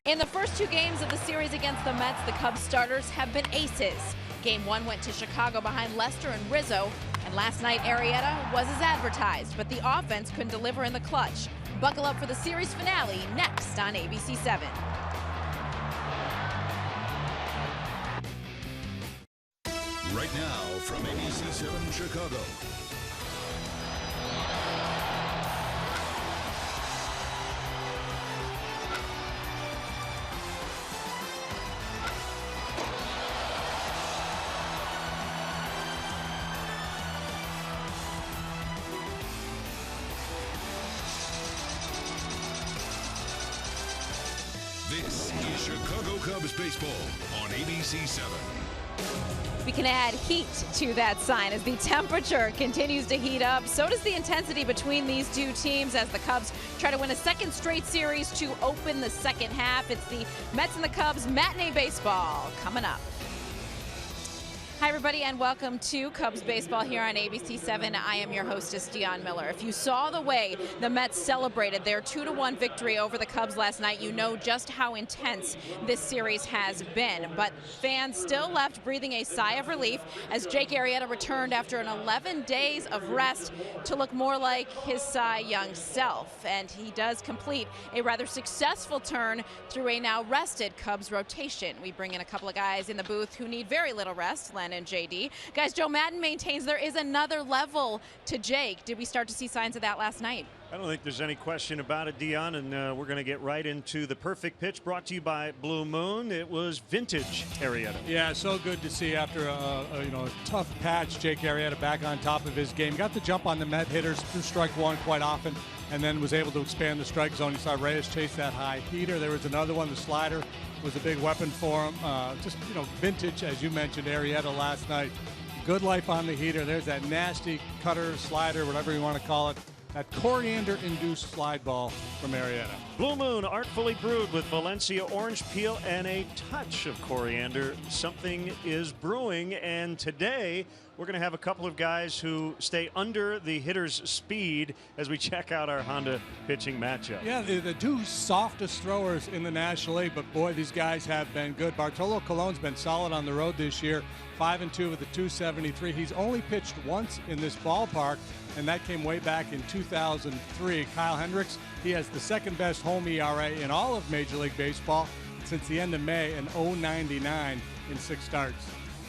In the first two games of the series against the Mets, the Cubs starters have been aces. Game 1 went to Chicago behind Lester and Rizzo, and last night Arrieta was as advertised, but the offense couldn't deliver in the clutch. Buckle up for the series finale next on ABC 7. Right now from ABC 7 Chicago. This is Chicago Cubs baseball on ABC 7. We can add heat to that sign as the temperature continues to heat up. So does the intensity between these two teams as the Cubs try to win a second straight series to open the second half. It's the Mets and the Cubs matinee baseball coming up. Hi, everybody, and welcome to Cubs baseball here on ABC 7. I am your hostess, Deon Miller. If you saw the way the Mets celebrated their 2-1 victory over the Cubs last night, you know just how intense this series has been. But fans still left breathing a sigh of relief as Jake Arrieta returned after an 11 days of rest to look more like his Cy Young self. And he does complete a rather successful turn through a now rested Cubs rotation. We bring in a couple of guys in the booth who need very little rest, Len and JD. Guys, Joe Madden maintains there is another level to Jake. Did we start to see signs of that last night? I don't think there's any question about it, Dion, and we're going to get right into the perfect pitch brought to you by Blue Moon. It was vintage Arrieta. Yeah, so good to see after a tough patch, Jake Arrieta back on top of his game. Got the jump on the Met hitters through strike one quite often, and then was able to expand the strike zone. You saw Reyes chase that high heater. There was another one, the slider was a big weapon for him. Vintage, as you mentioned, Arrieta last night. Good life on the heater. There's that nasty cutter, slider, whatever you want to call it. That coriander-induced slide ball from Arrieta. Blue Moon, artfully brewed with Valencia orange peel and a touch of coriander. Something is brewing, and today we're going to have a couple of guys who stay under the hitter's speed as we check out our Honda pitching matchup. Yeah, the two softest throwers in the National League, but boy, these guys have been good. Bartolo Colon's been solid on the road this year, 5-2 with a 273. He's only pitched once in this ballpark, and that came way back in 2003. Kyle Hendricks, he has the second best home ERA in all of Major League Baseball since the end of May, an 0.99 in 6 starts.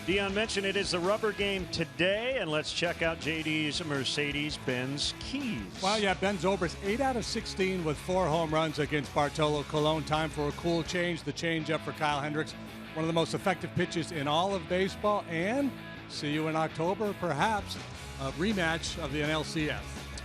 Dion mentioned it is the rubber game today, and let's check out JD's Mercedes-Benz keys. Well, yeah, Ben Zobrist, 8 out of 16 with 4 home runs against Bartolo Colon. Time for a cool change, the changeup for Kyle Hendricks. One of the most effective pitches in all of baseball, and see you in October, perhaps, a rematch of the NLCS.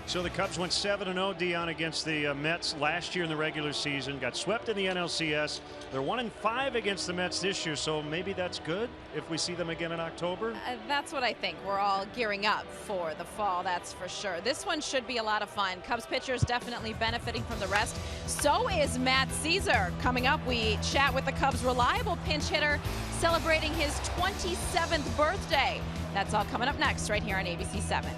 So the Cubs went 7-0, Dion, against the Mets last year in the regular season. Got swept in the NLCS. They're 1-5 against the Mets this year, so maybe that's good if we see them again in October. That's what I think. We're all gearing up for the fall, that's for sure. This one should be a lot of fun. Cubs pitchers definitely benefiting from the rest. So is Matt Szczur. Coming up, we chat with the Cubs' reliable pinch hitter celebrating his 27th birthday. That's all coming up next right here on ABC 7.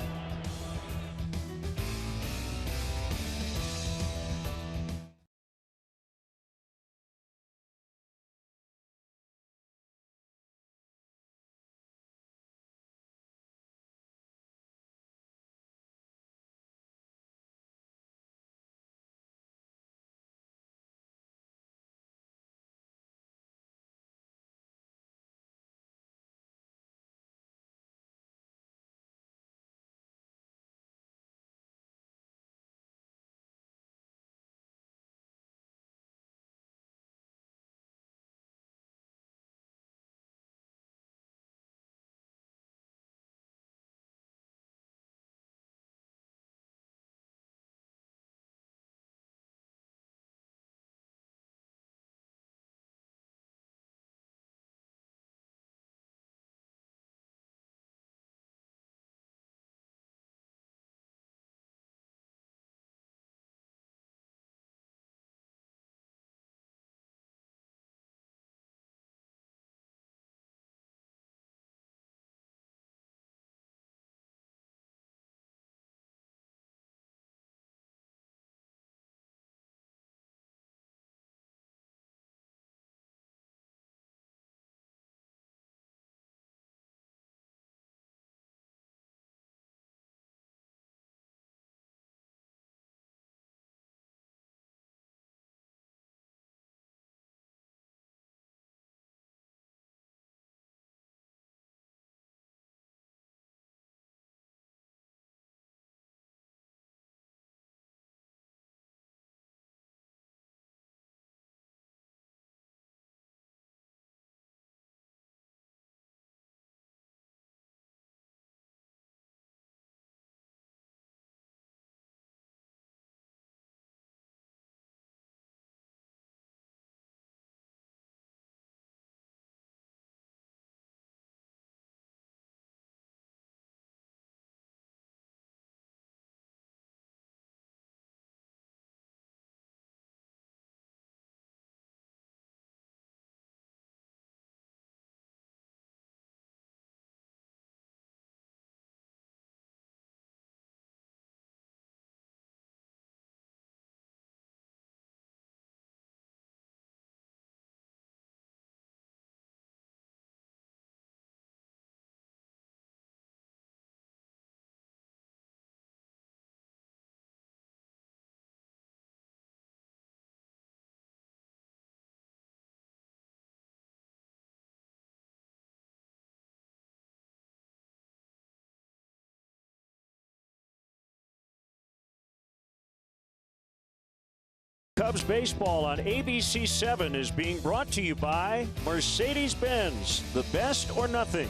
Cubs baseball on ABC 7 is being brought to you by Mercedes-Benz, the best or nothing.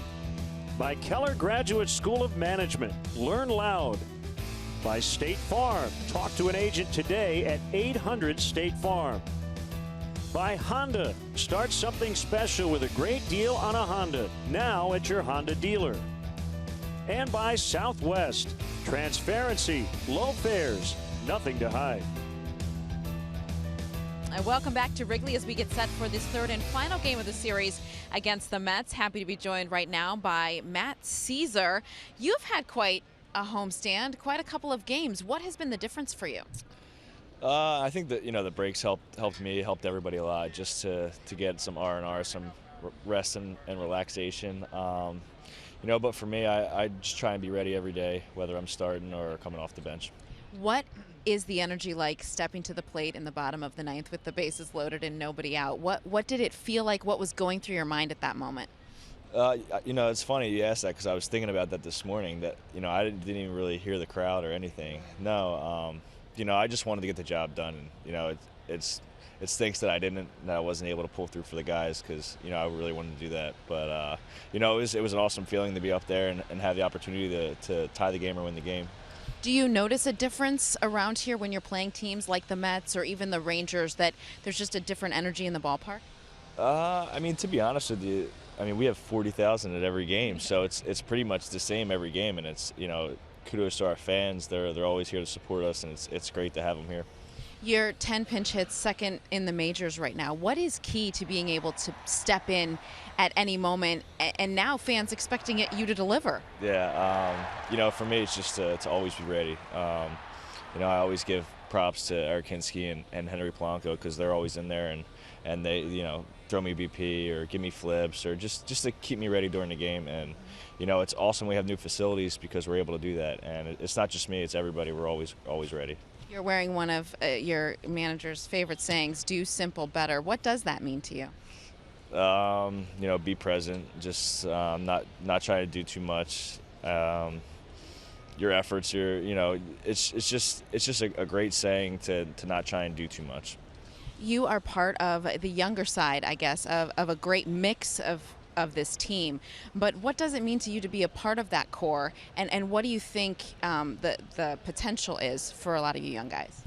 By Keller Graduate School of Management, learn loud. By State Farm, talk to an agent today at 800 State Farm. By Honda, start something special with a great deal on a Honda, now at your Honda dealer. And by Southwest, transparency, low fares, nothing to hide. And welcome back to Wrigley as we get set for this third and final game of the series against the Mets. Happy to be joined right now by Matt Szczur. You've had quite a homestand, quite a couple of games. What has been the difference for you? I think that the breaks helped me, helped everybody a lot, just to get some R&R, some rest and relaxation. But for me, I just try and be ready every day, whether I'm starting or coming off the bench. What is the energy like stepping to the plate in the bottom of the ninth with the bases loaded and nobody out? What did it feel like? What was going through your mind at that moment? It's funny you asked that because I was thinking about that this morning. That I didn't even really hear the crowd or anything. No, I just wanted to get the job done. And it stinks that I wasn't able to pull through for the guys because I really wanted to do that. But it was an awesome feeling to be up there and have the opportunity to tie the game or win the game. Do you notice a difference around here when you're playing teams like the Mets or even the Rangers, that there's just a different energy in the ballpark? To be honest with you, we have 40,000 at every game, so it's pretty much the same every game, and it's kudos to our fans. They're always here to support us, and it's great to have them here. You're 10 pinch hits, second in the majors right now. What is key to being able to step in at any moment, and now fans expecting you to deliver? Yeah, for me, it's just to always be ready. I always give props to Eric Hinsky and Henry Polanco because they're always in there, and they, throw me BP or give me flips or just to keep me ready during the game. And, it's awesome we have new facilities because we're able to do that. And it's not just me, it's everybody. We're always ready. You're wearing one of your manager's favorite sayings, do simple better. What does that mean to you? Be present, just not trying to do too much. Your efforts, it's just a great saying to not try and do too much. You are part of the younger side, I guess, of a great mix of this team. But what does it mean to you to be a part of that core? And what do you think the potential is for a lot of you young guys?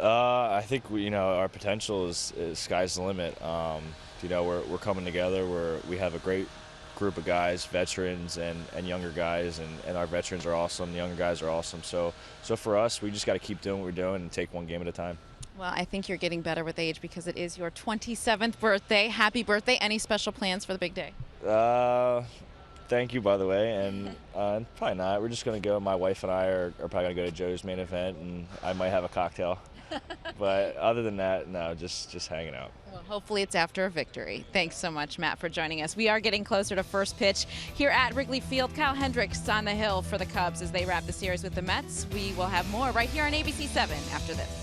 I think our potential is sky's the limit. We're coming together. We have a great group of guys, veterans and younger guys, and our veterans are awesome. The younger guys are awesome. So for us, we just got to keep doing what we're doing and take one game at a time. Well, I think you're getting better with age because it is your 27th birthday. Happy birthday. Any special plans for the big day? Thank you, by the way, and probably not. We're just going to go. My wife and I are probably going to go to Joe's main event, and I might have a cocktail. But other than that, no, just hanging out. Well, hopefully it's after a victory. Thanks so much, Matt, for joining us. We are getting closer to first pitch here at Wrigley Field. Kyle Hendricks on the hill for the Cubs as they wrap the series with the Mets. We will have more right here on ABC 7 after this.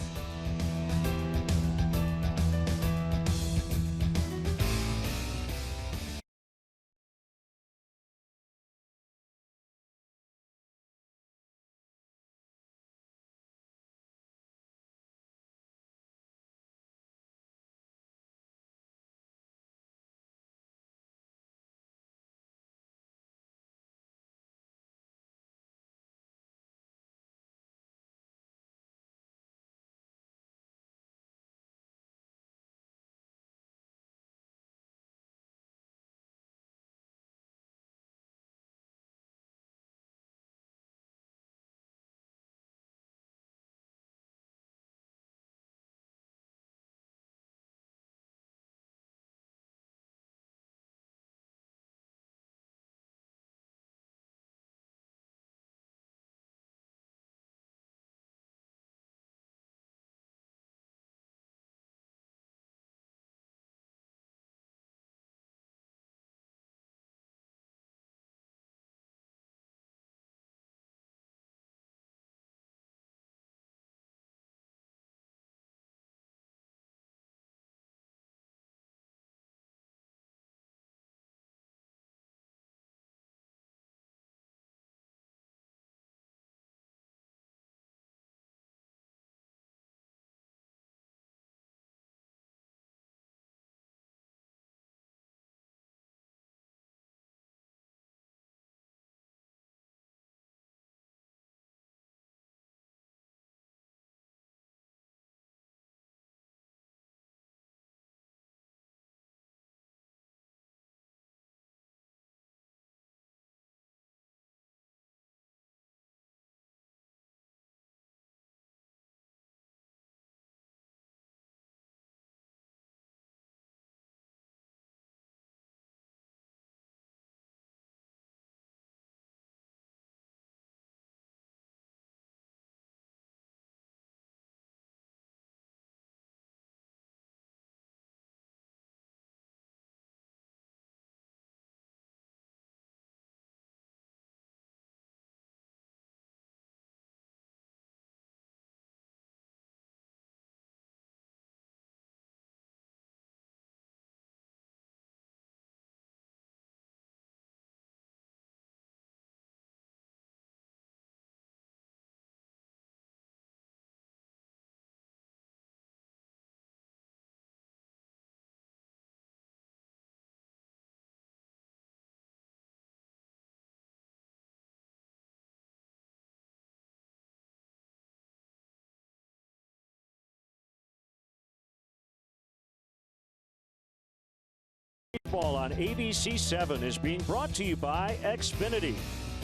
Baseball on ABC7 is being brought to you by Xfinity.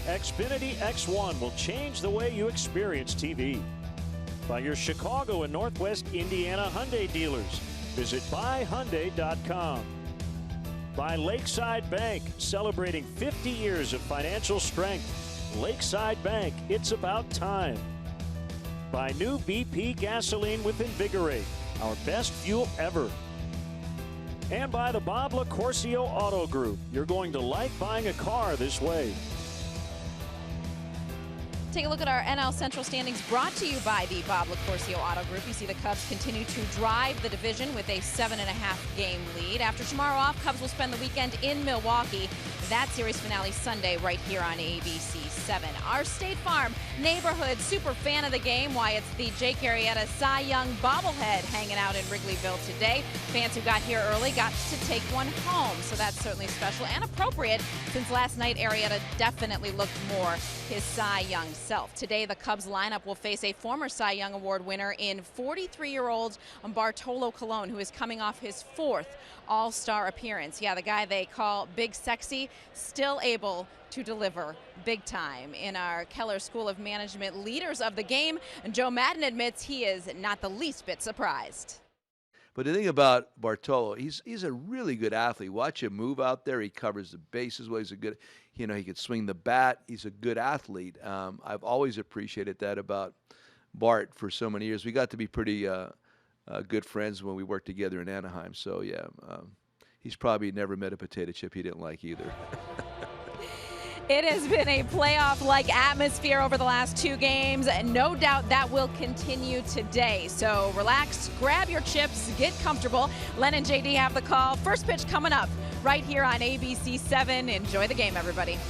Xfinity X1 will change the way you experience TV. By your Chicago and Northwest Indiana Hyundai dealers. Visit buyhyundai.com. By Lakeside Bank, celebrating 50 years of financial strength. Lakeside Bank, it's about time. By new BP gasoline with Invigorate, our best fuel ever. And by the Bob LaCourcio Auto Group. You're going to like buying a car this way. Take a look at our NL Central standings brought to you by the Bob LaCourcio Auto Group. You see the Cubs continue to drive the division with a 7.5 game lead. After tomorrow off, Cubs will spend the weekend in Milwaukee. That series finale Sunday right here on ABC7. Our State Farm neighborhood super fan of the game. Why, it's the Jake Arrieta Cy Young bobblehead hanging out in Wrigleyville today. Fans who got here early got to take one home, so that's certainly special and appropriate since last night Arrieta definitely looked more his Cy Young self. Today the Cubs lineup will face a former Cy Young Award winner in 43-year-old Bartolo Colon, who is coming off his 4th All-Star appearance. Yeah, the guy they call Big Sexy, still able to deliver big time. In our Keller School of Management Leaders of the Game, Joe Madden admits he is not the least bit surprised. But the thing about Bartolo, he's a really good athlete. Watch him move out there. He covers the bases well. He's a good, he could swing the bat. He's a good athlete. I've always appreciated that about Bart for so many years. We got to be pretty good friends when we worked together in Anaheim. So, yeah, he's probably never met a potato chip he didn't like either. It has been a playoff-like atmosphere over the last 2 games, and no doubt that will continue today. So relax, grab your chips, get comfortable. Len and JD have the call. First pitch coming up right here on ABC7. Enjoy the game, everybody.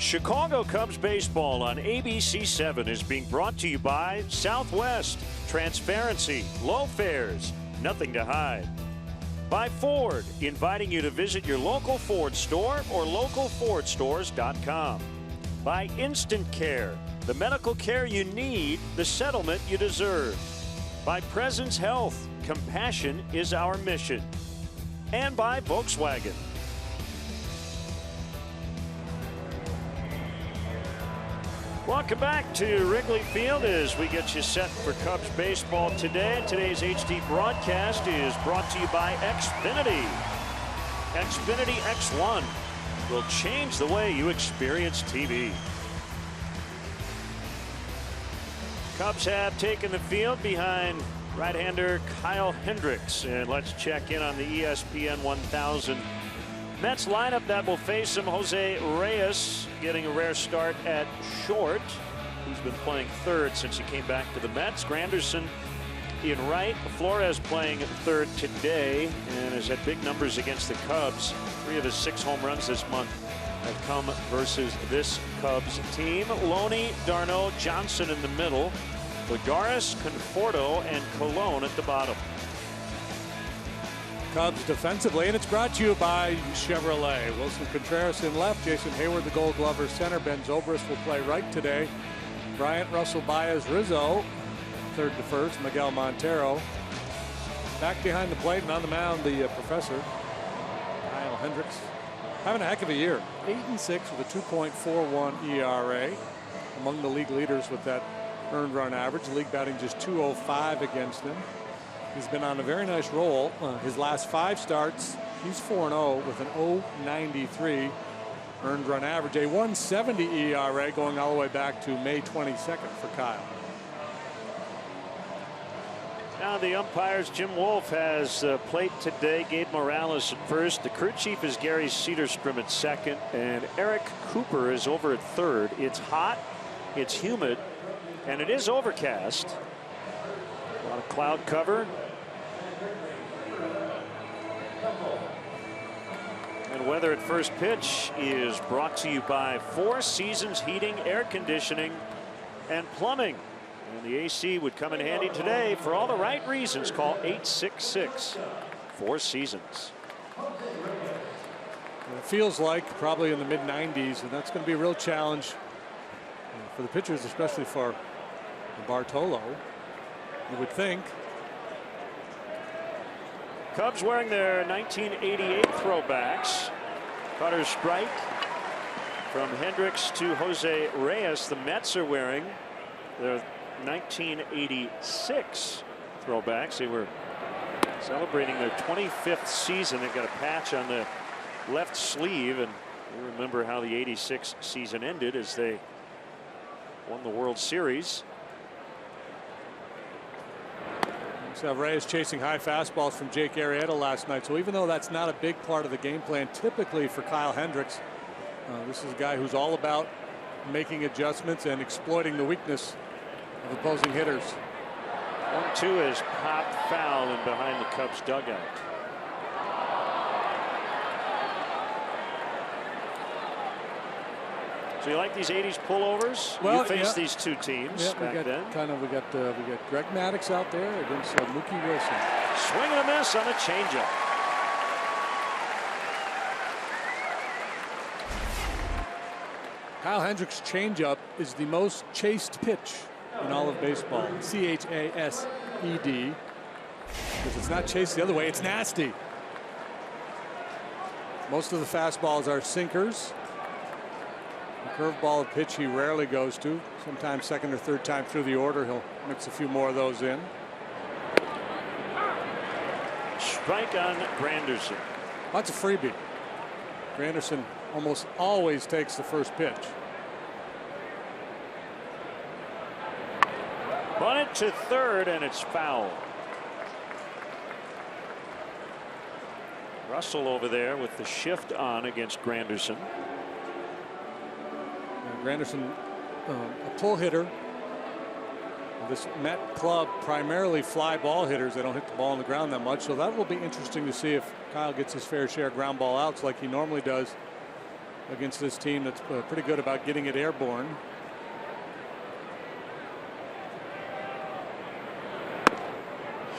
Chicago Cubs baseball on ABC7 is being brought to you by Southwest. Transparency, low fares, nothing to hide. By Ford, inviting you to visit your local Ford store or localfordstores.com. By Instant Care, the medical care you need, the settlement you deserve. By Presence Health, compassion is our mission. And by Volkswagen. Welcome back to Wrigley Field as we get you set for Cubs baseball today. Today's HD broadcast is brought to you by Xfinity. Xfinity X1 will change the way you experience TV. Cubs have taken the field behind right-hander Kyle Hendricks. And let's check in on the ESPN 1000 Mets lineup that will face him. Jose Reyes getting a rare start at short. He's been playing third since he came back to the Mets. Granderson in right. Flores playing third today and has had big numbers against the Cubs. 3 of his 6 home runs this month have come versus this Cubs team. Loney, d'Arnaud, Johnson in the middle. Lagares, Conforto, and Colon at the bottom. Cubs defensively, and it's brought to you by Chevrolet. Wilson Contreras in left, Jason Hayward, the Gold Glover, center. Ben Zobrist will play right today. Bryant, Russell, Baez, Rizzo, third to first. Miguel Montero back behind the plate, and on the mound, the professor, Kyle Hendricks, having a heck of a year. 8-6 with a 2.41 ERA, among the league leaders with that earned run average. The league batting just .205 against him. He's been on a very nice roll. His last 5 starts, he's 4-0 with an .093 earned run average. A 1.70 ERA going all the way back to May 22nd for Kyle. Now the umpires, Jim Wolf has plate today. Gabe Morales at first. The crew chief is Gary Cedarstrom at second. And Eric Cooper is over at third. It's hot, it's humid, and it is overcast. A lot of cloud cover. And weather at first pitch is brought to you by 4 Seasons Heating, Air Conditioning, and Plumbing. And the AC would come in handy today for all the right reasons. Call 866-4 Seasons. It feels like probably in the mid-90s, and that's going to be a real challenge for the pitchers, especially for Bartolo, you would think. Cubs wearing their 1988 throwbacks. Cutter strike from Hendricks to Jose Reyes. The Mets are wearing their 1986 throwbacks. They were celebrating their 25th season. They've got a patch on the left sleeve, and you remember how the '86 season ended as they won the World Series. So Reyes chasing high fastballs from Jake Arrieta last night. So even though that's not a big part of the game plan typically for Kyle Hendricks, this is a guy who's all about making adjustments and exploiting the weakness of opposing hitters. 1-2 is popped foul and behind the Cubs dugout. So you like these '80s pullovers? Well, you faced these 2 teams back then. We got Greg Maddux out there against Mookie Wilson. Swing and a miss on a changeup. Kyle Hendricks' changeup is the most chased pitch in all of baseball. CHASED. Because it's not chased the other way, it's nasty. Most of the fastballs are sinkers. The curveball pitch he rarely goes to. Sometimes second or third time through the order, he'll mix a few more of those in. Strike on Granderson. That's a freebie. Granderson almost always takes the first pitch. Bunted to third, and it's foul. Russell over there with the shift on against Granderson. Granderson, a pull hitter. This Met club primarily fly ball hitters. They don't hit the ball on the ground that much, so that will be interesting to see if Kyle gets his fair share of ground ball outs like he normally does against this team that's pretty good about getting it airborne.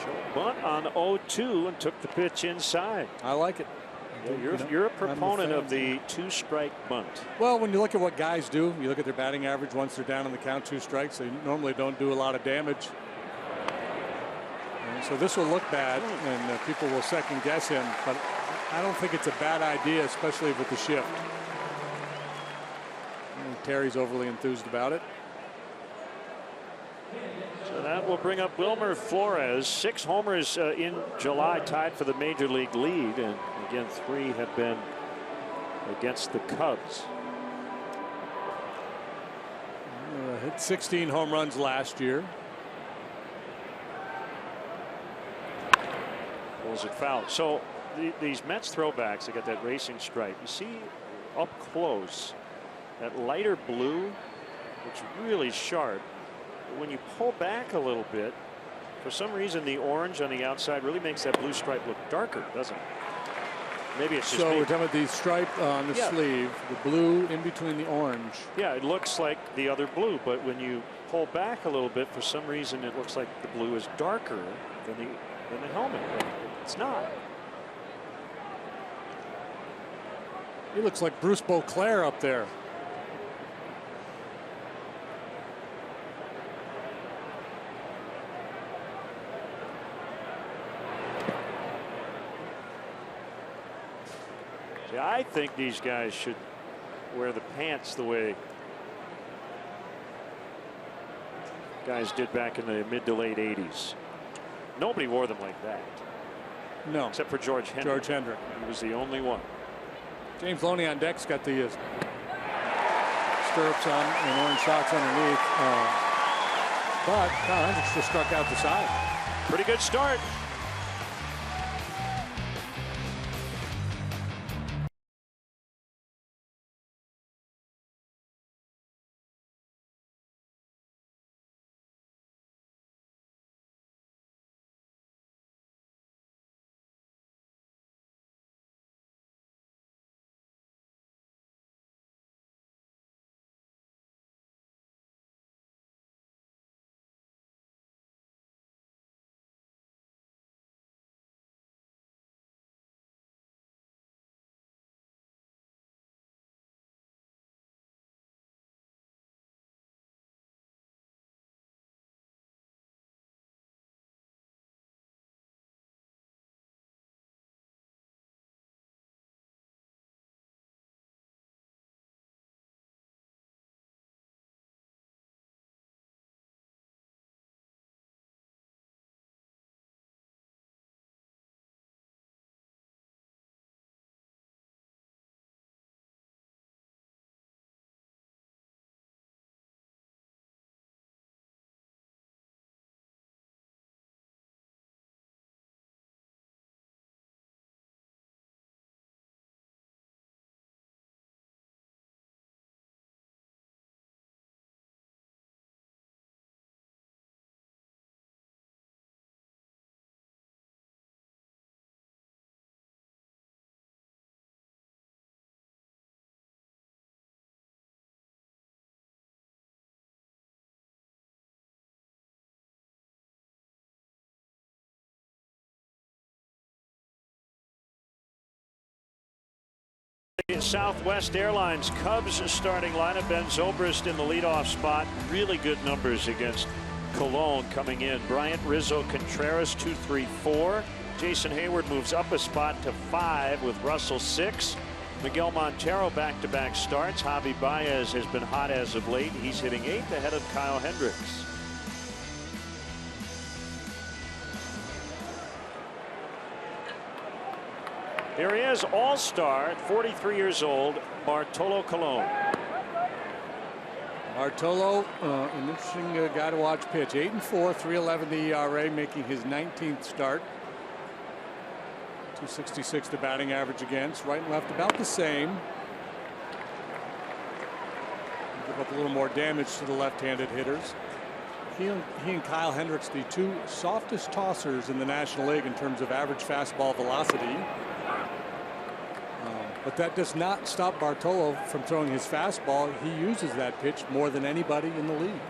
Short bunt on 0-2 and took the pitch inside. I like it. You're a proponent of the 2-strike bunt. Well, when you look at what guys do, you look at their batting average once they're down on the count, 2 strikes, they normally don't do a lot of damage. And so this will look bad, and people will second guess him, but I don't think it's a bad idea, especially with the shift. Terry's overly enthused about it. So that will bring up Wilmer Flores. 6 homers in July, tied for the major league lead, and again 3 have been against the Cubs. Hit 16 home runs last year. Pulls it foul. So these Mets throwbacks, they got that racing stripe. You see up close that lighter blue, which is really sharp. When you pull back a little bit, for some reason the orange on the outside really makes that blue stripe look darker, doesn't it? Maybe it's just so me. we're talking about the stripe on the sleeve, the blue in between the orange. Yeah, it looks like the other blue, but when you pull back a little bit, for some reason it looks like the blue is darker than the helmet. But it's not. He looks like Bruce Beauclair up there. I think these guys should wear the pants the way guys did back in the mid to late 80s. Nobody wore them like that. No. Except for George Hendrick. George Hendrick. He was the only one. James Loney on deck's got the stirrups on and orange socks underneath. But Kyle Hendricks just struck out the side. Pretty good start. Southwest Airlines Cubs starting lineup. Ben Zobrist in the leadoff spot. Really good numbers against Cologne coming in. Bryant, Rizzo, Contreras 2, 3, 4. Jason Hayward moves up a spot to 5 with Russell 6. Miguel Montero back-to-back starts. Javi Baez has been hot as of late. He's hitting 8th ahead of Kyle Hendricks. Here he is, all-star at 43 years old, Bartolo Colon. Bartolo, an interesting guy to watch pitch. 8-4, 3.11 to ERA, making his 19th start. 266 the batting average against. Right and left about the same. Give up a little more damage to the left-handed hitters. He and Kyle Hendricks, the 2 softest tossers in the National League in terms of average fastball velocity. But that does not stop Bartolo from throwing his fastball. He uses that pitch more than anybody in the league.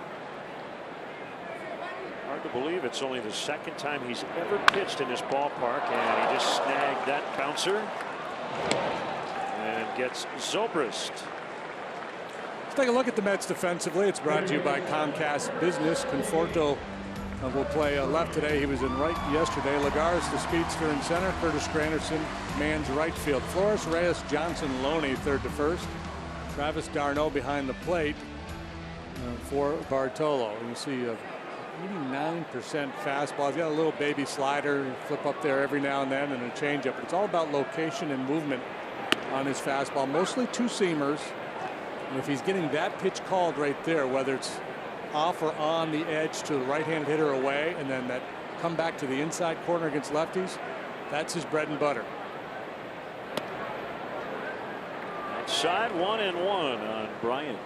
Hard to believe it's only the second time he's ever pitched in this ballpark, and he just snagged that bouncer and gets Zobrist. Let's take a look at the Mets defensively. It's brought to you by Comcast Business. Conforto will play left today. He was in right yesterday. Lagares, the speedster, in center. Curtis Granderson, man's right field. Flores, Reyes, Johnson, Loney, third to first. Travis d'Arnaud behind the plate for Bartolo. You see 89% fastball. He's got a little baby slider. He'll flip up there every now and then, and a changeup. But it's all about location and movement on his fastball. Mostly two-seamers. And if he's getting that pitch called right there, whether it's off or on the edge to the right-handed hitter away, and then that come back to the inside corner against lefties, that's his bread and butter. Outside 1-1 on Bryant.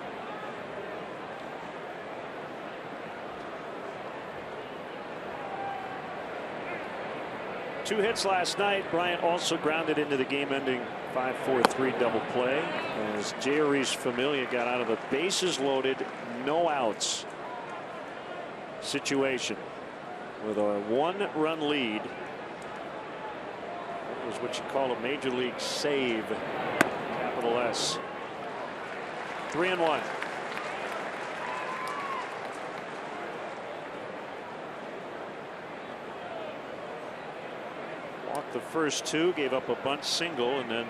Two hits last night. Bryant also grounded into the game-ending 5-4-3 double play as Jeurys Familia got out of a bases loaded, no outs situation with a one-run lead. That was what you call a major league save, capital S. 3-1. Walked the first two, gave up a bunt single, and then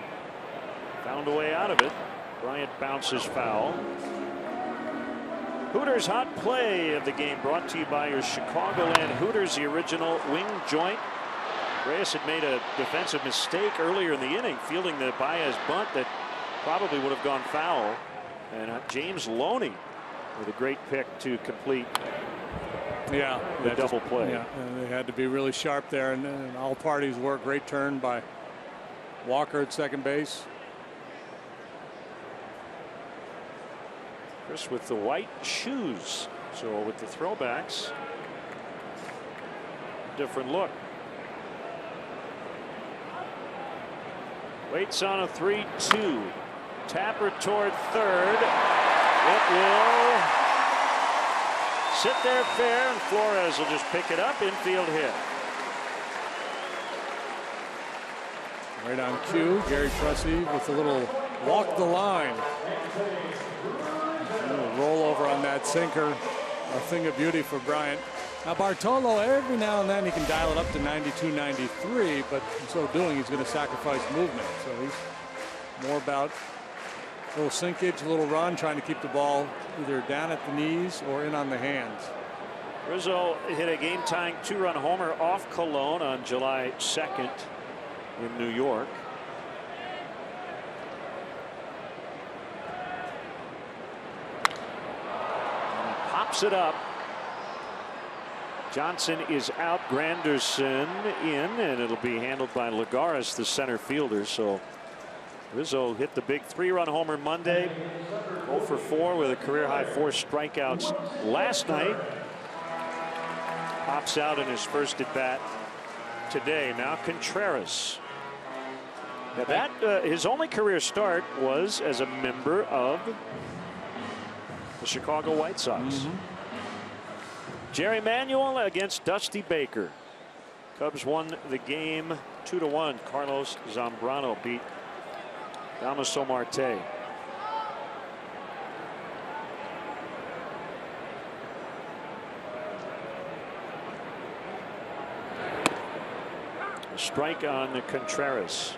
found a way out of it. Bryant bounces foul. Hooters hot play of the game brought to you by your Chicagoland Hooters, the original wing joint. Reyes had made a defensive mistake earlier in the inning, fielding the Baez bunt that probably would have gone foul. And James Loney with a great pick to complete the double play. Yeah, they had to be really sharp there, and all parties were. Great turn by Walker at second base. Chris with the white shoes. So with the throwbacks, different look. Waits on a 3-2. Tapper toward third. It will sit there fair, and Flores will just pick it up. Infield hit. Right on cue, Gary Pressey with a little walk the line. A little roll over on that sinker. A thing of beauty for Bryant. Now Bartolo, every now and then he can dial it up to 92, 93, but in so doing he's going to sacrifice movement. So he's more about a little sinkage, a little run, trying to keep the ball either down at the knees or in on the hands. Rizzo hit a game-tying two-run homer off Cologne on July 2nd in New York. And he pops it up. Johnson is out, Granderson in, and it'll be handled by Lagares, the center fielder. So Rizzo hit the big three-run homer Monday, 0 for 4 with a career-high 4 strikeouts last night. Pops out in his first at-bat today. Now Contreras. Now that his only career start was as a member of the Chicago White Sox. Jerry Manuel against Dusty Baker. Cubs won the game 2-1. Carlos Zambrano beat Damaso Marte. A strike on Contreras.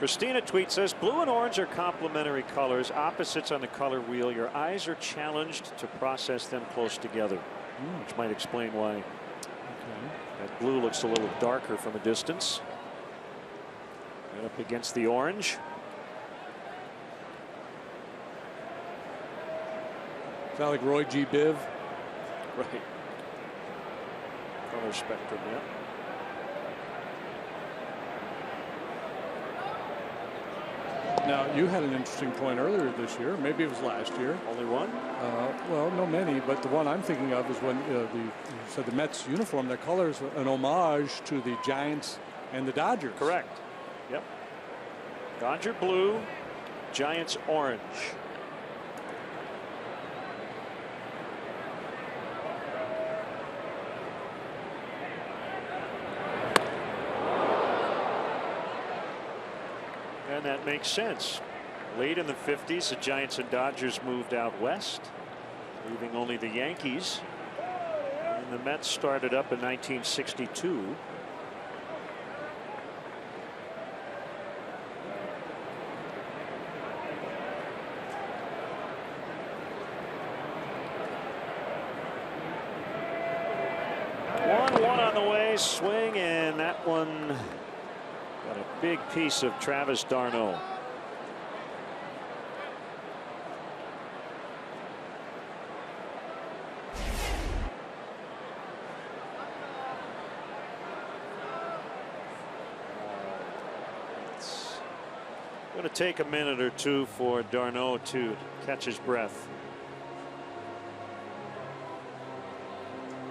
Christina tweets us, blue and orange are complementary colors, opposites on the color wheel. Your eyes are challenged to process them close together, which might explain why that blue looks a little darker from a distance. Right up against the orange. Sound like Roy G. Biv. Right. Color spectrum, yeah. Now, you had an interesting point earlier this year. Maybe it was last year. Only one? Well, no many, but the one I'm thinking of is when you said the Mets uniform, their colors, an homage to the Giants And the Dodgers. Correct. Yep. Dodger blue, Giants orange. And that makes sense. Late in the 50s, the Giants and Dodgers moved out west, leaving only the Yankees. And the Mets started up in 1962. One on the way, swing, and that one got a big piece of Travis d'Arnaud. It's going to take a minute or two for d'Arnaud to catch his breath.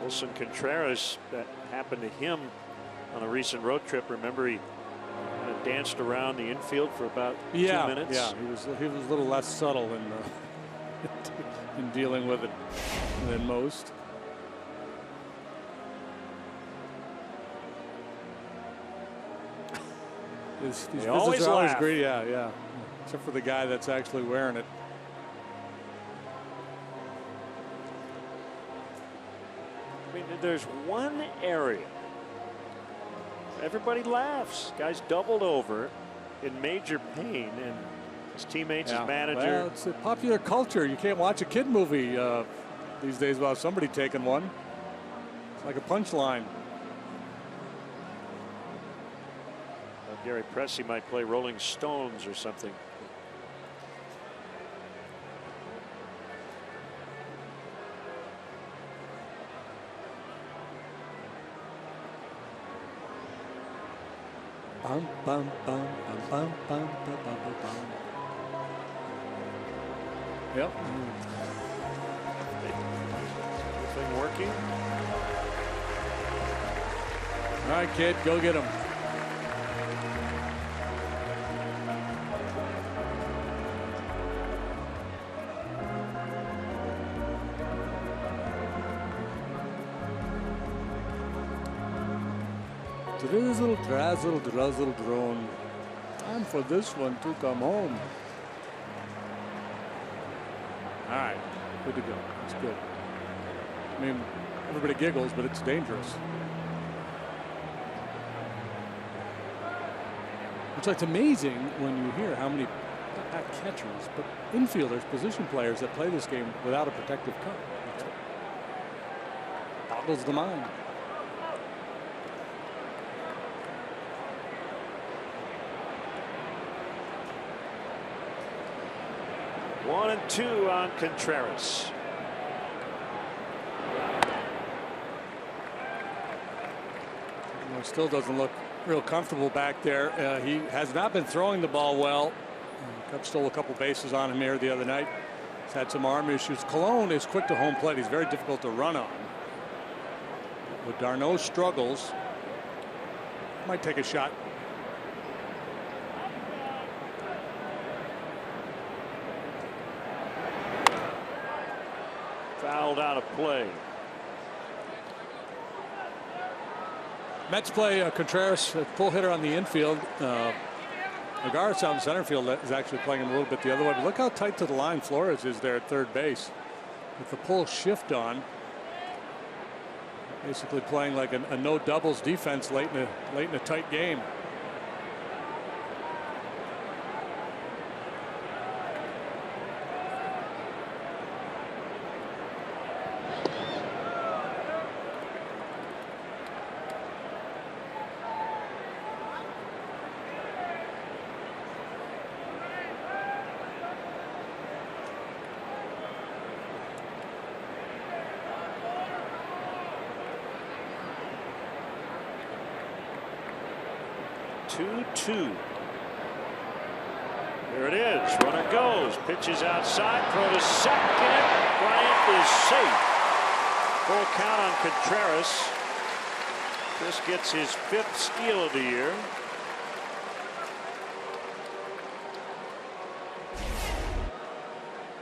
Wilson Contreras, that happened to him on a recent road trip. Remember, he kind of danced around the infield for about 2 minutes. Yeah, he was a little less subtle in dealing with it than most. These always are always laugh. great. Yeah. Except for the guy that's actually wearing it. I mean, there's one area everybody laughs. Guy's doubled over in major pain, and his teammates, his manager. Well, it's a popular culture. You can't watch a kid movie these days without somebody taking one. It's like a punchline. Well, Gary Pressey might play Rolling Stones or something. Bum, bum, bum, bum, bum, bum, bum, bum, bum. Yep. Thing working. All right, kid, go get him. Drizzle, drazzle, druzzle, drone. Time for this one to come home. All right, good to go. It's good. I mean, everybody giggles, but it's dangerous. It's amazing when you hear how many, not catchers, but infielders, position players that play this game without a protective cup. It boggles the mind. One and two on Contreras. Still doesn't look real comfortable back there. He has not been throwing the ball well. Cubs stole a couple bases on him here the other night. He's had some arm issues. Cologne is quick to home plate. He's very difficult to run on. But d'Arnaud struggles. Might take a shot. Fouled out of play. Mets play Contreras, a full hitter on the infield. Regardless on center field is actually playing him a little bit the other way. But look how tight to the line Flores is there at third base. With the pull shift on. Basically playing like a no doubles defense late in a tight game. There it is. Runner goes. Pitches outside. Throw to second. Bryant is safe. Full count on Contreras. Chris gets his 5th steal of the year.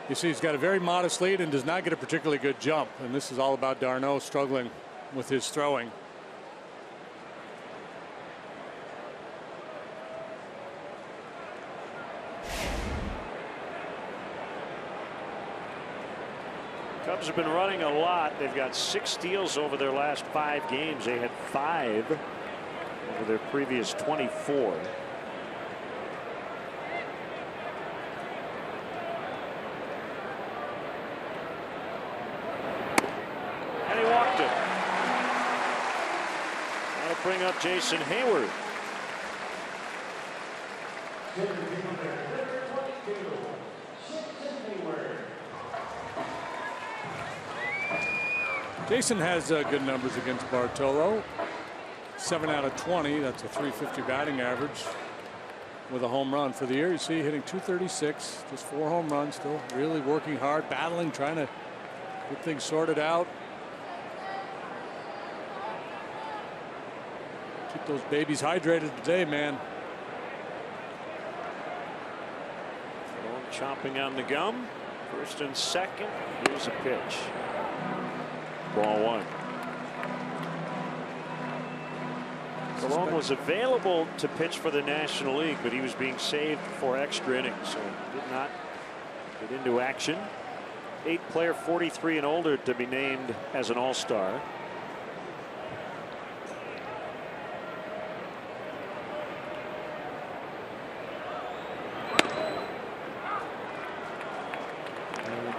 You see, he's got a very modest lead and does not get a particularly good jump. And this is all about d'Arnaud struggling with his throwing. Cubs have been running a lot. They've got 6 steals over their last 5 games. They had 5 over their previous 24. And he walked it. That'll bring up Jason Hayward. Jason has good numbers against Bartolo. 7 out of 20. That's a .350 batting average with a home run for the year. You see, hitting .236, just 4 home runs. Still really working hard, battling, trying to get things sorted out. Keep those babies hydrated today, man. Chomping on the gum. 1st and 2nd. Here's a pitch. Ball 1. Colon was available to pitch for the National League, but he was being saved for extra innings, so did not get into action. 8th player 43 and older to be named as an All-Star.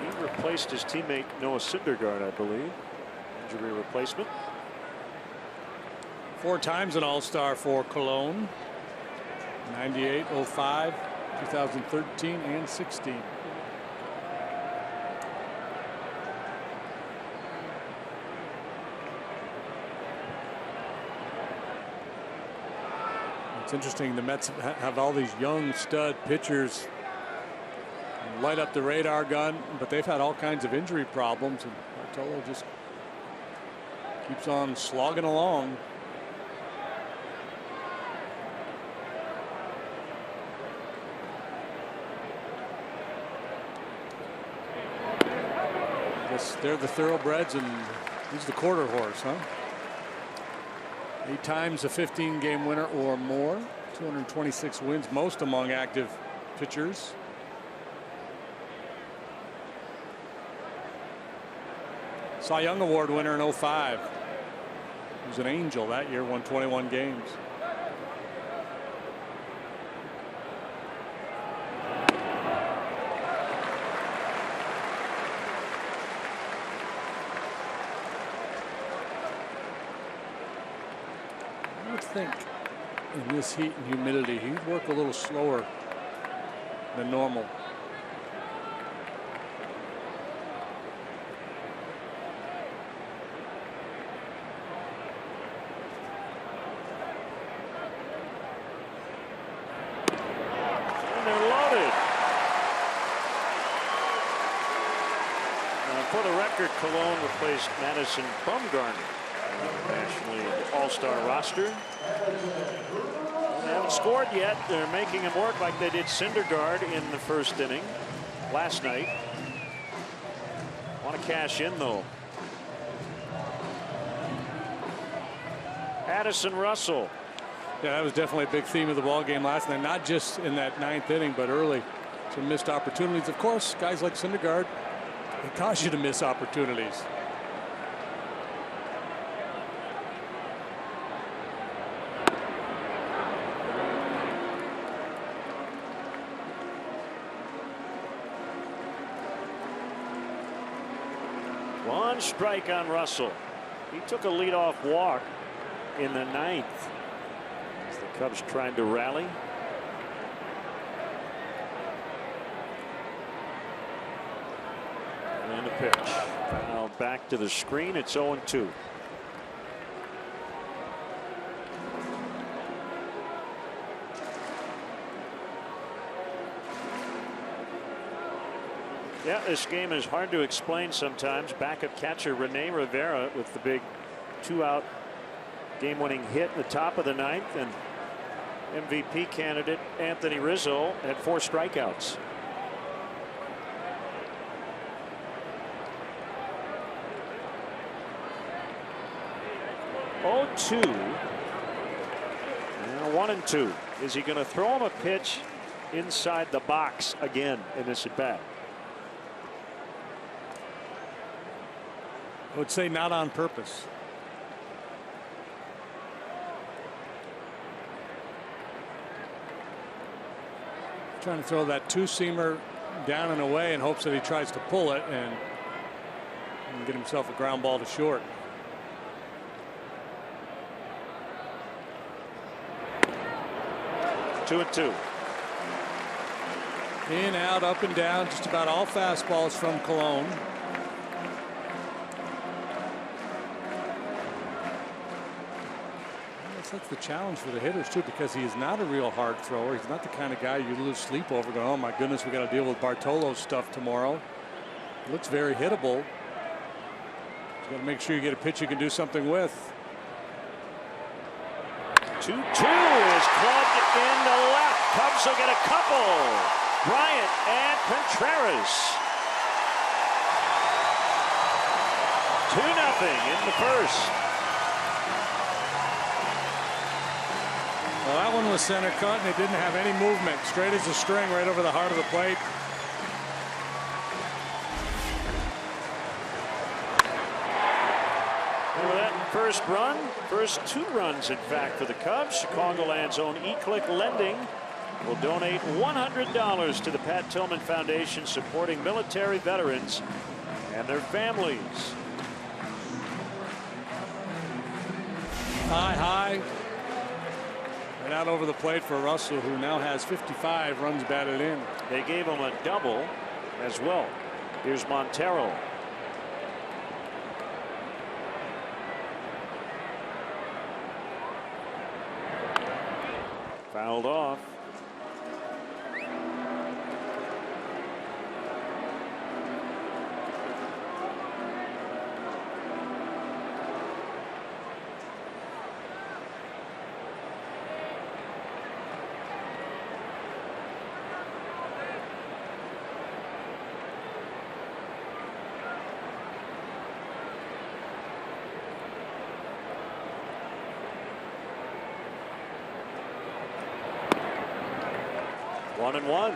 He replaced his teammate Noah Syndergaard, I believe. Injury replacement. 4 times an All-Star for Cologne. 98, 05, 2013, and 16. It's interesting, the Mets have all these young stud pitchers light up the radar gun, but they've had all kinds of injury problems, and Bartolo just keeps on slogging along. I guess they're the thoroughbreds, and he's the quarter horse, huh? 8 times a 15-game winner or more. 226 wins, most among active pitchers. Cy Young Award winner in 05. He was an angel that year, won 21 games. I would think in this heat and humidity, he'd work a little slower than normal. Cologne replaced Madison Bumgarner, National League All-Star roster. They haven't scored yet. They're making him work like they did Syndergaard in the 1st inning last night. Want to cash in, though. Addison Russell. Yeah, that was definitely a big theme of the ball game last night, not just in that 9th inning, but early. Some missed opportunities. Of course, guys like Syndergaard, it causes you to miss opportunities. One strike on Russell. He took a leadoff walk in the 9th. As the Cubs trying to rally. And a pitch. Now back to the screen. It's 0-2. Yeah, this game is hard to explain sometimes. Backup catcher Rene Rivera with the big 2-out game-winning hit in the top of the ninth, and MVP candidate Anthony Rizzo had 4 strikeouts. Oh, 2. And 1-2. Is he going to throw him a pitch inside the box again in this at bat? I would say not on purpose. Trying to throw that 2-seamer down and away in hopes that he tries to pull it and get himself a ground ball to short. Two and two. In, out, up and down, just about all fastballs from Cologne. That's the challenge for the hitters too, because he is not a real hard thrower. He's not the kind of guy you lose sleep over going, oh my goodness, we got to deal with Bartolo's stuff tomorrow. He looks very hittable. He's got to make sure you get a pitch you can do something with. 2-2 is clubbed in the left. Cubs will get a couple. Bryant and Contreras. 2-0 in the first. Well, that one was center cut, and it didn't have any movement. Straight as a string right over the heart of the plate. Over that first run, first 2 runs, in fact, for the Cubs. Chicagoland's own E-Click Lending will donate $100 to the Pat Tillman Foundation, supporting military veterans and their families. High. And out over the plate for Russell, who now has 55 runs batted in. They gave him a double as well. Here's Montero. Fouled off. One and one.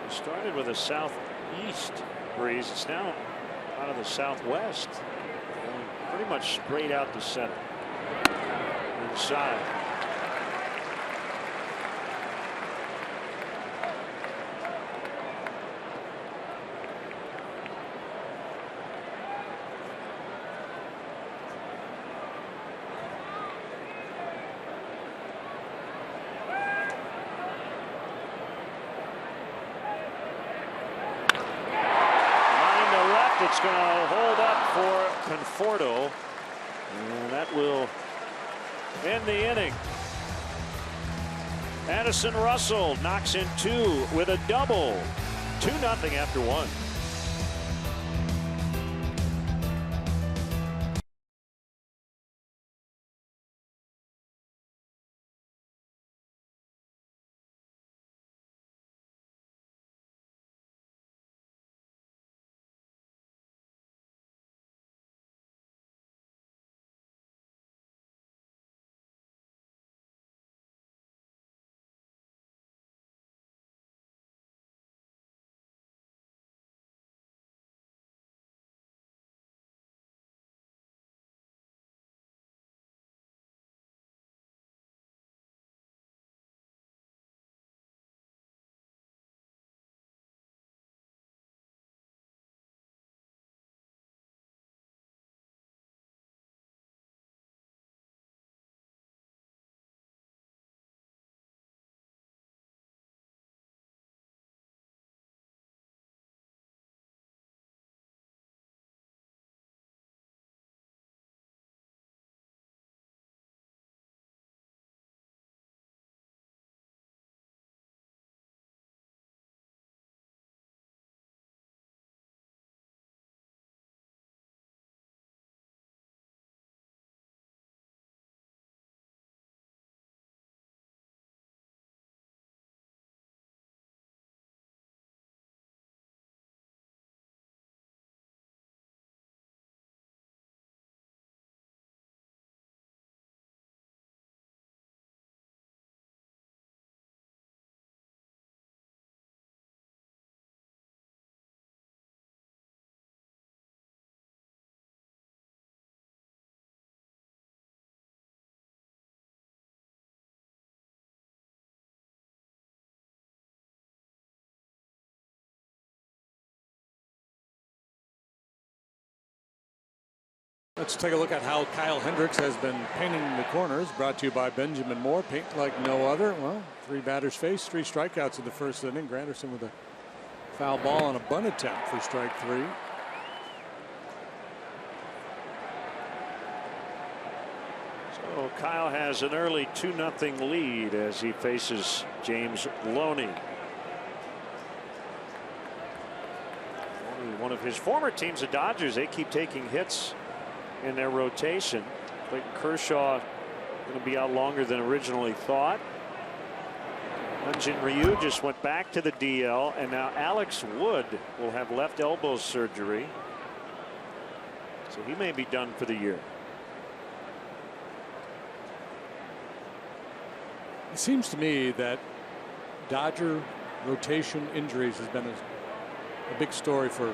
Started with a southeast breeze. It's now out of the southwest. Going pretty much straight out to center. Inside. It's going to hold up for Conforto, and that will end the inning. Addison Russell knocks in 2 with a double. 2-0 after 1. Let's take a look at how Kyle Hendricks has been painting the corners. Brought to you by Benjamin Moore. Paint like no other. Well, 3 batters faced, 3 strikeouts in the first inning. Granderson with a foul ball on a bunt attempt for strike 3. So Kyle has an early 2-0 lead as he faces James Loney. One of his former teams, the Dodgers, they keep taking hits in their rotation. Clayton Kershaw going to be out longer than originally thought. Hyun-Jin Ryu just went back to the DL, and now Alex Wood will have left elbow surgery, so he may be done for the year. It seems to me that Dodger rotation injuries has been a big story for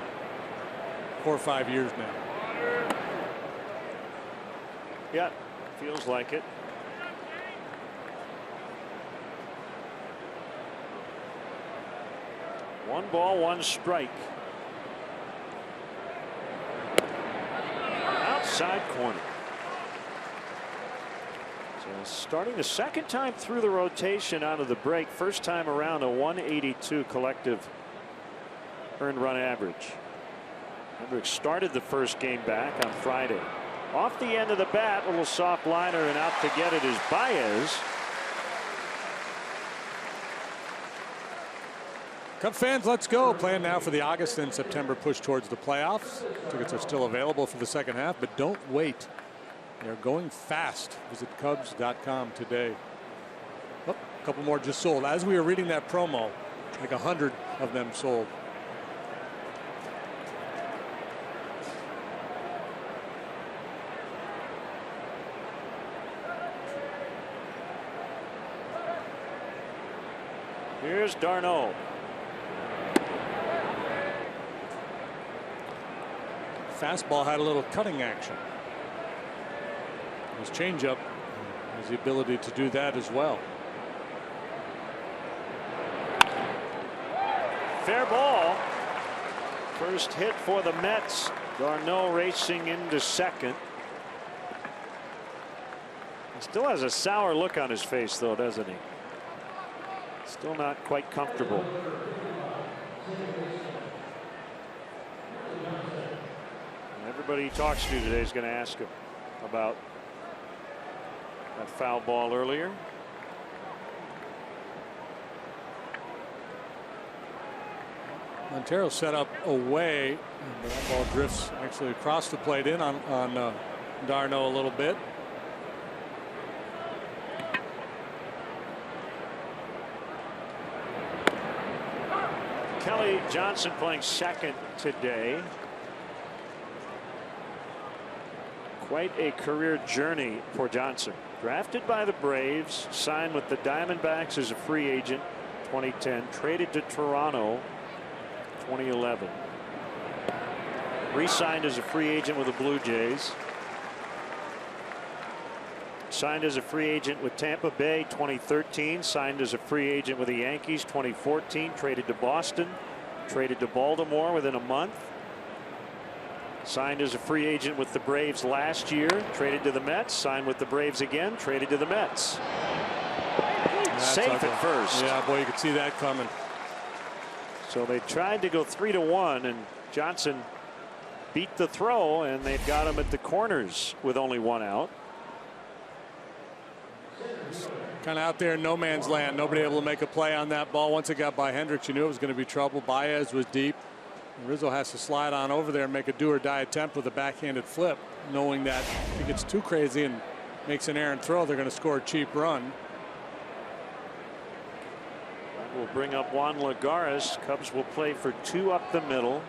4 or 5 years now. Yeah, feels like it. One ball, 1 strike. Outside corner. So starting the second time through the rotation out of the break. First time around, a 182 collective earned run average. Hendricks started the first game back on Friday. Off the end of the bat, a little soft liner, and out to get it is Baez. Cub fans, let's go. Plan now for the August and September push towards the playoffs. Tickets are still available for the second half, but don't wait. They're going fast. Visit Cubs.com today. Oh, a couple more just sold. As we were reading that promo, like 100 of them sold. Here's d'Arnaud. Fastball had a little cutting action. His changeup has the ability to do that as well. Fair ball. First hit for the Mets. d'Arnaud racing into second. He still has a sour look on his face, though, doesn't he? Still not quite comfortable. Everybody he talks to today is going to ask him about that foul ball earlier. Montero set up away, but that ball drifts actually across the plate in on d'Arnaud a little bit. Kelly Johnson playing second today. Quite a career journey for Johnson. Drafted by the Braves, signed with the Diamondbacks as a free agent 2010, traded to Toronto 2011. Re-signed as a free agent with the Blue Jays. Signed as a free agent with Tampa Bay 2013. Signed as a free agent with the Yankees 2014. Traded to Boston. Traded to Baltimore within a month. Signed as a free agent with the Braves last year. Traded to the Mets. Signed with the Braves again. Traded to the Mets. Safe at first. Yeah, boy, you could see that coming. So they tried to go 3-1, and Johnson beat the throw, and they've got him at the corners with only 1 out. Kind of out there in no man's land. Nobody able to make a play on that ball. Once it got by Hendricks, you knew it was going to be trouble. Baez was deep. Rizzo has to slide on over there and make a do-or-die attempt with a backhanded flip, knowing that if he gets too crazy and makes an errant throw, they're going to score a cheap run. We'll bring up Juan Lagares. Cubs will play for 2 up the middle.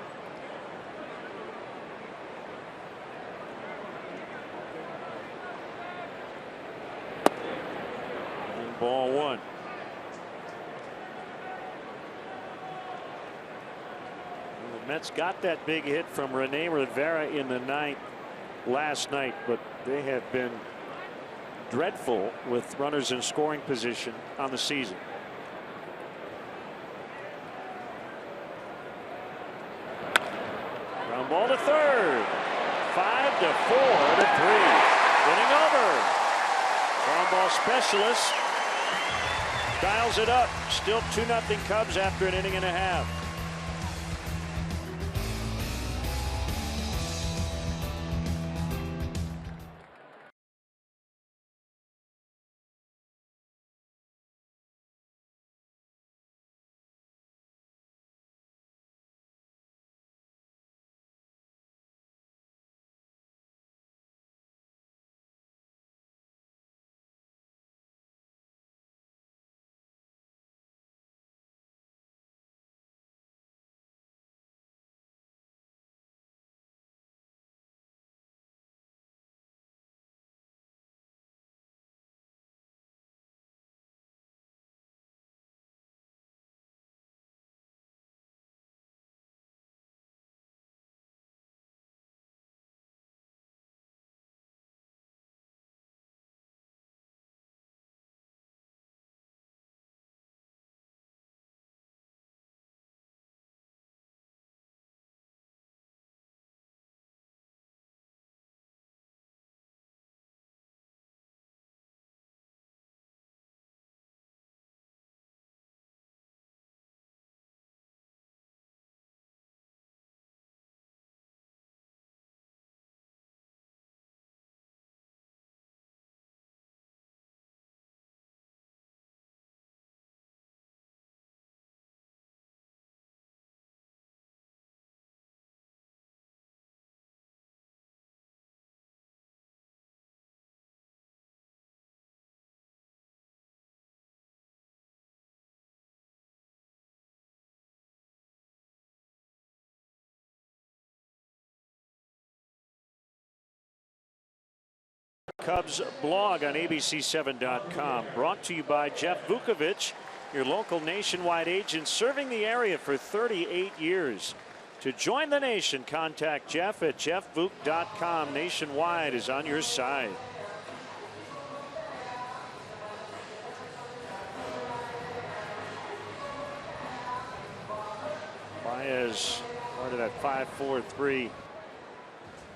And ball 1. The Mets got that big hit from Rene Rivera in the 9th last night, but they have been dreadful with runners in scoring position on the season. Ground ball to third. 5 to 4-3. Inning over. Ground ball specialist dials it up. Still 2-0 Cubs after an inning and a half. Cubs blog on abc7.com, brought to you by Jeff Vukovich, your local nationwide agent serving the area for 38 years. To join the nation, contact Jeff at jeffvuk.com. Nationwide is on your side. Baez started at 5-4-3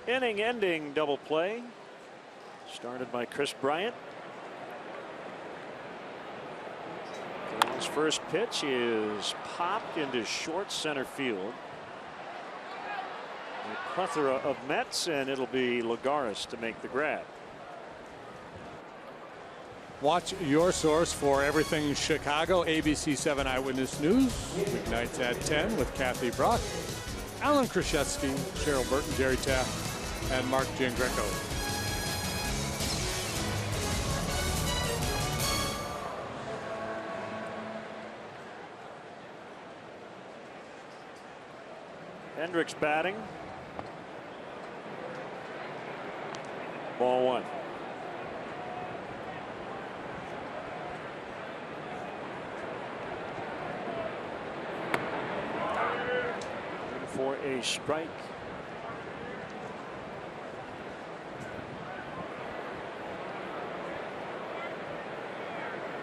inning-ending double play. Started by Chris Bryant. His first pitch is popped into short center field. A plethora of Mets, and it'll be Lagares to make the grab. Watch your source for everything Chicago. ABC 7 Eyewitness News, weeknights at 10 with Kathy Brock, Alan Krzyzewski, Cheryl Burton, Jerry Taft, and Mark Giangreco. Hendricks batting. Ball one. For a strike.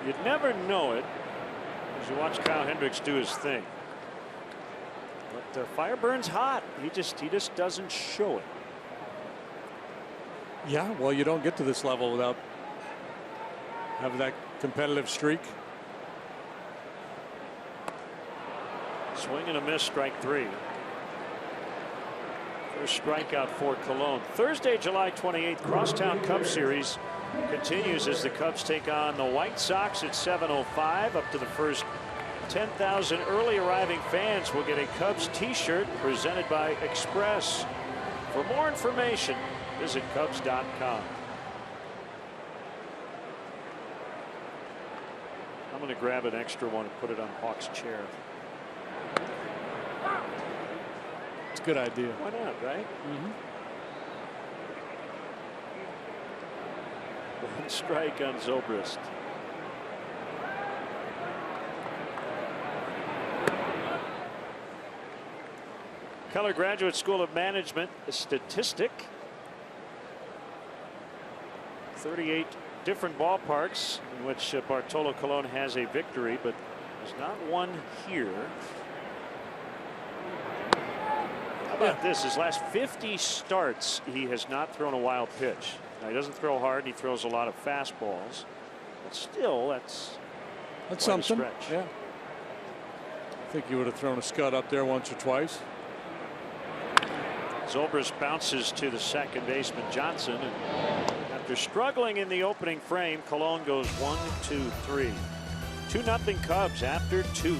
You'd never know it as you watch Kyle Hendricks do his thing. But fire burns hot. He just doesn't show it. Yeah, well, you don't get to this level without having that competitive streak. Swing and a miss, strike three. First strikeout for Cologne. Thursday, July 28th, Crosstown Cubs Series continues as the Cubs take on the White Sox at 7:05. Up to the first 10,000 early arriving fans will get a Cubs t-shirt presented by Express. For more information, visit Cubs.com. I'm going to grab an extra one and put it on Hawk's chair. It's a good idea. Why not, right? One strike on Zobrist. Keller Graduate School of Management, a statistic. 38 different ballparks in which Bartolo Colon has a victory, but there's not one here. about this? His last 50 starts, he has not thrown a wild pitch. Now, he doesn't throw hard. He throws a lot of fastballs. But still, that's something. A stretch. Yeah. I think you would have thrown a scud up there once or twice. Zobrist bounces to the second baseman Johnson, and after struggling in the opening frame, Colon goes 1-2-3. 2-0 Cubs after 2.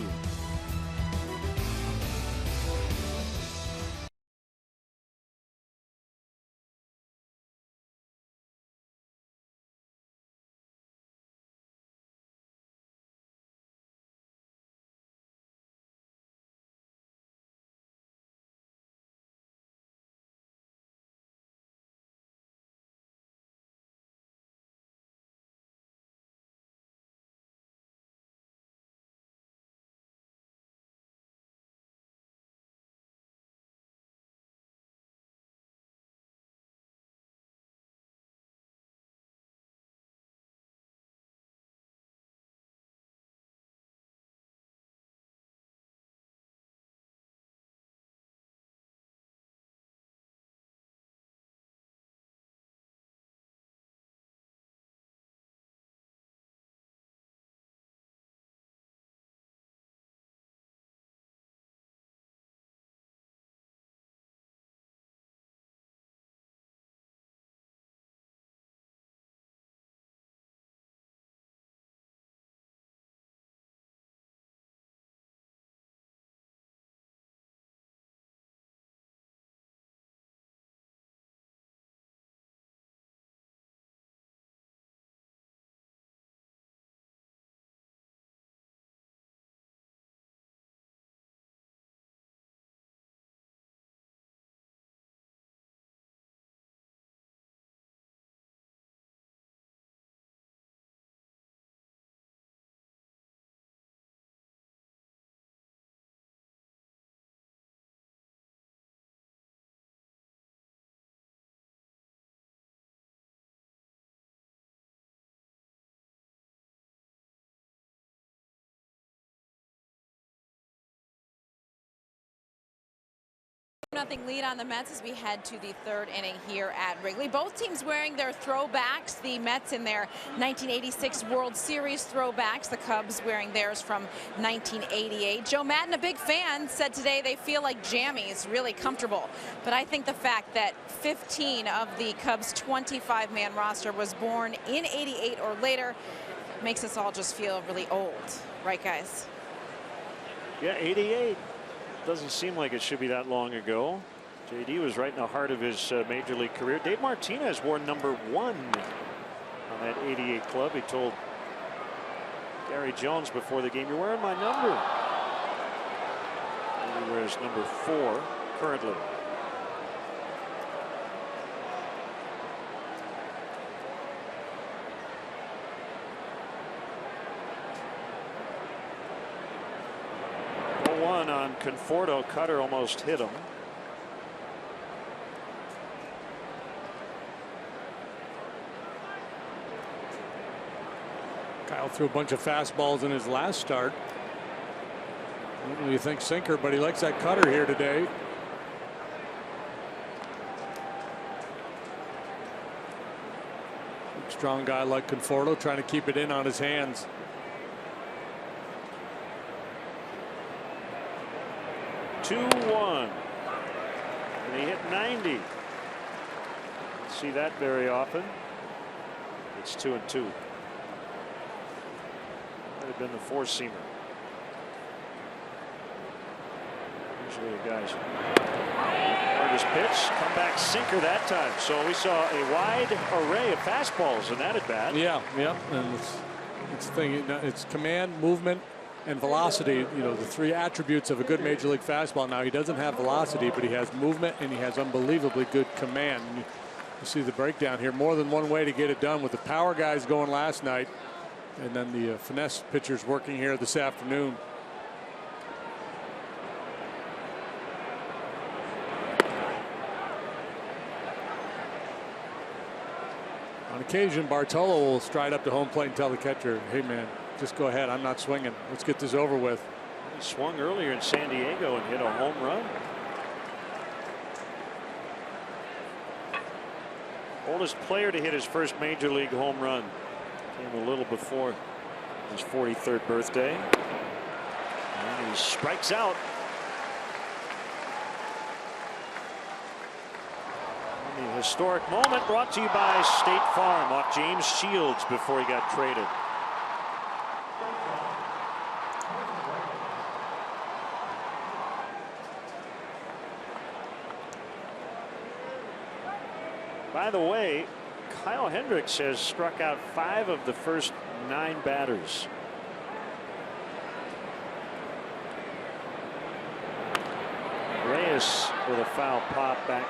Nothing lead on the Mets as we head to the third inning here at Wrigley. Both teams wearing their throwbacks. The Mets in their 1986 World Series throwbacks. The Cubs wearing theirs from 1988. Joe Madden, a big fan, said today they feel like jammies, really comfortable. But I think the fact that 15 of the Cubs' 25-man roster was born in '88 or later makes us all just feel really old. Right, guys? Yeah, '88. Doesn't seem like it should be that long ago. JD was right in the heart of his major league career. Dave Martinez wore number 1 on that '88 club. He told Gary Jones before the game, "You're wearing my number." And he wears number 4 currently. On Conforto, Cutter almost hit him. Kyle threw a bunch of fastballs in his last start. I don't really think sinker, but he likes that cutter here today. Strong guy like Conforto trying to keep it in on his hands. (2-1). And he hit 90. Don't see that very often. It's 2-2. Might have been the 4-seamer. Usually the guys. Hardest pitch, comeback sinker that time. So we saw a wide array of fastballs in that at bat. Yeah, and it's the thing. It's command, movement, and velocity, you know, the 3 attributes of a good major league fastball. Now he doesn't have velocity, but he has movement and he has unbelievably good command. And you see the breakdown here. More than one way to get it done, with the power guys going last night, and then the finesse pitchers working here this afternoon. On occasion, Bartolo will stride up to home plate and tell the catcher, "Hey man, just go ahead. I'm not swinging. Let's get this over with." He swung earlier in San Diego and hit a home run. Oldest player to hit his first major league home run. Came a little before his 43rd birthday. And he strikes out. The historic moment brought to you by State Farm off James Shields before he got traded. By the way, Kyle Hendricks has struck out 5 of the first 9 batters. Reyes with a foul pop back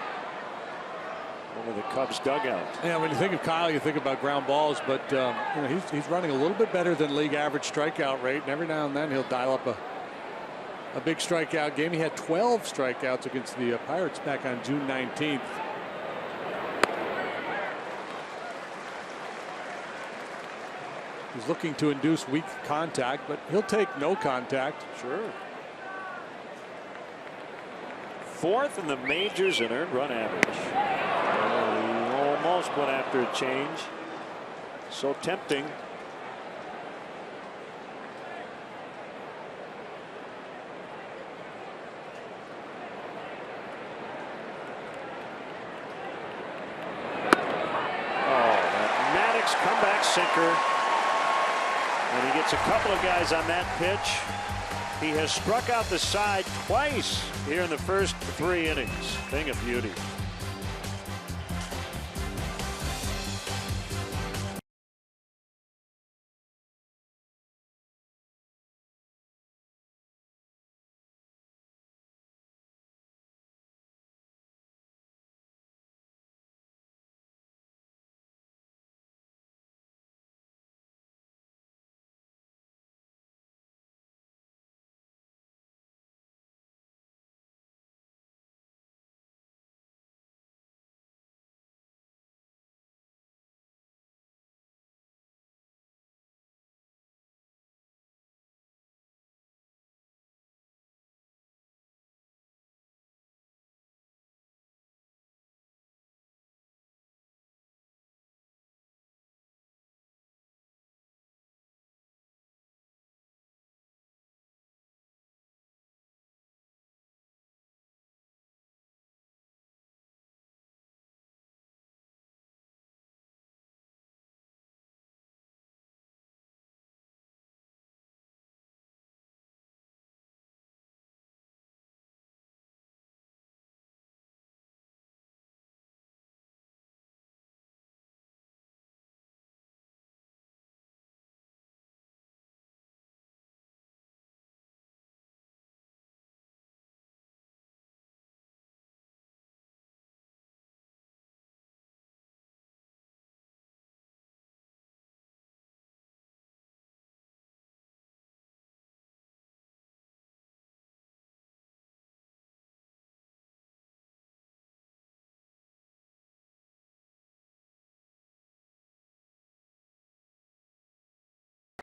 over the Cubs dugout. Yeah, when you think of Kyle, you think about ground balls, but you know, he's running a little bit better than league average strikeout rate, and every now and then he'll dial up a big strikeout game. He had 12 strikeouts against the Pirates back on June 19th. He's looking to induce weak contact, but he'll take no contact. Sure. 4th in the majors in earned run average. He almost went after a change. So tempting. Oh, that Maddox comeback sinker. And he gets a couple of guys on that pitch. He has struck out the side twice here in the first 3 innings. Thing of beauty.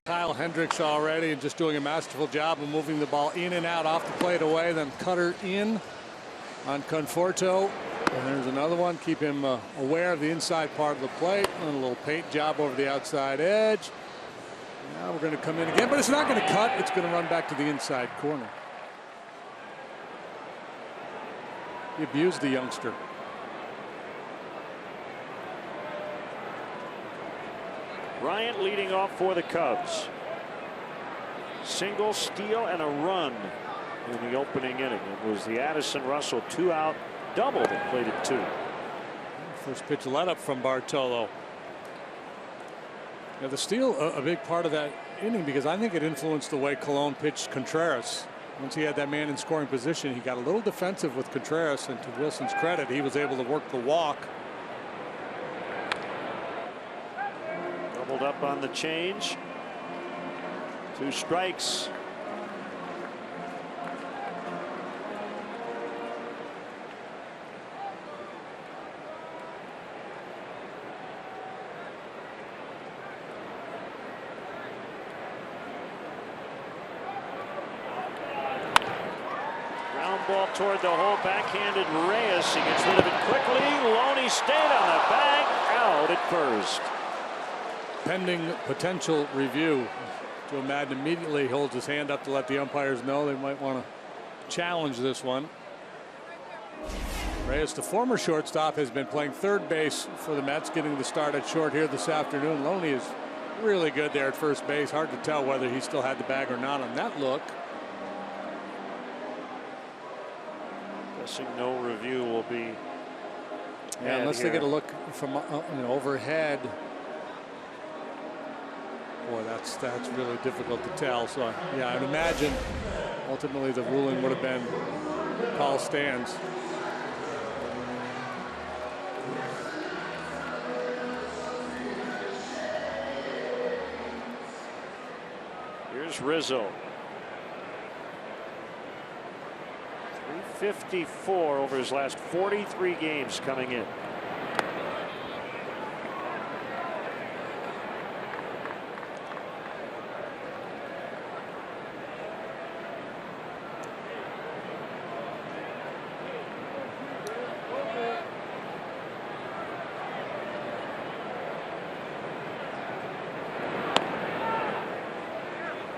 Kyle Hendricks already and just doing a masterful job of moving the ball in and out, off the plate away, then cutter in on Conforto. And there's another one. Keep him aware of the inside part of the plate. And a little paint job over the outside edge. Now we're going to come in again, but it's not going to cut. It's going to run back to the inside corner. He abused the youngster. Bryant leading off for the Cubs. Single, steal, and a run in the opening inning. It was the Addison Russell 2-out double that played it 2. First pitch let up from Bartolo. Now the steal a big part of that inning because I think it influenced the way Colon pitched Contreras. Once he had that man in scoring position, he got a little defensive with Contreras, and to Wilson's credit, he was able to work the walk. Doubled up on the change. 2 strikes. ground ball toward the hole. Backhanded Reyes. He gets rid of it quickly. Loney stayed on the bag. Out at first. Pending potential review. Joe Madden immediately holds his hand up to let the umpires know they might want to challenge this one. Reyes, the former shortstop, has been playing third base for the Mets, getting the start at short here this afternoon. Loney is really good there at first base. Hard to tell whether he still had the bag or not on that look. Guessing no review will be. Yeah, unless they get a look from overhead. Boy, that's really difficult to tell. So yeah, I'd imagine ultimately the ruling would have been call stands. Here's Rizzo. 354 over his last 43 games coming in.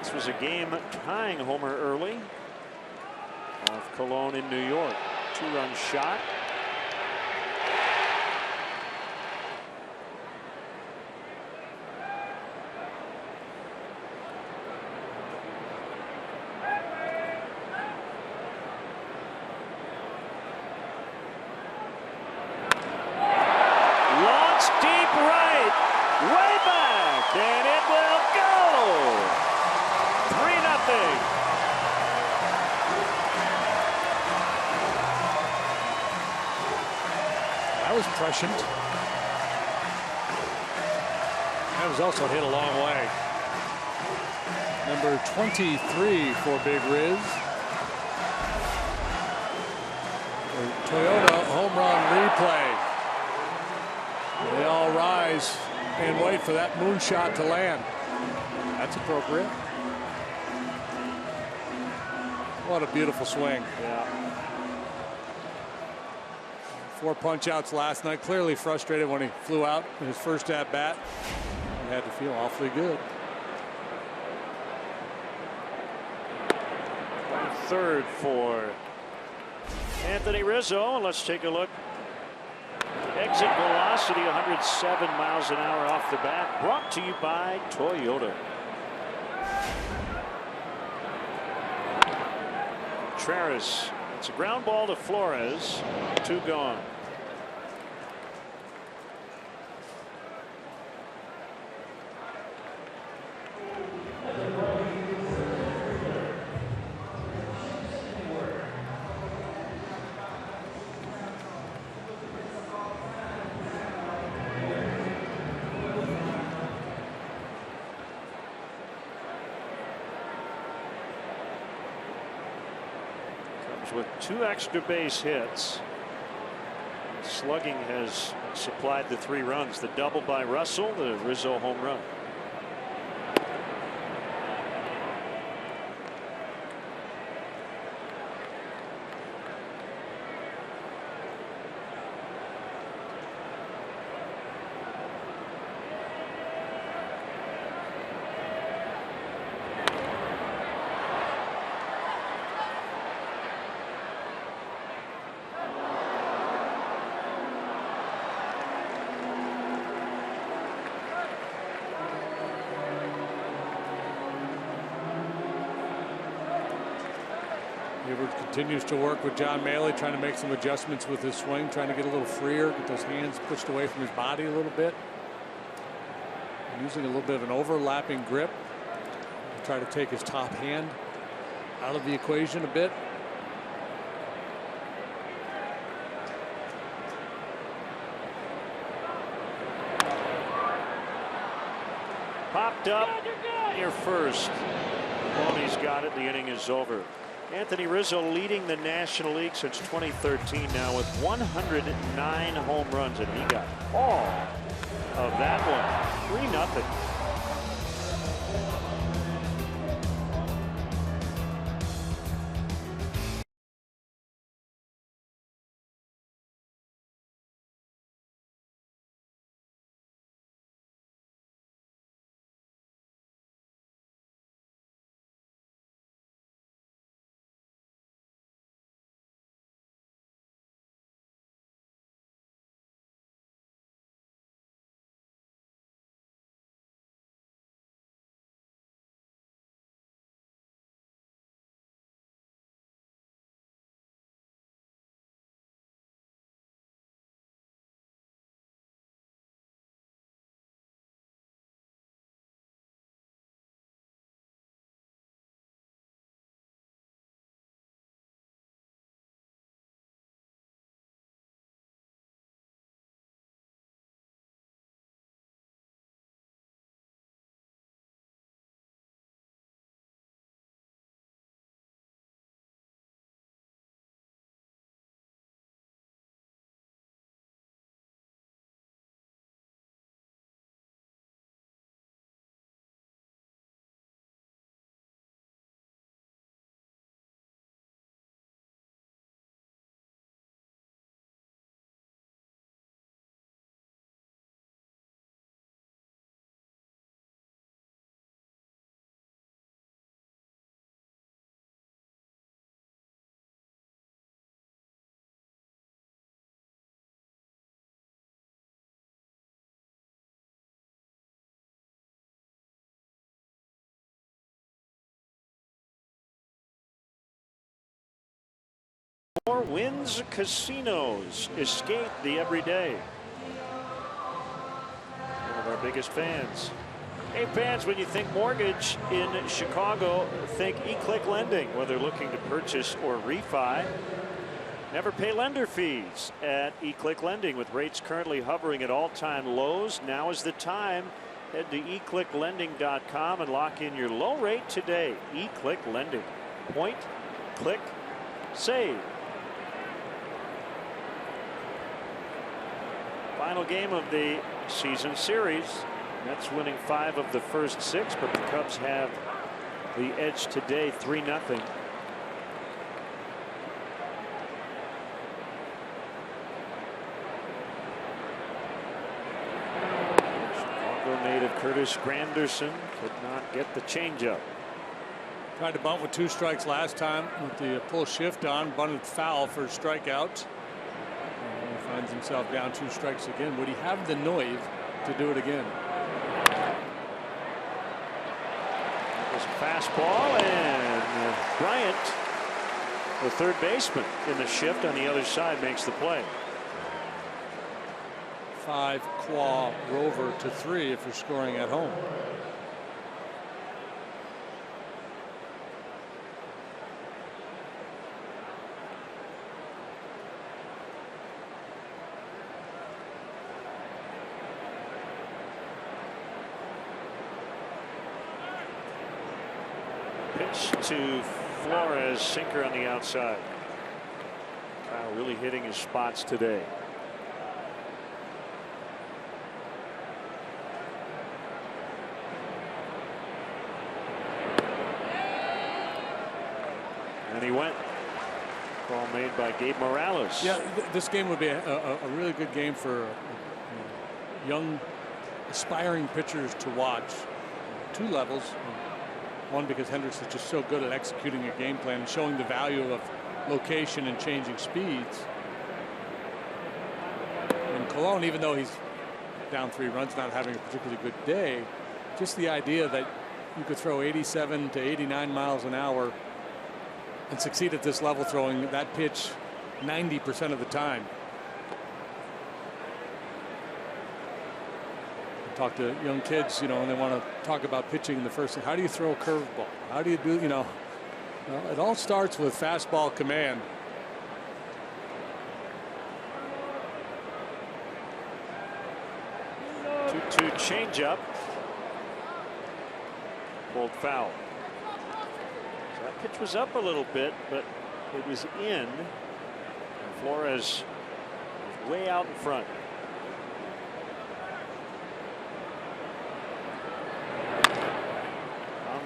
This was a game-tying homer early off Cologne in New York. Two-run shot. Launched deep right, way back, and it will go. 3-0. That was prescient. That was also hit a long way. Number 23 for Big Riz. Toyota home run replay. They all rise and wait for that moonshot to land. That's appropriate. What a beautiful swing. Yeah. 4 punch outs last night. Clearly frustrated when he flew out in his first at bat. He had to feel awfully good. Third for Anthony Rizzo. Let's take a look. Exit velocity 107 miles an hour off the bat. Brought to you by Toyota. Contreras. It's a ground ball to Flores. 2 gone. With 2 extra base hits. Slugging has supplied the 3 runs. The double by Russell, the Rizzo home run. Continues to work with John Maley, trying to make some adjustments with his swing, trying to get a little freer, get those hands pushed away from his body a little bit. Using a little bit of an overlapping grip to try to take his top hand out of the equation a bit. Popped up near first. Loney's got it. The inning is over. Anthony Rizzo leading the National League since 2013 now with 109 home runs, and he got all of that one. 3-0. More wins casinos escape the everyday. One of our biggest fans. Hey fans, when you think mortgage in Chicago, think eClick Lending. Whether looking to purchase or refi, never pay lender fees at eClick Lending. With rates currently hovering at all-time lows, now is the time. Head to eclicklending.com and lock in your low rate today. eClick Lending. Point, click, save. Final game of the season series. Mets winning 5 of the first 6, but the Cubs have the edge today, 3-0. Chicago native Curtis Granderson could not get the changeup. Tried to bunt with 2 strikes last time with the pull shift on, bunted foul for a strikeout. Finds himself down 2 strikes again. Would he have the nerve to do it again? There's a fastball, and Bryant, the third baseman in the shift on the other side, makes the play. 5-claw rover to 3 if you're scoring at home. Pitch to Flores, sinker on the outside. Kyle really hitting his spots today. And he went. Ball made by Gabe Morales. Yeah, this game would be a really good game for young aspiring pitchers to watch. 2 levels. One, because Hendricks is just so good at executing a game plan and showing the value of location and changing speeds. And Colon, even though he's down 3 runs, not having a particularly good day, just the idea that you could throw 87 to 89 miles an hour and succeed at this level throwing that pitch 90% of the time. Talk to young kids, you know, and they want to talk about pitching in the first. How do you throw a curveball? How do you do, you know? Well, it all starts with fastball command. Two changeup. Pulled foul. So that pitch was up a little bit, but it was in. And Flores was way out in front.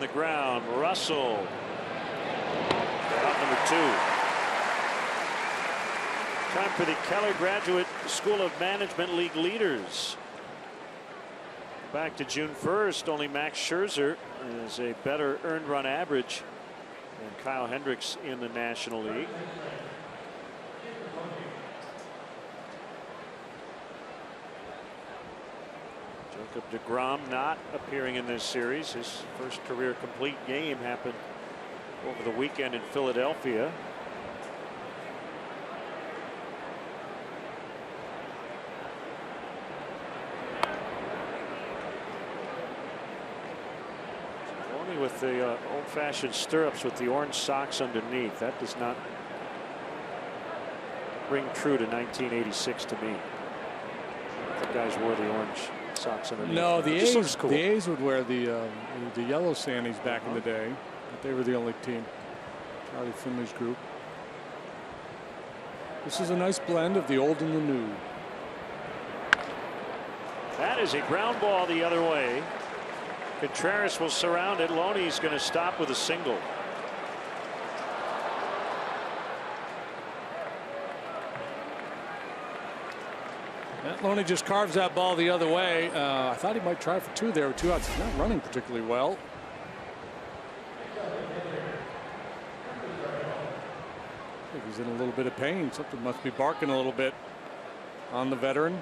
The ground, Russell. Out number 2. Time for the Keller Graduate School of Management League leaders. Back to June 1st, only Max Scherzer is a better earned run average than Kyle Hendricks in the National League. Jacob deGrom not appearing in this series. His first career complete game happened over the weekend in Philadelphia. Only with the old-fashioned stirrups with the orange socks underneath. That does not ring true to 1986 to me. The guys wore the orange socks underneath. No, the A's, cool. the A's would wear the yellow sandies back in the day. But they were the only team. Charlie Finley's group. This is a nice blend of the old and the new. That is a ground ball the other way. Contreras will surround it. Loney's going to stop with a single. Loney just carves that ball the other way. I thought he might try for 2 there with 2 outs. He's not running particularly well. I think he's in a little bit of pain. Something must be barking a little bit on the veteran.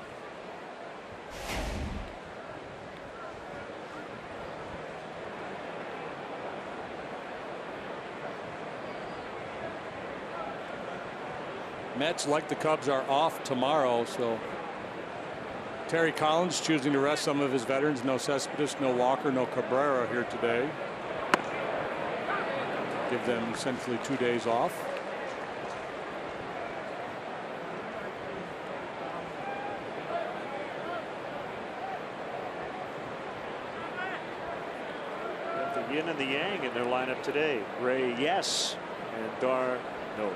Mets, like the Cubs, are off tomorrow, so Terry Collins choosing to rest some of his veterans. No Cespedes, no Walker, no Cabrera here today. Give them essentially 2 days off. The yin and the yang in their lineup today. Reyes and no.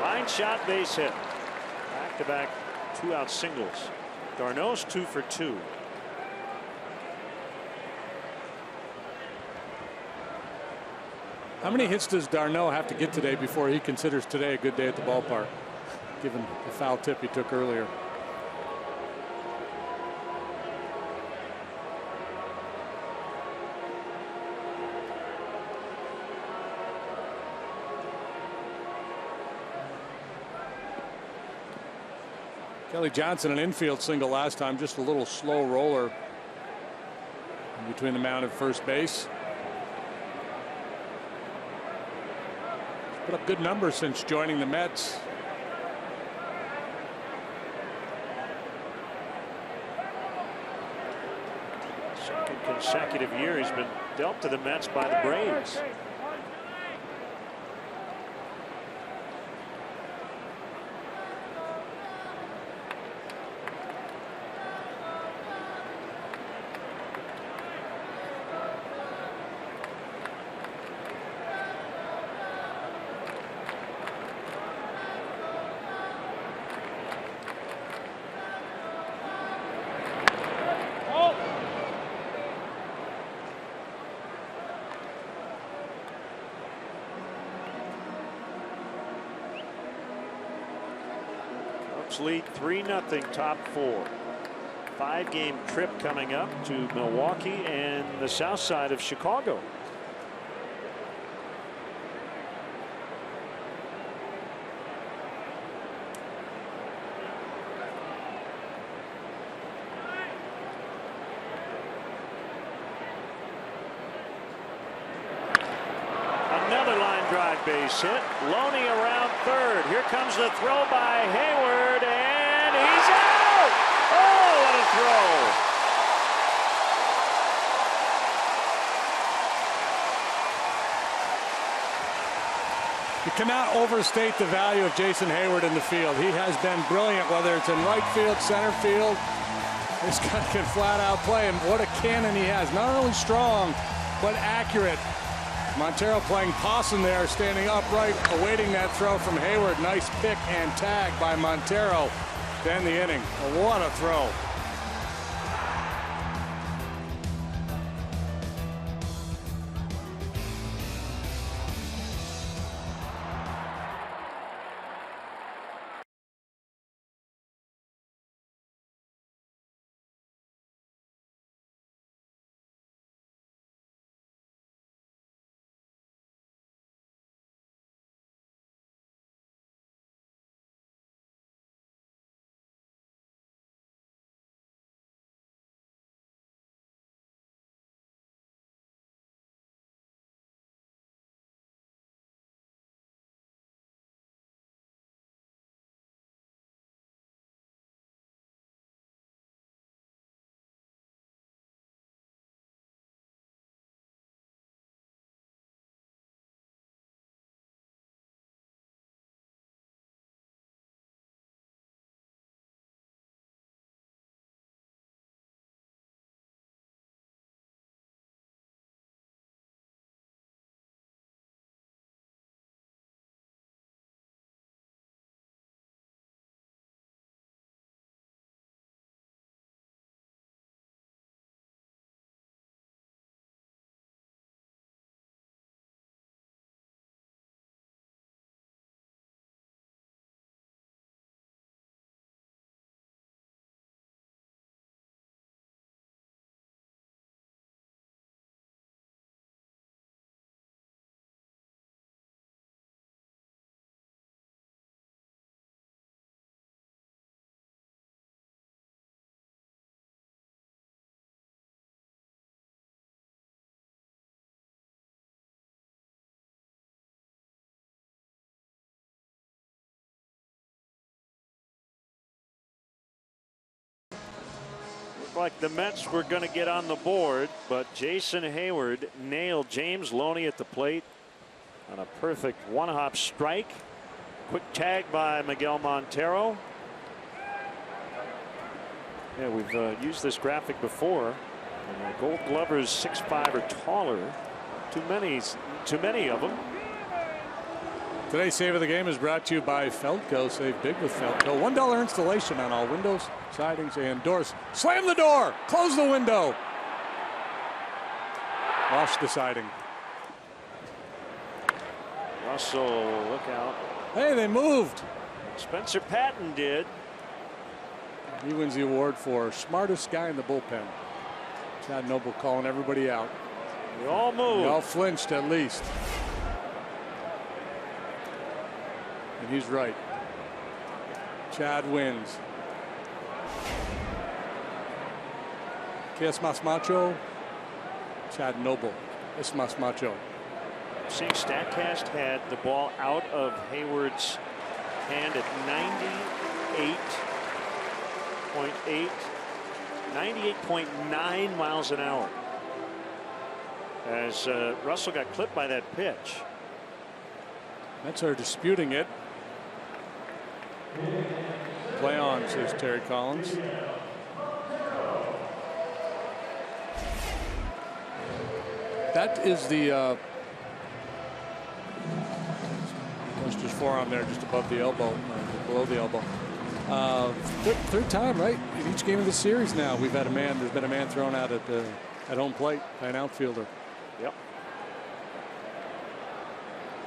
Line shot, base hit. Back-to-back two-out singles. Darno's 2 for 2. How many hits does Darno have to get today before he considers today a good day at the ballpark, given the foul tip he took earlier? Kelly Johnson, an infield single last time, just a little slow roller in between the mound and first base. Put up good numbers since joining the Mets. Second consecutive year he's been dealt to the Mets by the Braves. Lead 3-0, top 4. 5-game trip coming up to Milwaukee and the south side of Chicago. Another line drive, base hit. Loney around third. Here comes the throw by Hayward, and he's out! Oh, what a throw! You cannot overstate the value of Jason Hayward in the field. He has been brilliant, whether it's in right field, center field. This guy can flat out play, and what a cannon he has. Not only strong, but accurate. Montero playing possum there, standing upright, awaiting that throw from Hayward. Nice pick and tag by Montero to end the inning. What a throw. like the Mets were going to get on the board, but Jason Hayward nailed James Loney at the plate on a perfect one-hop strike. Quick tag by Miguel Montero. Yeah, we've used this graphic before. Gold Glovers 6'5" or taller. Too many of them. Today's save of the game is brought to you by Feltco. Save big with Feltco. $1 installation on all windows, sidings, and doors. Slam the door. Close the window. Wash the siding. Russell, look out. Hey, they moved. Spencer Patton did. He wins the award for smartest guy in the bullpen. Chad Noble calling everybody out. They all moved. They all flinched at least. And he's right. Chad wins. Que es más macho? Chad Noble. Es más macho. Seeing StatCast had the ball out of Hayward's hand at 98.9 miles an hour. As Russell got clipped by that pitch. Mets are disputing it. Play on, says Terry Collins. That is the Buster's forearm there, just above the elbow, below the elbow. Third time, right? In each game of the series now, we've had a man. There's been a man thrown out at home plate by an outfielder. Yep.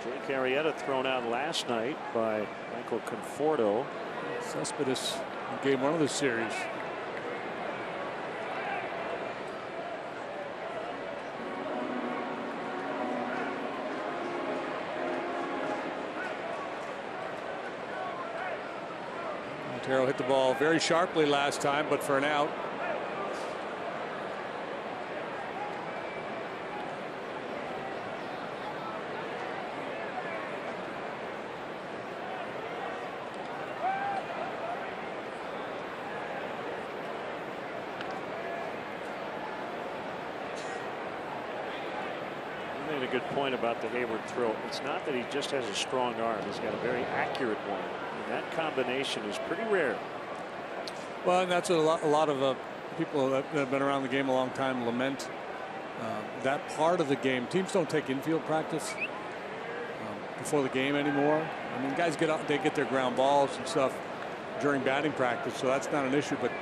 Jake Arrieta thrown out last night by Michael Conforto. Cespedes in game 1 of the series. Montero hit the ball very sharply last time, but for an out. You made a good point about the Hayward throw. It's not that he just has a strong arm. He's got a very accurate one. That combination is pretty rare. Well, and that's what a lot of people that have been around the game a long time lament. That part of the game. Teams don't take infield practice before the game anymore. I mean, guys get out, they get their ground balls and stuff during batting practice, so that's not an issue. But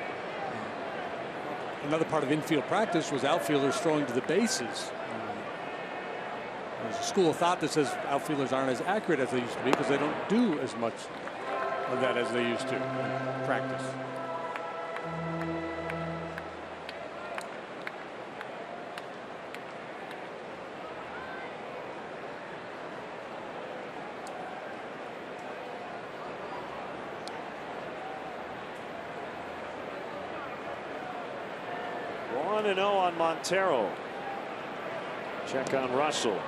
another part of infield practice was outfielders throwing to the bases. There's a school of thought that says outfielders aren't as accurate as they used to be because they don't do as much of that as they used to in practice. One 1-0 on Montero. Check on Russell.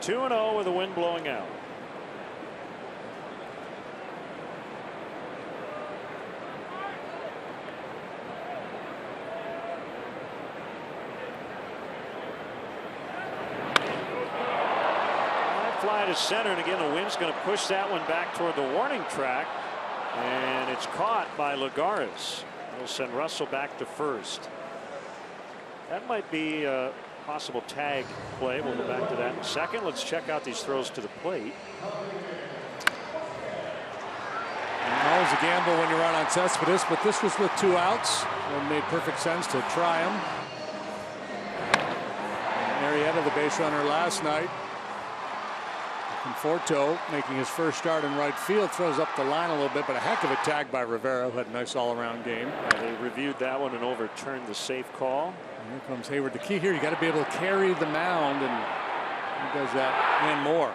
Two 2-0 with the wind blowing out. Fly to center, and again the wind's going to push that one back toward the warning track, and it's caught by Lagares. It'll send Russell back to first. That might be a possible tag play. We'll go back to that in a second. Let's check out these throws to the plate. Always a gamble when you run on Cespedes, but this was with 2 outs. It made perfect sense to try him. Arrieta, the base runner last night, Conforto making his first start in right field, throws up the line a little bit, but a heck of a tag by Rivera, who had a nice all-around game. They reviewed that one and overturned the safe call. And here comes Hayward. The key here, you got to be able to carry the mound, and he does that and more.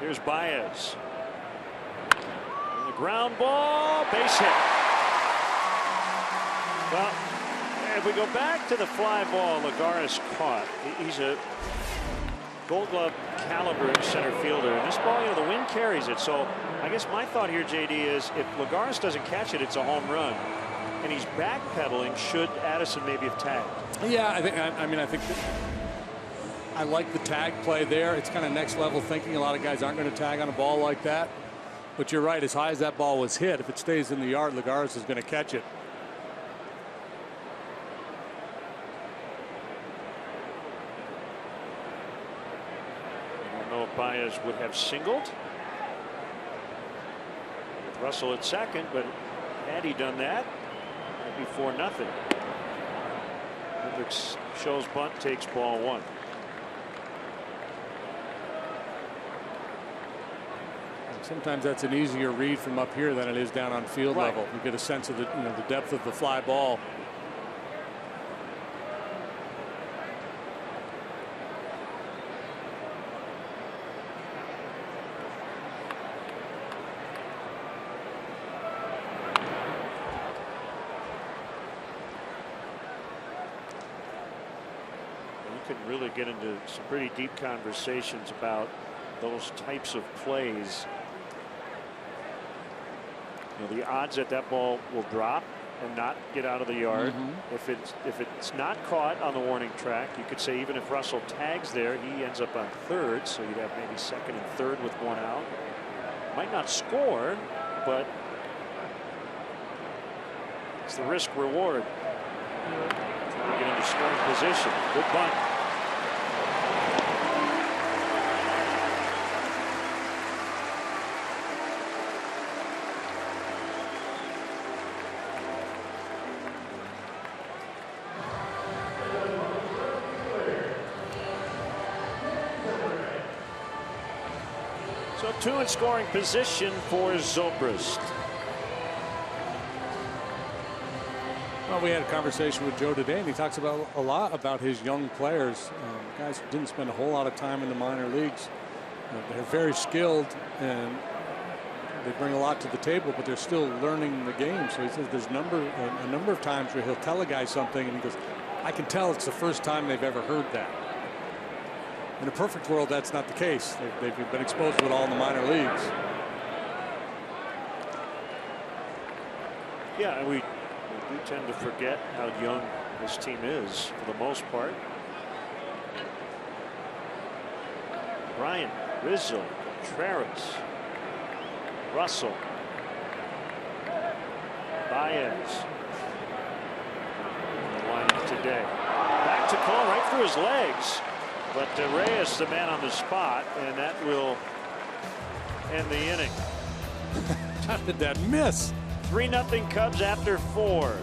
Here's Baez. And the ground ball, base hit. Well, if we go back to the fly ball Lagares caught, he's a Gold Glove caliber center fielder. And this ball, the wind carries it. So I guess my thought here, JD, is if Lagares doesn't catch it, it's a home run. And he's backpedaling. Should Addison maybe have tagged? Yeah, I think I like the tag play there. It's kind of next level thinking. A lot of guys aren't going to tag on a ball like that. But you're right, as high as that ball was hit, if it stays in the yard, Lagares is going to catch it. I don't know if Baez would have singled with Russell at second, but had he done that, it'd be 4-0. Hendricks shows bunt, takes ball one. Sometimes that's an easier read from up here than it is down on field level. You get a sense of the the depth of the fly ball. You can really get into some pretty deep conversations about those types of plays. The odds that that ball will drop and not get out of the yard. If it's not caught on the warning track, you could say even if Russell tags there, he ends up on third, so you'd have maybe second and third with one out. Might not score, but it's the risk reward. Trying to get into scoring position. Good bunt. So two in scoring position for Zobrist. Well, we had a conversation with Joe today, and he talks about a lot about his young players, guys who didn't spend a whole lot of time in the minor leagues. They're very skilled and they bring a lot to the table, but they're still learning the game. So he says there's a number of times where he'll tell a guy something, and he goes, "I can tell it's the first time they've ever heard that." In a perfect world, that's not the case. They've been exposed to it all in the minor leagues. Yeah, we do tend to forget how young this team is for the most part. Bryant, Rizzo, Contreras, Russell, Baez. On the lineup today. Back to Cole right through his legs. But Reyes the man on the spot, and that will end the inning. How did that miss? 3-0 Cubs after 4.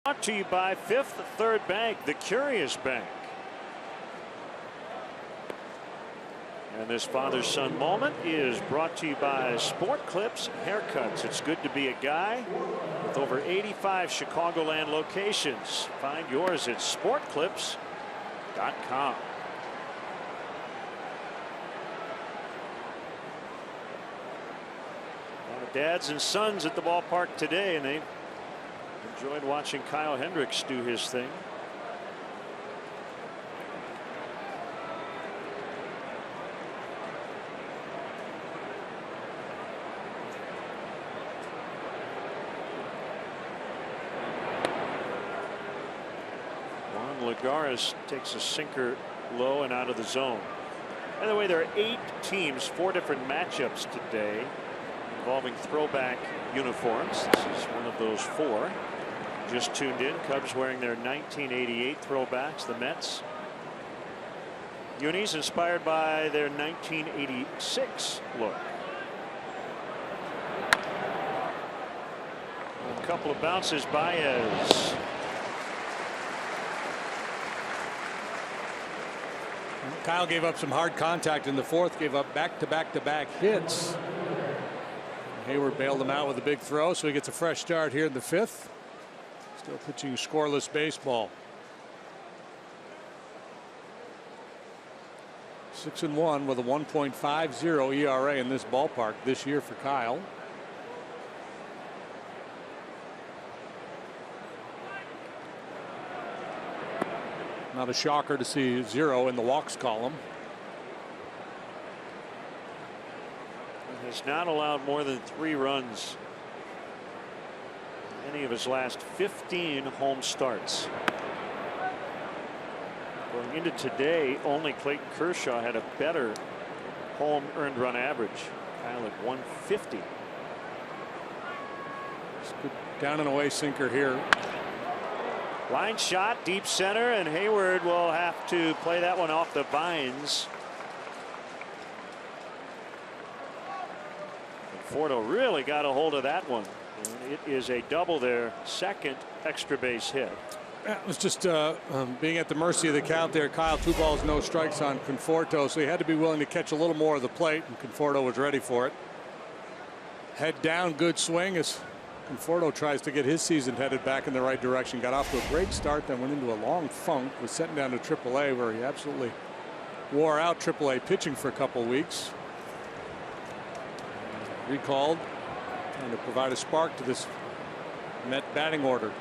Brought to you by Fifth Third Bank, the Curious Bank. And this father-son moment is brought to you by Sport Clips Haircuts. It's good to be a guy with over 85 Chicagoland locations. Find yours at sportclips.com. A lot of dads and sons at the ballpark today, and they enjoyed watching Kyle Hendricks do his thing. Lagares takes a sinker low and out of the zone. By the way, there are 8 teams, 4 different matchups today involving throwback uniforms. This is one of those 4. Just tuned in. Cubs wearing their 1988 throwbacks. The Mets unis inspired by their 1986 look. A couple of bounces. Baez. Kyle gave up some hard contact in the 4th, gave up back-to-back hits. Hayward bailed him out with a big throw, so he gets a fresh start here in the 5th. Still pitching scoreless baseball. 6-1 with a 1.50 ERA in this ballpark this year for Kyle. Not a shocker to see 0 in the walks column. He has not allowed more than 3 runs in any of his last 15 home starts. Going into today, only Clayton Kershaw had a better home earned run average. Kyle at 150. Good down and away sinker here. Line shot deep center, and Hayward will have to play that one off the vines. Conforto really got a hold of that one. And it is a double, their 2nd extra base hit. It was just being at the mercy of the count there. Kyle, 2 balls, no strikes on Conforto, so he had to be willing to catch a little more of the plate, and Conforto was ready for it. Head down, good swing as Conforto tries to get his season headed back in the right direction. Got off to a great start, then went into a long funk, was sent down to AAA where he absolutely wore out AAA pitching for a couple weeks. Recalled, trying to provide a spark to this Met batting order.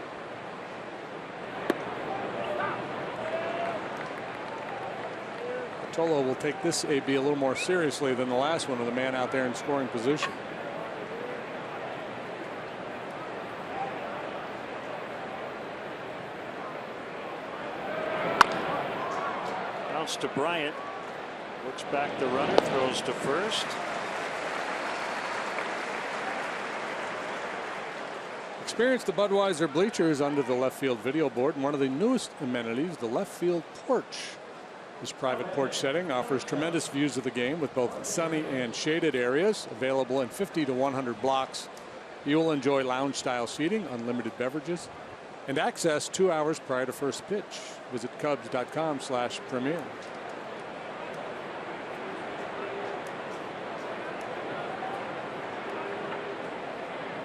Bartolo will take this AB a little more seriously than the last one with a man out there in scoring position. To Bryant, looks back the runner, throws to first. Experience the Budweiser bleachers under the left field video board, and one of the newest amenities, the left field porch. This private porch setting offers tremendous views of the game with both sunny and shaded areas. Available in 50 to 100 blocks. You will enjoy lounge style seating, unlimited beverages, and access 2 hours prior to first pitch. Visit Cubs.com/premier.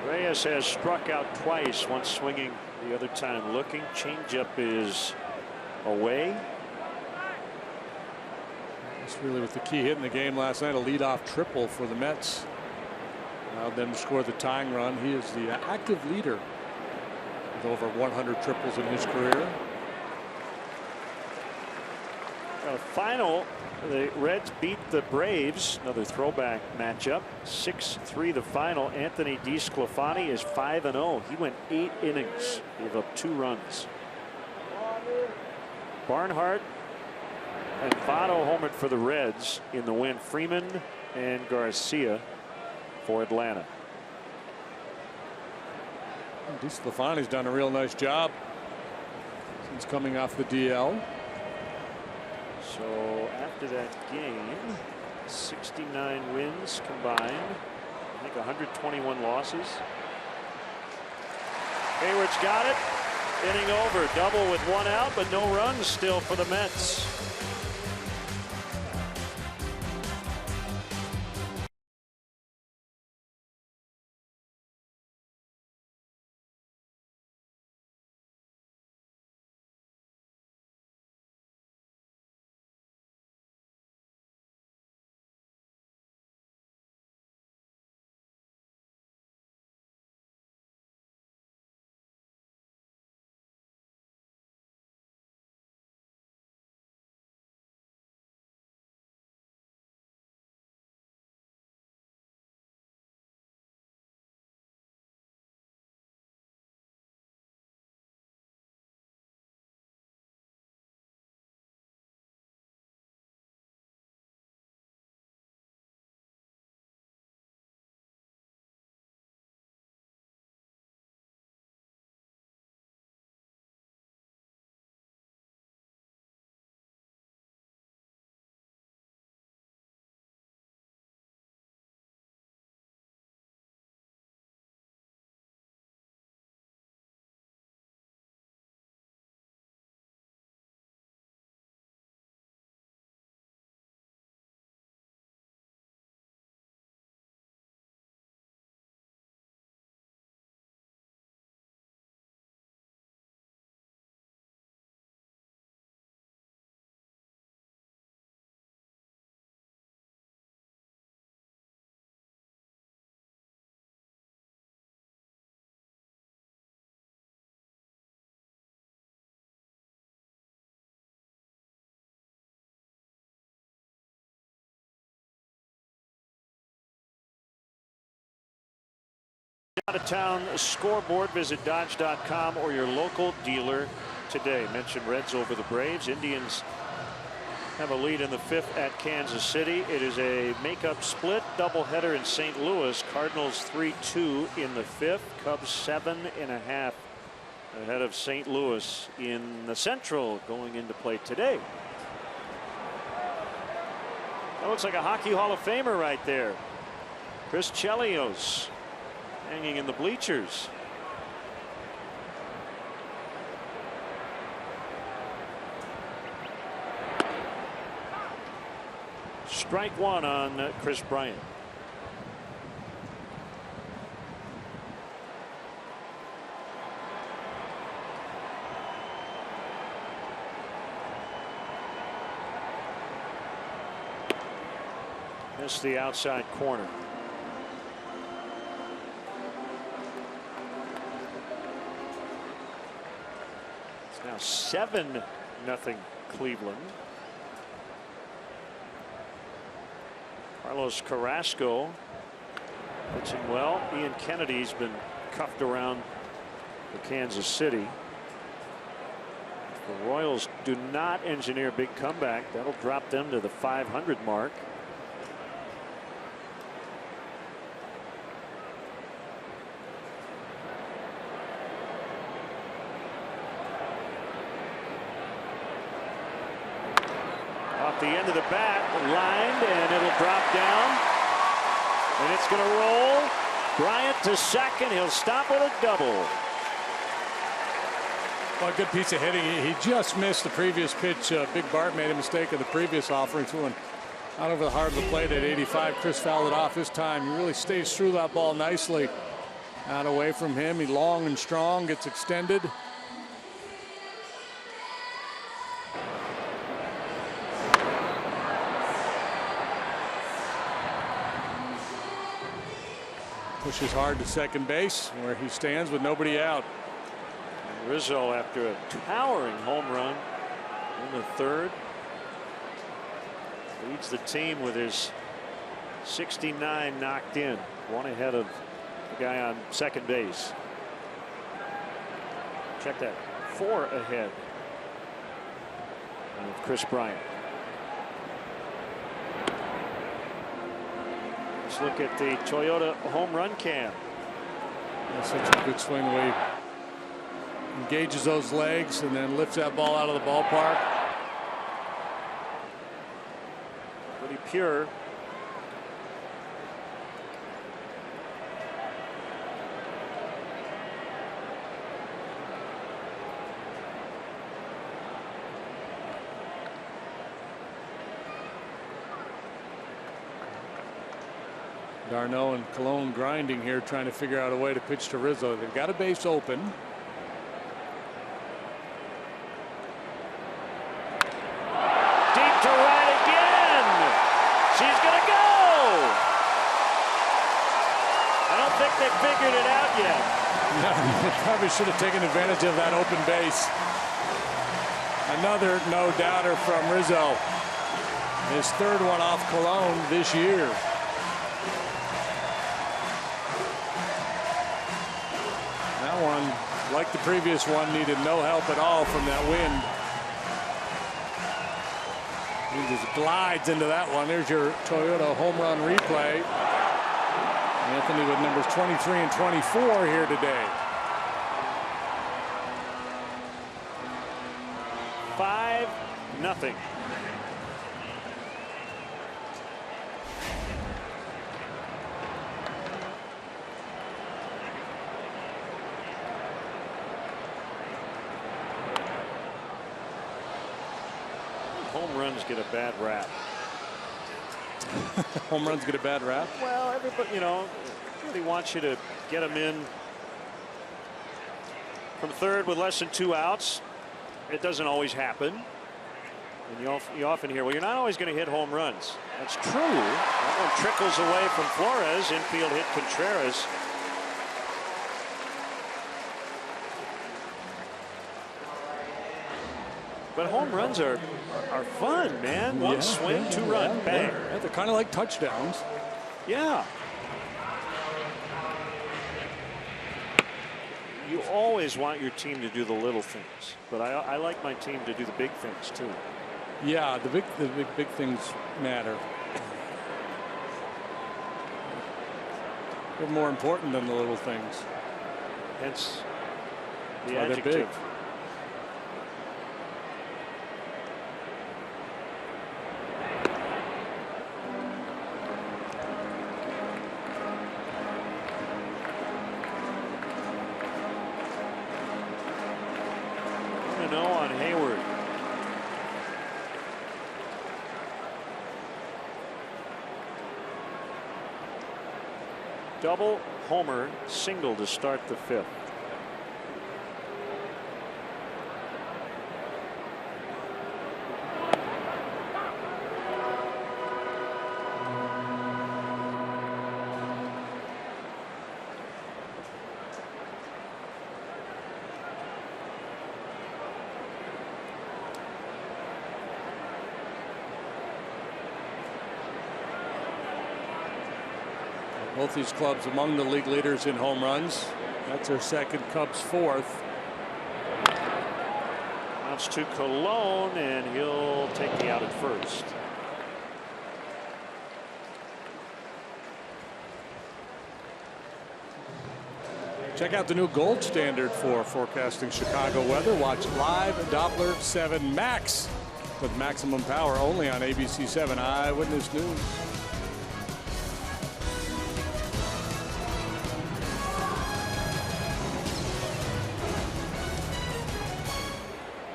Reyes has struck out twice, once swinging, the other time looking. Changeup is away. That's really with the key hit in the game last night, a leadoff triple for the Mets. Allowed them to score the tying run. He is the active leader with over 100 triples in his career. Final, the Reds beat the Braves. Another throwback matchup. 6-3 the final. Anthony DeSclafani is 5-0. He went 8 innings. Gave up 2 runs. Barnhart and Votto homered for the Reds in the win. Freeman and Garcia for Atlanta. DeSclafani's done a real nice job since coming off the DL. So after that game, 69 wins combined. I think 121 losses. Hayward's got it. Inning over, double with 1 out, but no runs still for the Mets. Out of town scoreboard. Visit Dodge.com or your local dealer today. Mentioned Reds over the Braves. Indians have a lead in the 5th at Kansas City. It is a makeup split doubleheader in St. Louis. Cardinals 3-2 in the 5th. Cubs 7.5 ahead of St. Louis in the Central going into play today. That looks like a Hockey Hall of Famer right there. Chris Chelios hanging in the bleachers. Strike 1 on Chris Bryant. Missed the outside corner. Now 7-0 Cleveland. Carlos Carrasco pitching well. Ian Kennedy's been cuffed around for Kansas City. The Royals do not engineer a big comeback. That'll drop them to the 500 mark. The end of the bat, lined, and it'll drop down, and it's going to roll. Bryant to second. He'll stop with a double. Well, a good piece of hitting. He just missed the previous pitch. Big Bart made a mistake of the previous offering, threw one out over the heart of the plate at 85. Chris fouled it off this time. He really stays through that ball nicely. Out away from him. He long and strong, gets extended. Pushes hard to second base, where he stands with nobody out. And Rizzo, after a towering home run in the 3rd, leads the team with his 69 knocked in, 1 ahead of the guy on second base. Check that, 4 ahead of Chris Bryant. Let's look at the Toyota home run cam. That's such a good swing, the way he engages those legs and then lifts that ball out of the ballpark. Pretty pure. Darno and Colon grinding here, trying to figure out a way to pitch to Rizzo. They've got a base open. Deep to right again. She's going to go. I don't think they figured it out yet. Yeah, they probably should have taken advantage of that open base. Another no-doubter from Rizzo. His third one off Colon this year. That one, like the previous one, needed no help at all from that wind. He just glides into that one. There's your Toyota home run replay. Anthony with numbers 23 and 24 here today. 5-0. Home runs get a bad rap. Home runs get a bad rap? Well, everybody, you know, really wants you to get them in from third with less than 2 outs. It doesn't always happen. And you often hear, well, you're not always going to hit home runs. That's true. That one trickles away from Flores. Infield hit Contreras. But home runs are fun, man. One swing, 2 run, bang. Yeah, they're kind of like touchdowns. Yeah. You always want your team to do the little things, but I like my team to do the big things too. Yeah, the big things matter. They're more important than the little things. Hence the They're adjective. big. On Hayward. Double homer, single to start the 5th. Both these clubs among the league leaders in home runs. That's their second, Cubs 4th. Bounce to Colon, and he'll take the out at first. Check out the new gold standard for forecasting Chicago weather. Watch live Doppler 7 Max with maximum power only on ABC 7 Eyewitness News.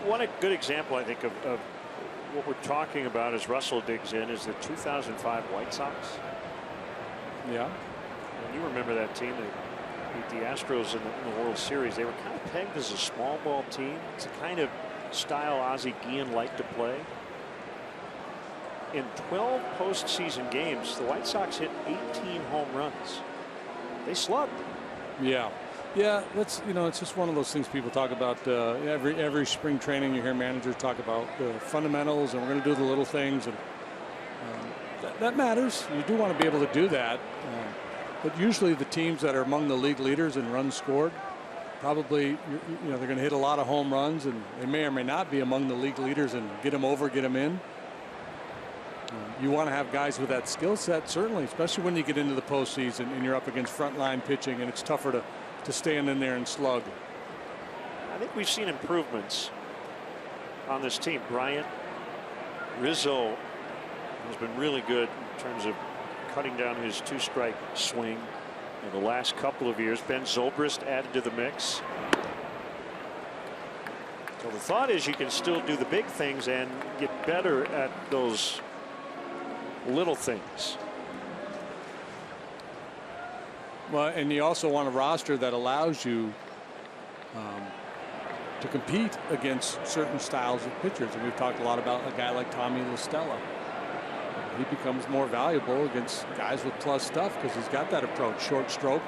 One good example, I think, of what we're talking about as Russell digs in is the 2005 White Sox. Yeah. And you remember that team that beat the Astros in the World Series. They were kind of pegged as a small ball team. It's the kind of style Ozzie Guillen liked to play. In 12 postseason games, the White Sox hit 18 home runs. They slugged. Yeah. Yeah, that's, you know, it's just one of those things people talk about every spring training. You hear managers talk about the fundamentals, and we're going to do the little things, and that matters. You do want to be able to do that, but usually the teams that are among the league leaders in runs scored, probably, you know, they're going to hit a lot of home runs, and they may or may not be among the league leaders and get them over, get them in. You want to have guys with that skill set, certainly, especially when you get into the postseason and you're up against frontline pitching, and it's tougher to stand in there and slug. I think we've seen improvements on this team. Bryant, Rizzo has been really good in terms of cutting down his 2-strike swing in the last couple of years. Ben Zobrist added to the mix. So the thought is you can still do the big things and get better at those little things. Well, and you also want a roster that allows you to compete against certain styles of pitchers. And we've talked a lot about a guy like Tommy La Stella. He becomes more valuable against guys with plus stuff because he's got that approach. Short stroke,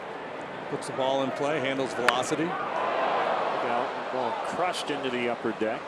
puts the ball in play, handles velocity. Ball crushed into the upper deck.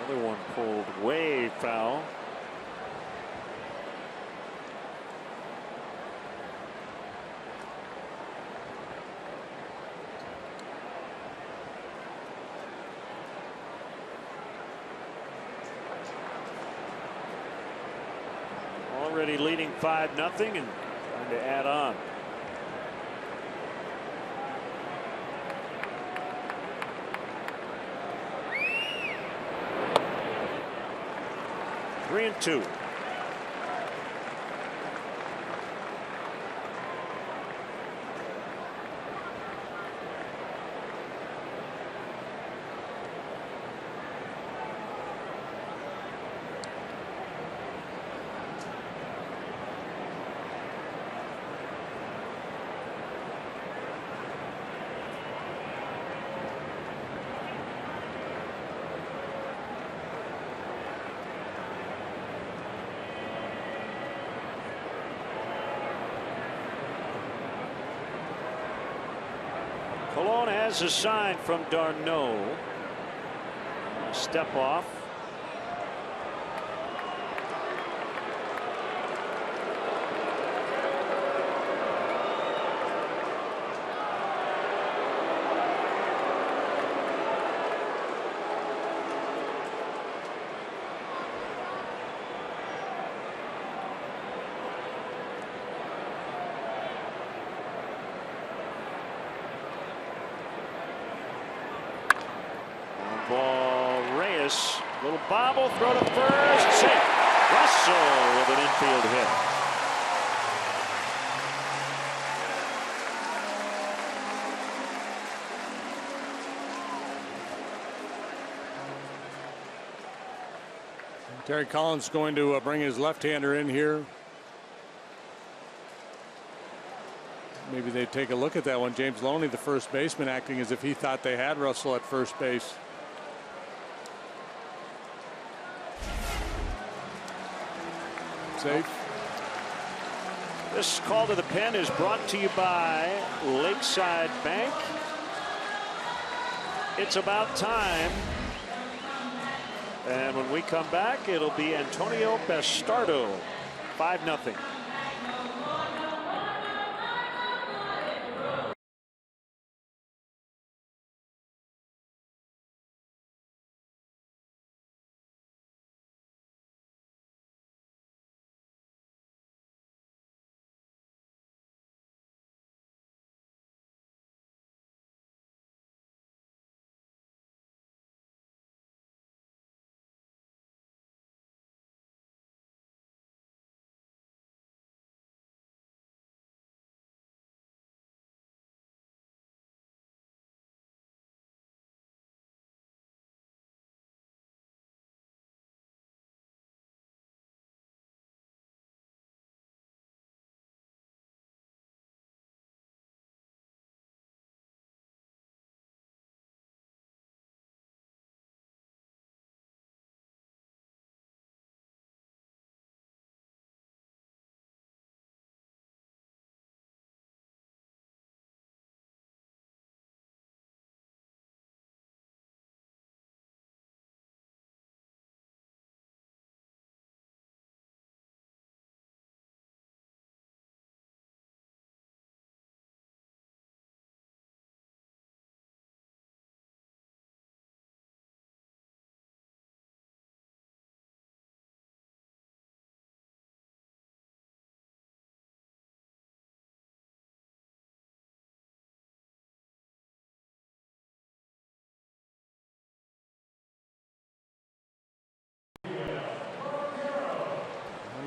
Another one pulled way foul. Already leading 5-0 and trying to add on. Three and two. Cologne has a sign from Darno. Step off. Ball, Reyes, little bobble, throw to first, safe. Russell with an infield hit. Terry Collins going to bring his left-hander in here. Maybe they take a look at that one. James Loney, the first baseman, acting as if he thought they had Russell at first base. Safe. This call to the pen is brought to you by Lakeside Bank. It's about time. And when we come back, it'll be Antonio Bastardo, 5-0.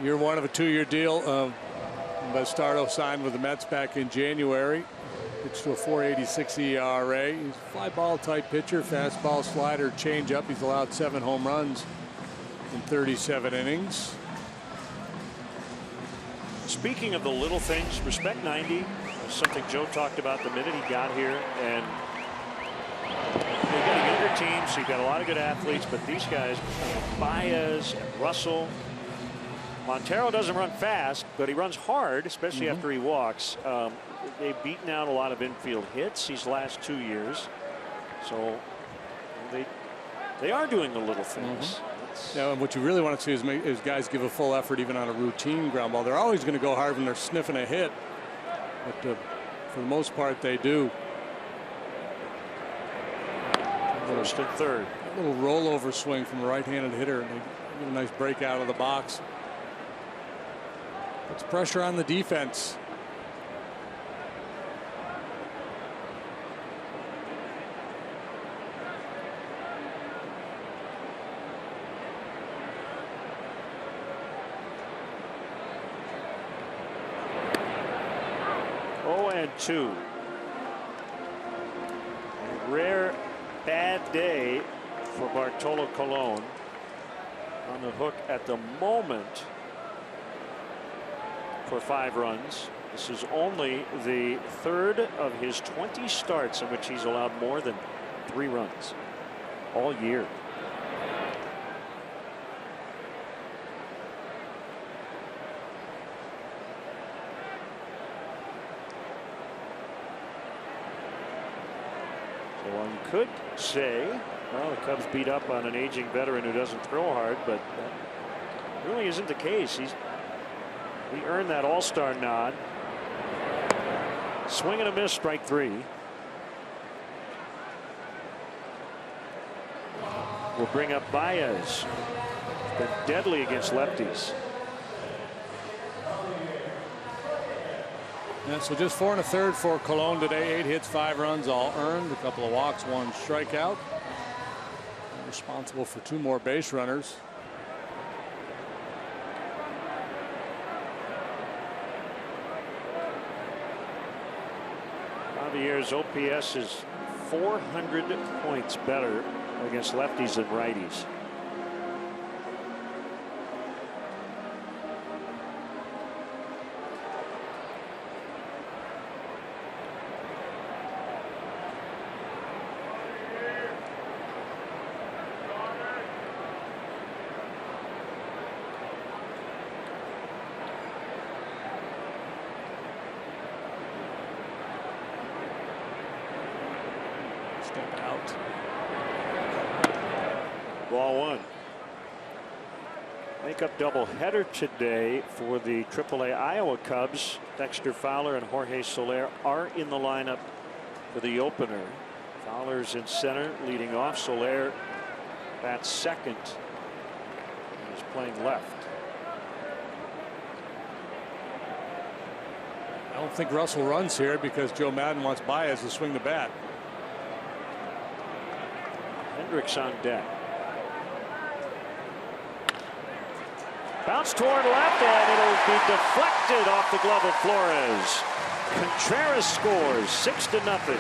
Year one of a 2-year deal. Bastardo signed with the Mets back in January. Pitched to a 4.86 ERA. He's a fly ball type pitcher, fastball, slider, changeup. He's allowed 7 home runs in 37 innings. Speaking of the little things, respect 90 was something Joe talked about the minute he got here, and they've got a younger team, so you've got a lot of good athletes, but these guys, Baez and Russell. Montero doesn't run fast, but he runs hard, especially after he walks. They've beaten out a lot of infield hits these last 2 years, so they are doing the little things. Yeah, and what you really want to see is guys give a full effort even on a routine ground ball. They're always going to go hard when they're sniffing a hit, but for the most part they do. First and third. A little rollover swing from a right-handed hitter, and they get a nice break out of the box. Puts pressure on the defense. And 2. A rare bad day for Bartolo Colon. On the hook at the moment for 5 runs. This is only the 3rd of his 20 starts in which he's allowed more than 3 runs all year. One could say, well, the Cubs beat up on an aging veteran who doesn't throw hard, but that really isn't the case. He earned that all-star nod. Swing and a miss, strike 3. We'll bring up Baez. Been deadly against lefties. Yeah, so just 4 1/3 for Colon today. 8 hits, 5 runs, all earned. A couple of walks, 1 strikeout. Responsible for 2 more base runners. Javier's OPS is 400 points better against lefties than righties. Ball 1. Makeup doubleheader today for the AAA Iowa Cubs. Dexter Fowler and Jorge Soler are in the lineup for the opener. Fowler's in center, leading off. Soler bats second. He's playing left. I don't think Russell runs here because Joe Madden wants Baez to swing the bat. Hendricks on deck. Bounce toward left, and it'll be deflected off the glove of Flores. Contreras scores 6-0.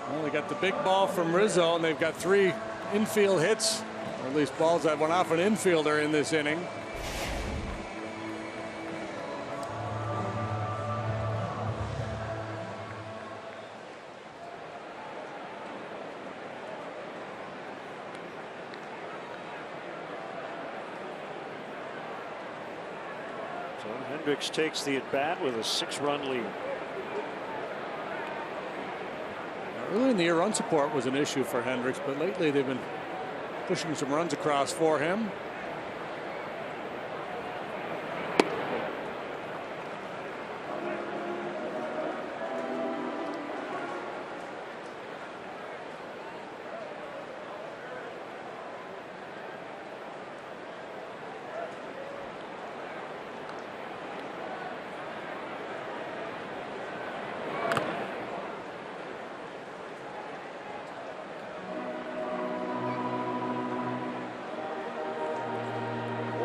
Well, they got the big ball from Rizzo, and they've got 3 infield hits. Or at least balls that went off an infielder in this inning. So Hendricks takes the at-bat with a 6-run lead. Early in the year, run support was an issue for Hendricks, but lately they've been pushing some runs across for him.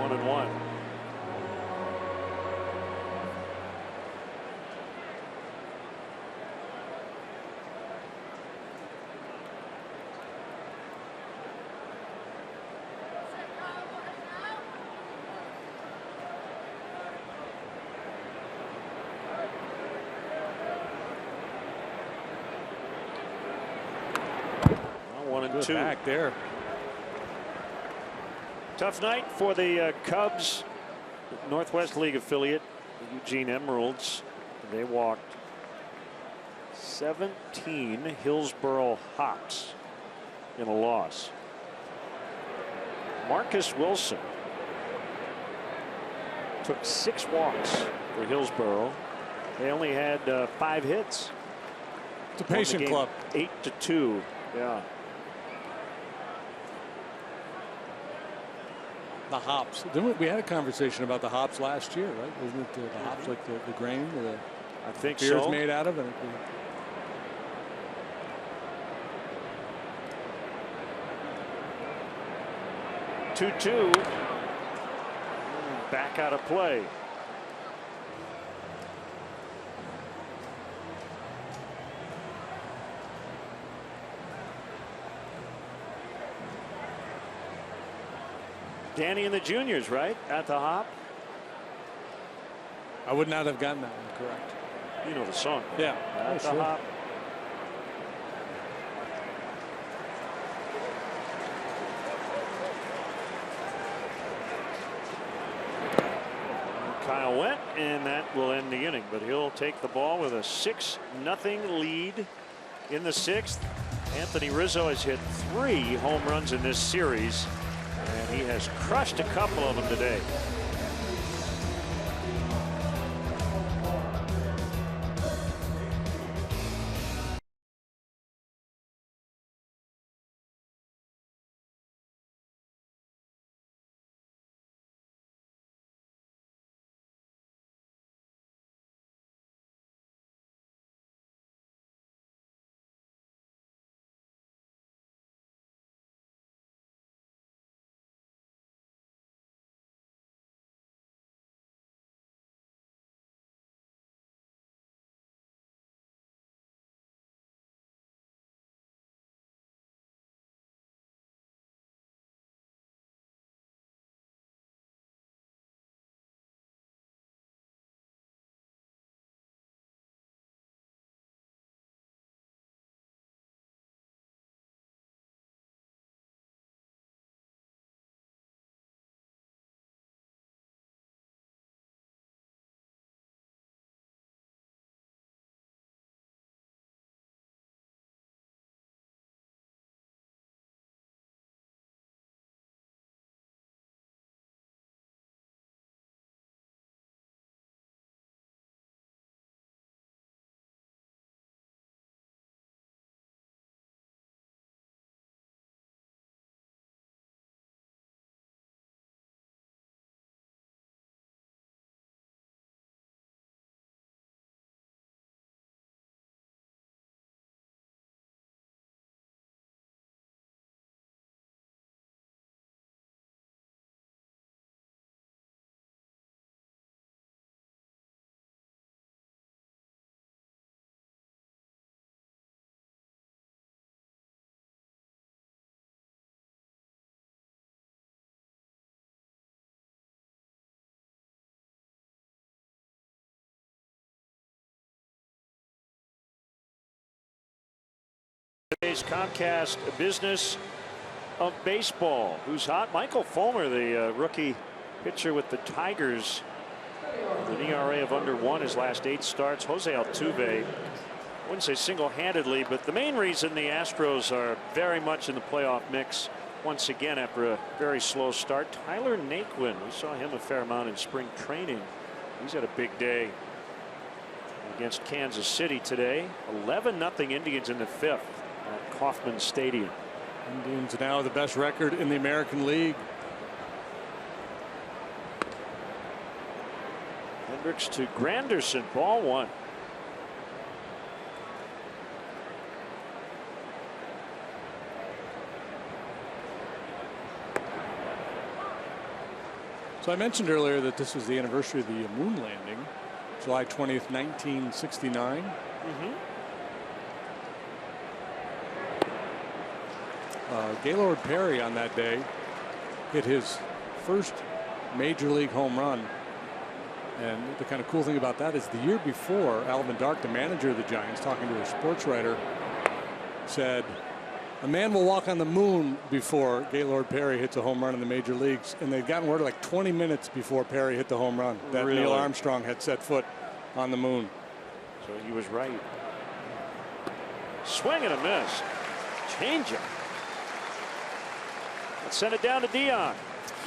1-1. Two back there. Tough night for the Cubs. Northwest League affiliate, the Eugene Emeralds. They walked 17 Hillsboro Hops in a loss. Marcus Wilson took 6 walks for Hillsboro. They only had 5 hits. It's a patient club. 8-2. Yeah. The hops. We had a conversation about the hops last year, right? Wasn't it the hops like the grain? I think beer's so. Made out of it. 2-2. Back out of play. Danny and the Juniors, right? At the hop. I would not have gotten that one correct. You know the song. Yeah. At the sure. hop. Kyle went, and that will end the inning, but he'll take the ball with a 6-0 lead in the 6th. Anthony Rizzo has hit 3 home runs in this series, and he has crushed a couple of them today. Today's Comcast Business of Baseball. Who's hot? Michael Fulmer, the rookie pitcher with the Tigers, with an ERA of under 1 his last 8 starts. Jose Altuve, I wouldn't say single-handedly, but the main reason the Astros are very much in the playoff mix once again after a very slow start. Tyler Naquin, we saw him a fair amount in spring training. He's had a big day against Kansas City today. 11-0 Indians in the 5th at Kauffman Stadium. Indians now the best record in the American League. Hendricks to Granderson, ball 1. So I mentioned earlier that this was the anniversary of the moon landing, July 20th, 1969. Gaylord Perry on that day hit his first major league home run. And the kind of cool thing about that is the year before, Alvin Dark, the manager of the Giants, talking to a sports writer, said, a man will walk on the moon before Gaylord Perry hits a home run in the major leagues. And they'd gotten word like 20 minutes before Perry hit the home run that Really? Neil Armstrong had set foot on the moon. So he was right. Swing and a miss. Changeup. Let's send it down to Dion.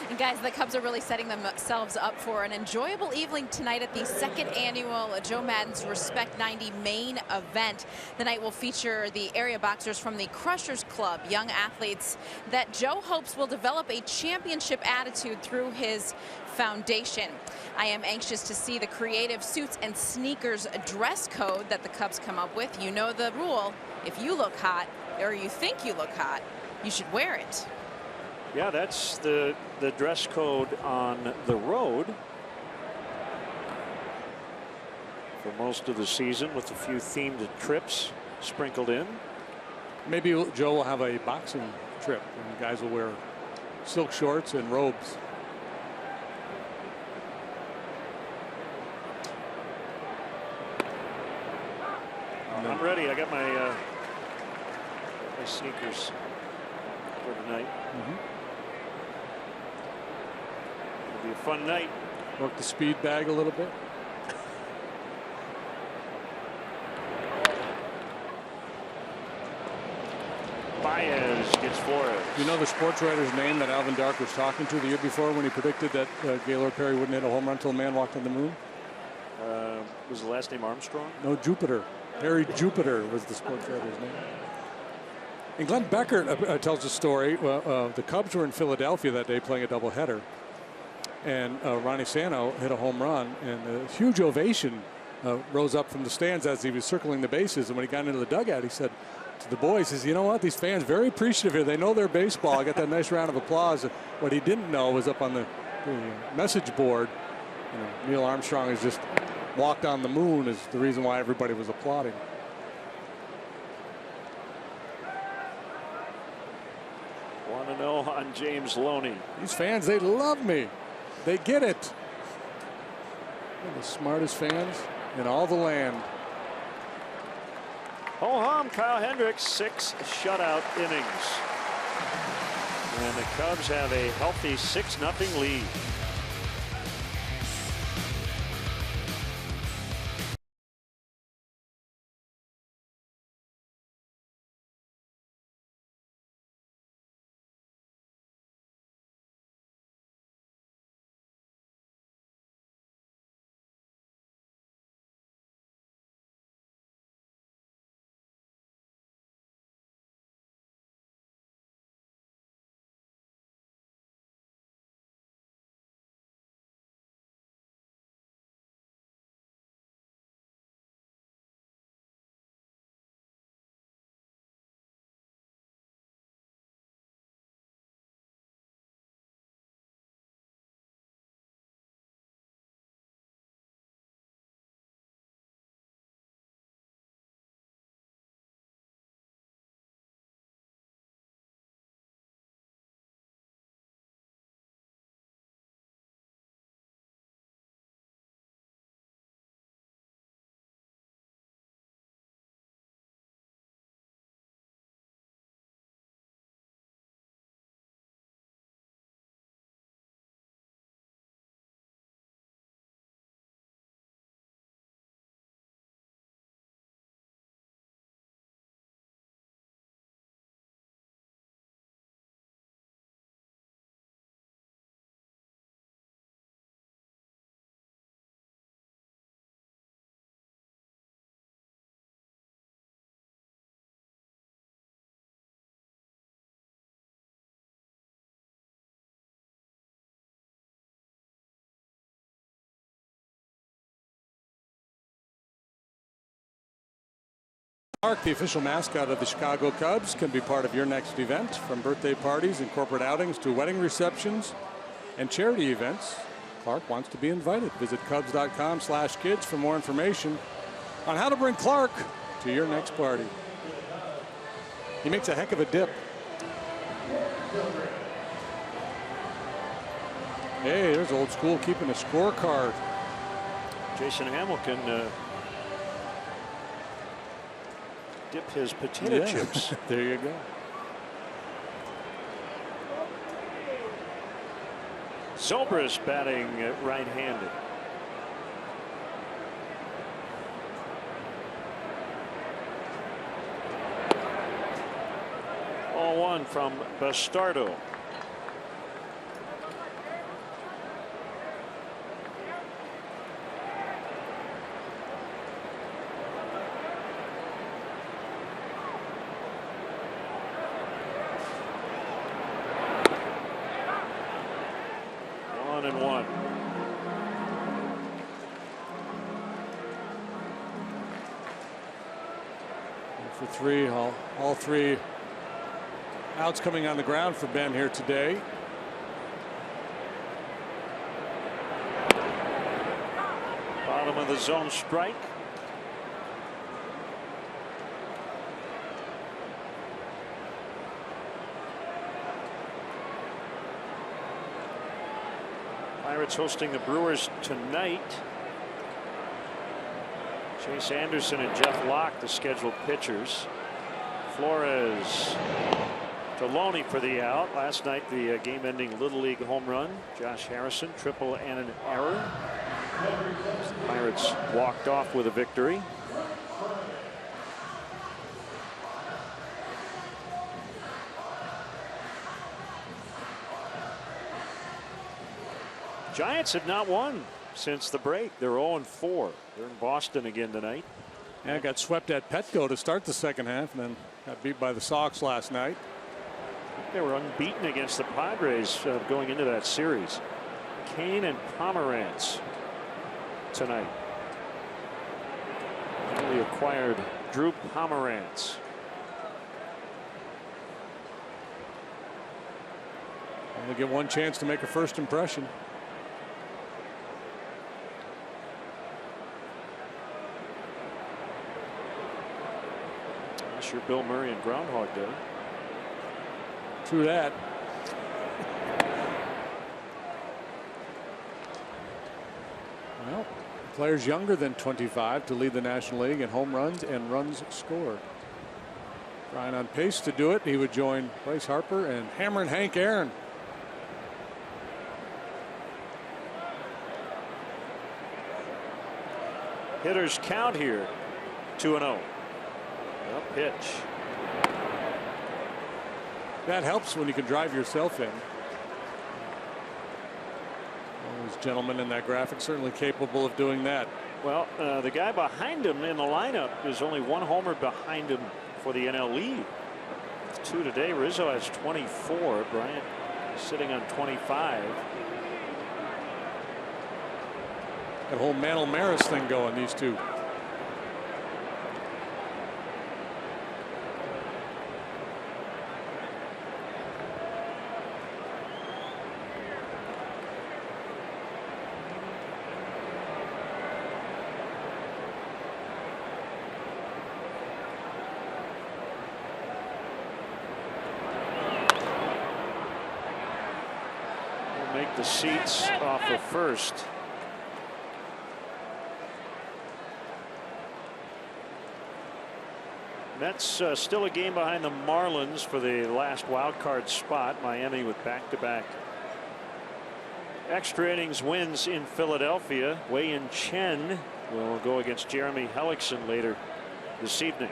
And guys, the Cubs are really setting themselves up for an enjoyable evening tonight at the second annual Joe Maddon's Respect 90 main event. The night will feature the area boxers from the Crushers Club, young athletes that Joe hopes will develop a championship attitude through his foundation. I am anxious to see the creative suits and sneakers dress code that the Cubs come up with. You know the rule. If you look hot, or you think you look hot, you should wear it. Yeah, that's the dress code on the road for most of the season, with a few themed trips sprinkled in. Maybe Joe will have a boxing trip and guys will wear silk shorts and robes. I'm ready. I got my sneakers for tonight. It'll be a fun night. Work the speed bag a little bit. Baez gets Flores. You know the sports writer's name that Alvin Dark was talking to the year before when he predicted that Gaylord Perry wouldn't hit a home run until a man walked on the moon? Was the last name Armstrong? No, Jupiter. Harry Jupiter was the sports writer's name. And Glenn Beckert tells a story. The Cubs were in Philadelphia that day playing a doubleheader, and Ronnie Santo hit a home run, and a huge ovation rose up from the stands as he was circling the bases. And when he got into the dugout, he said to the boys, he says, you know what, these fans very appreciative here. They know their baseball. I got that nice round of applause. What he didn't know was up on the message board, Neil Armstrong has just walked on the moon is the reason why everybody was applauding. Want to know on James Loney. These fans, they love me. They get it. They're the smartest fans in all the land. Ho hum, Kyle Hendricks, 6 shutout innings. And the Cubs have a healthy 6-0 lead. Mark, the official mascot of the Chicago Cubs, can be part of your next event, from birthday parties and corporate outings to wedding receptions and charity events. Clark wants to be invited. Visit Cubs.com/kids for more information on how to bring Clark to your next party. He makes a heck of a dip. Hey, there's old school keeping a scorecard. Jason Hamilton dip his potato chips. There you go. Zobrist batting right-handed. Ball one from Bastardo. For three, all three outs coming on the ground for Ben here today. Bottom of the zone strike. Pirates hosting the Brewers tonight. Chase Anderson and Jeff Locke, the scheduled pitchers. Flores to Loney for the out. Last night, the game-ending Little League home run. Josh Harrison, triple and an error. The Pirates walked off with a victory. Giants have not won since the break. They're 0-4. They're in Boston again tonight. And got swept at Petco to start the second half, and then got beat by the Sox last night. They were unbeaten against the Padres going into that series. Kane and Pomerantz tonight. Newly acquired Drew Pomerantz. Only get one chance to make a first impression. Sure, Bill Murray and Groundhog Day. True that. Well, players younger than 25 to lead the National League in home runs and runs scored. Ryan on pace to do it. He would join Bryce Harper and Hammerin' Hank Aaron. Hitters count here 2-0. Pitch. That helps when you can drive yourself in. All those gentlemen in that graphic certainly capable of doing that. Well, the guy behind him in the lineup is only one homer behind him for the NL lead. 2 today. Rizzo has 24. Bryant sitting on 25. That whole Mantle Maris thing going, these two. The seats off of first. Mets still a game behind the Marlins for the last wild card spot. Miami with back-to-back extra innings wins in Philadelphia. Wei-Yin Chen will go against Jeremy Hellickson later this evening.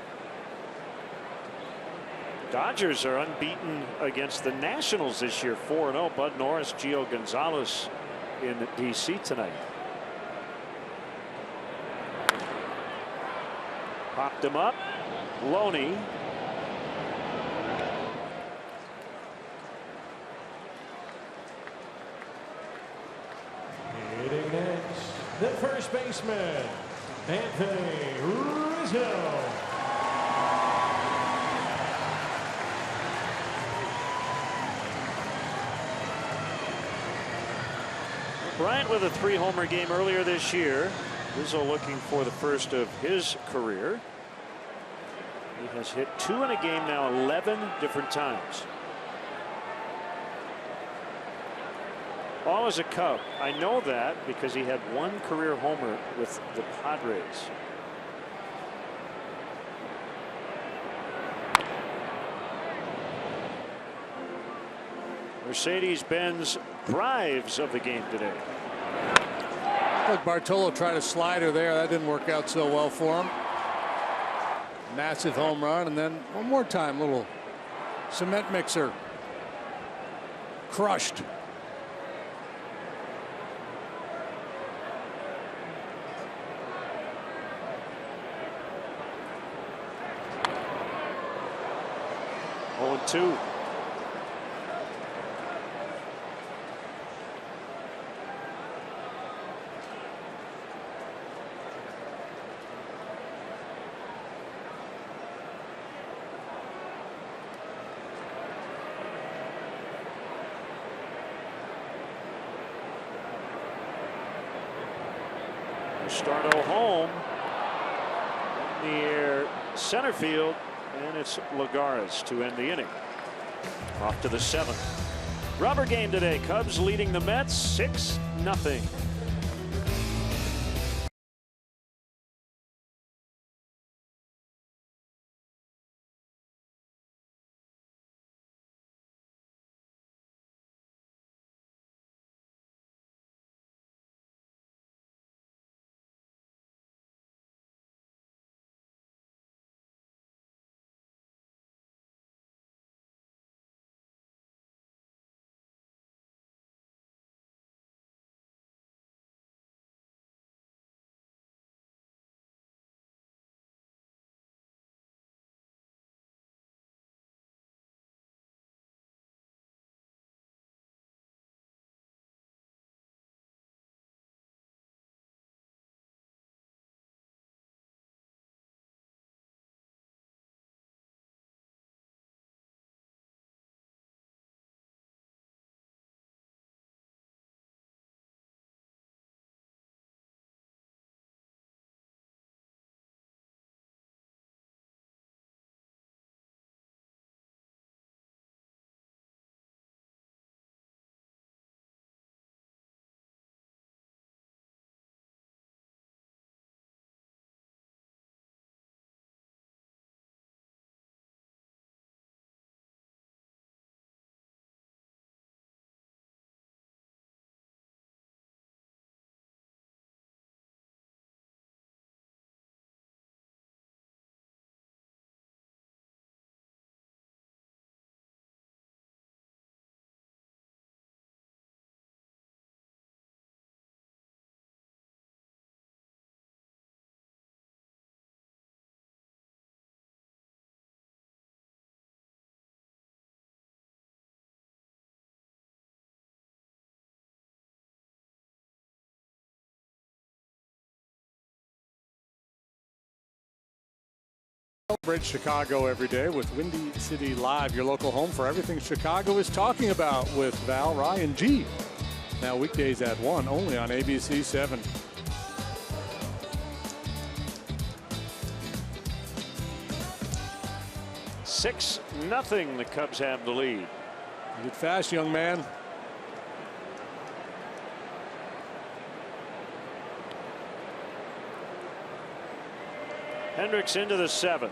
Dodgers are unbeaten against the Nationals this year, 4-0. Bud Norris, Gio Gonzalez in D.C. tonight. Popped him up. Loney. Hitting next, the first baseman, Anthony Rizzo. Bryant with a 3-homer game earlier this year. Rizzo looking for the first of his career. He has hit 2 in a game now 11 different times. All as a Cub. I know that because he had 1 career homer with the Padres. Mercedes-Benz drives of the game today. Look, Bartolo tried a slider there. That didn't work out so well for him. Massive home run, and then one more time, little cement mixer. Crushed. Oh, 2. Stardo home near center field, and it's Lagares to end the inning. Off to the 7th. Rubber game today. Cubs leading the Mets 6-0. Celebrate Chicago every day with Windy City Live, your local home for everything Chicago is talking about with Val, Ryan G. Now weekdays at 1 only on ABC 7. Six nothing. The Cubs have the lead. Get fast, young man. Hendricks into the 7th.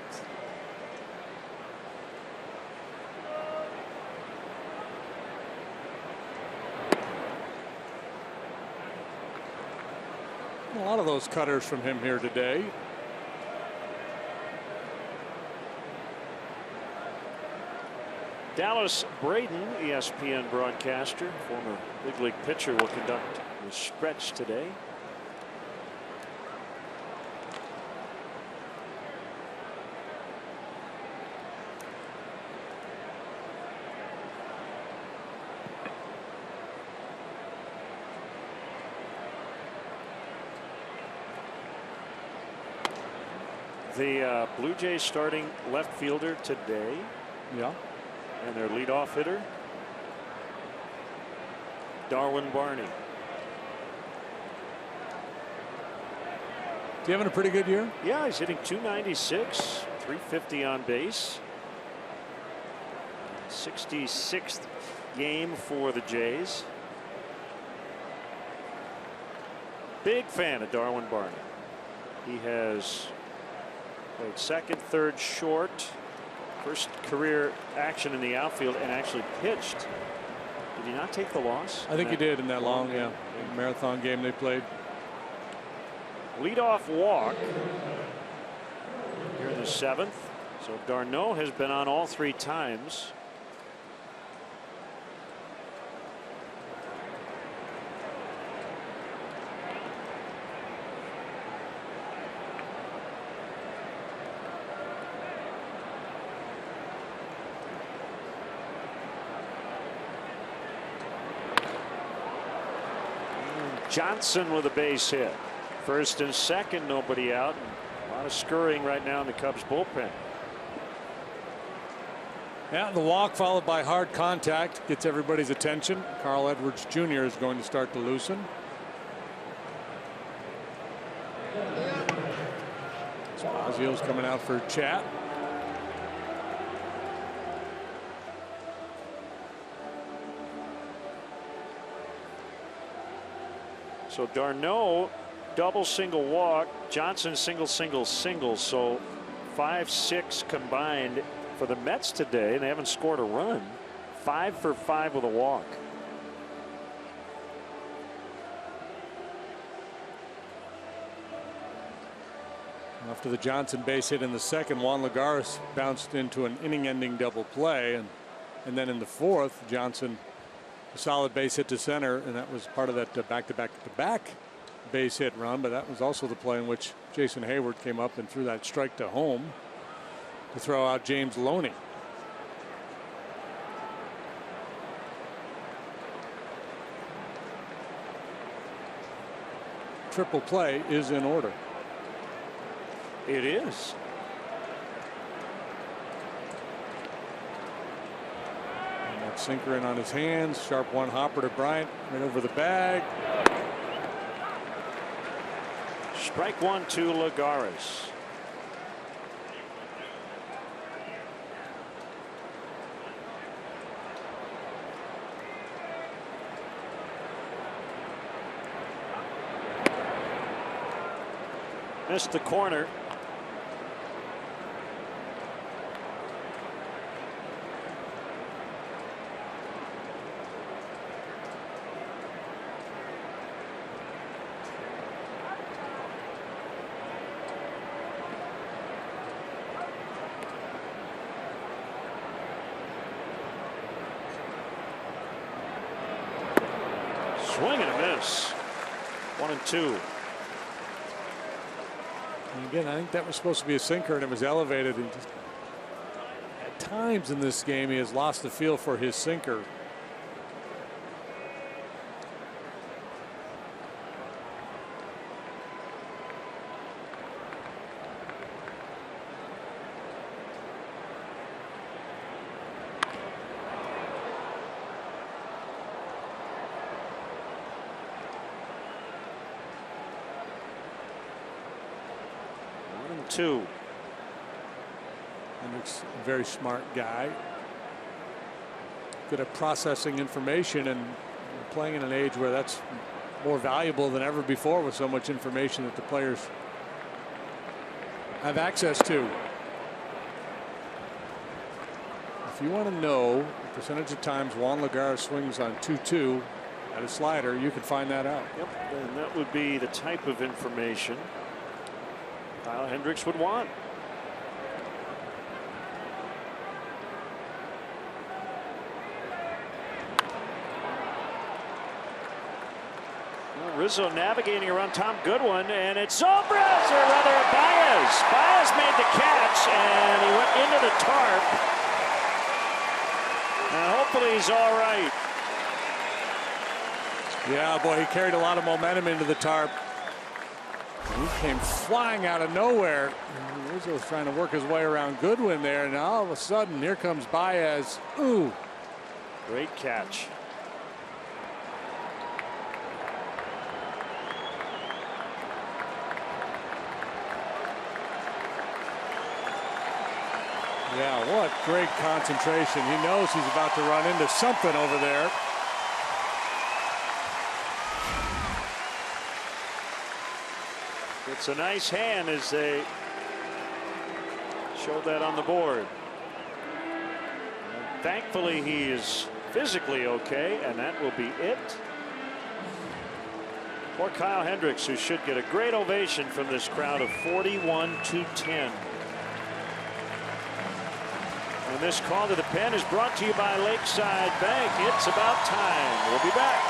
A lot of those cutters from him here today. Dallas Braden, ESPN broadcaster, former big league pitcher, will conduct the stretch today. The Blue Jays starting left fielder today. Yeah. And their leadoff hitter, Darwin Barney. he having a pretty good year? Yeah, he's hitting .296, .350 on base. 66th game for the Jays. Big fan of Darwin Barney. He has played second, third, short. First career action in the outfield and actually pitched. Did he not take the loss? I think he did in that long marathon game they played. Leadoff walk here in the 7th. So d'Arnaud has been on all 3 times. Johnson with a base hit. First and second, nobody out. A lot of scurrying right now in the Cubs bullpen. Yeah, the walk followed by hard contact gets everybody's attention. Carl Edwards Jr. is going to start to loosen. Spazio's coming out for a chat. So d'Arnaud double, single walk. Johnson single, single, single. So 5-6 combined for the Mets today. They haven't scored a run. 5 for 5 with a walk. After the Johnson base hit in the second, Juan Lagares bounced into an inning-ending double play, and then in the 4th, Johnson a solid base hit to center, and that was part of that back-to-back base hit run. But that was also the play in which Jason Hayward came up and threw that strike to home to throw out James Loney. Triple play is in order. It is. And that sinker in on his hands. Sharp one hopper to Bryant right over the bag. Strike 1 to Lagares. Missed the corner. Swing and a miss. 1-2. And again, I think that was supposed to be a sinker, and it was elevated. And just, at times in this game, he has lost the feel for his sinker. Two. Hendricks, a very smart guy. Good at processing information and playing in an age where that's more valuable than ever before with so much information that the players have access to. If you want to know the percentage of times Juan Lagares swings on 2-2 at a slider, you can find that out. Yep, and that would be the type of information Kyle Hendricks would want. Rizzo navigating around Tom Goodwin, and it's Zobrist, or rather Baez. Baez made the catch, and he went into the tarp. And hopefully he's all right. Yeah, boy, he carried a lot of momentum into the tarp. He came flying out of nowhere. Rizzo was trying to work his way around Goodwin there, and all of a sudden, here comes Baez. Ooh. Great catch. Yeah, what great concentration. He knows he's about to run into something over there. It's a nice hand as they showed that on the board. And thankfully, he is physically okay, and that will be it. For Kyle Hendricks, who should get a great ovation from this crowd of 41-10. And this call to the pen is brought to you by Lakeside Bank. It's about time. We'll be back.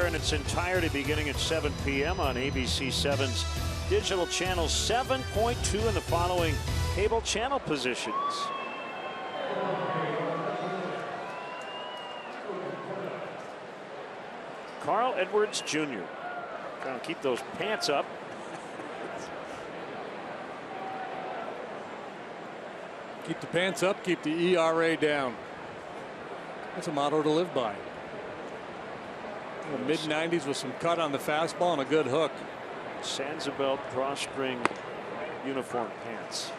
In its entirety beginning at 7 p.m. on ABC 7's digital channel 7.2 in the following cable channel positions. Carl Edwards Jr. trying to keep those pants up. Keep the pants up, keep the ERA down. That's a motto to live by. Mid-90s with some cut on the fastball and a good hook. Sanzabelt drawstring uniform pants.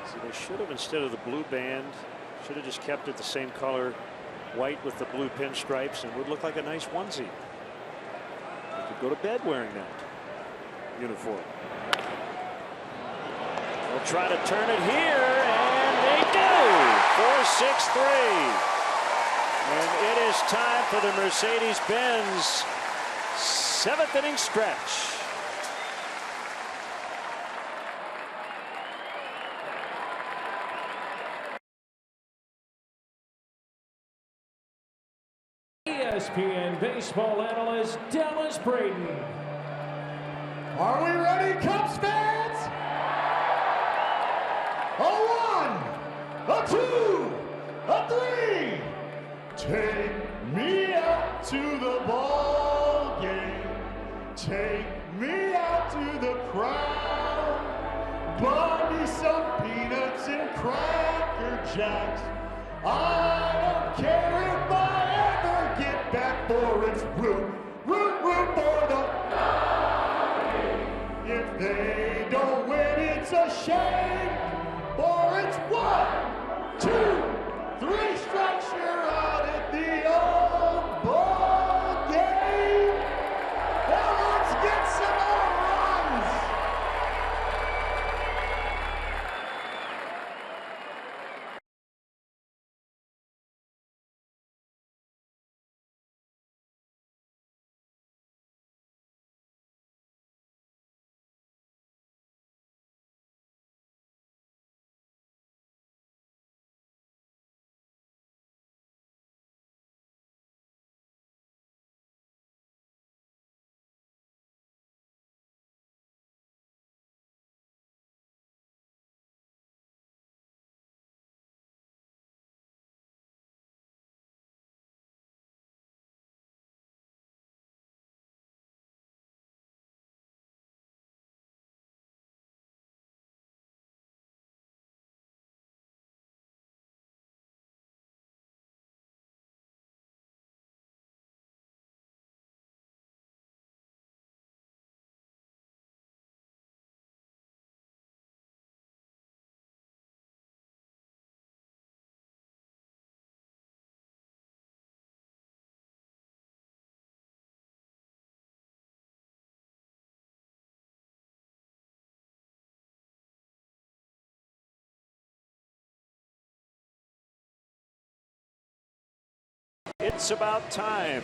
So they should have, instead of the blue band, should have just kept it the same color, white with the blue pinstripes, and would look like a nice onesie. You could go to bed wearing that uniform. They'll try to turn it here, and they do. 4-6-3. And it is time for the Mercedes-Benz 7th inning stretch. ESPN baseball analyst Dallas Braden. Are we ready, Cubs fans? A 1, a 2, a 3. Take me out to the ball game. Take me out to the crowd. Buy me some peanuts and Cracker Jacks. I don't care if I ever get back, for it's root, root, root for the. If they don't win, it's a shame. For it's 1, 2, 3 strikes, you're out at the old ball game. Now let's get some more runs. It's about time.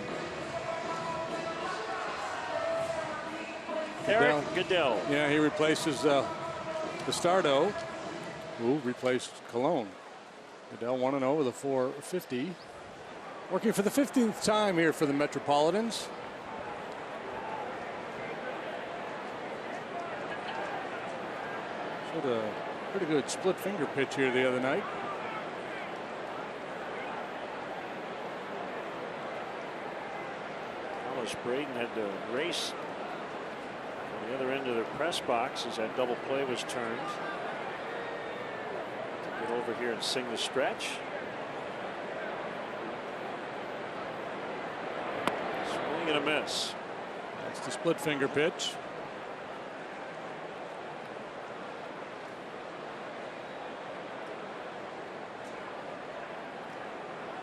Eric Goodell. Yeah, he replaces Bastardo, who replaced Colon. Goodell 1-0 with a 450. Working for the 15th time here for the Metropolitans. Showed a pretty good split finger pitch here the other night. Alice Braden had to race on the other end of the press box as that double play was turned. To get over here and sing the stretch. Swing and a miss. That's the split finger pitch.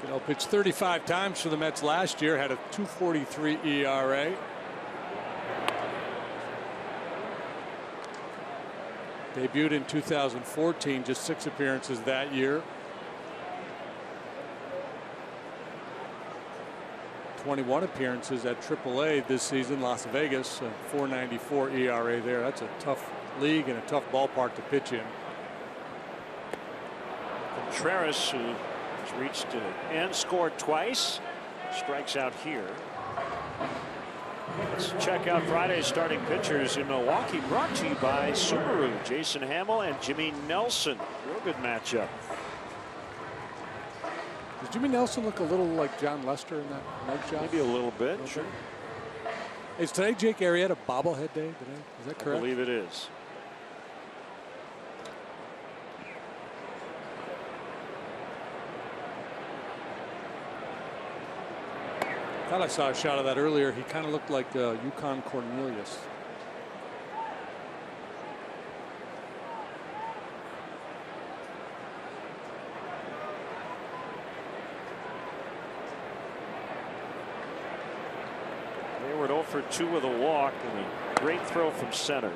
Goodell pitched 35 times for the Mets last year, had a 2.43 ERA. Debuted in 2014, just 6 appearances that year. 21 appearances at AAA this season. Las Vegas, a 4.94 ERA there. That's a tough league and a tough ballpark to pitch in. Contreras, who has reached and scored twice, strikes out here. Let's check out Friday's starting pitchers in Milwaukee, brought to you by Subaru. Jason Hamill and Jimmy Nelson. Real good matchup. Does Jimmy Nelson look a little like John Lester in that mugshot? Maybe a little bit. Sure. Is today Jake Arrieta bobblehead day today? Is that correct? I believe it is. I thought I saw a shot of that earlier. He kind of looked like Yukon Cornelius. Hayward 0 for 2 with a walk and a great throw from center.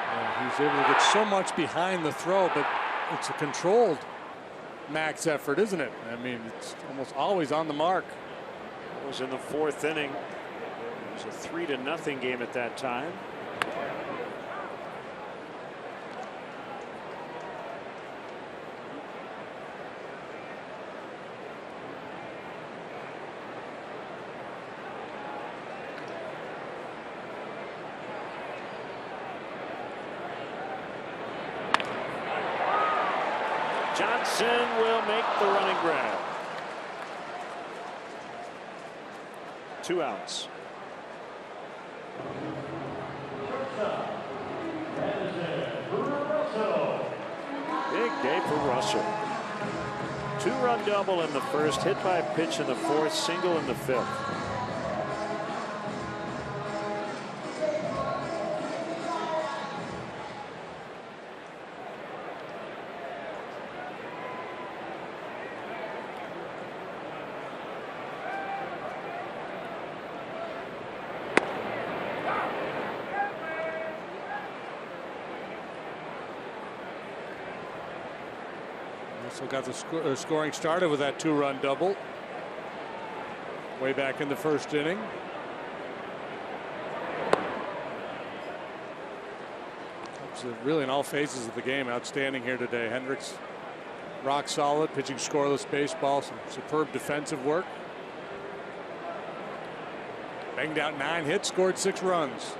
Yeah, he's able to get so much behind the throw, but it's a controlled max effort, isn't it? I mean, it's almost always on the mark. It was in the 4th inning. It was a 3-0 game at that time. Johnson will make the running grab. 2 outs. Big day for Russell. 2-run double in the first, hit by a pitch in the 4th, single in the 5th. So got the scoring started with that 2-run double way back in the 1st inning. Really in all phases of the game, outstanding here today. Hendricks rock solid, pitching scoreless baseball, some superb defensive work. Banged out 9 hits, scored 6 runs.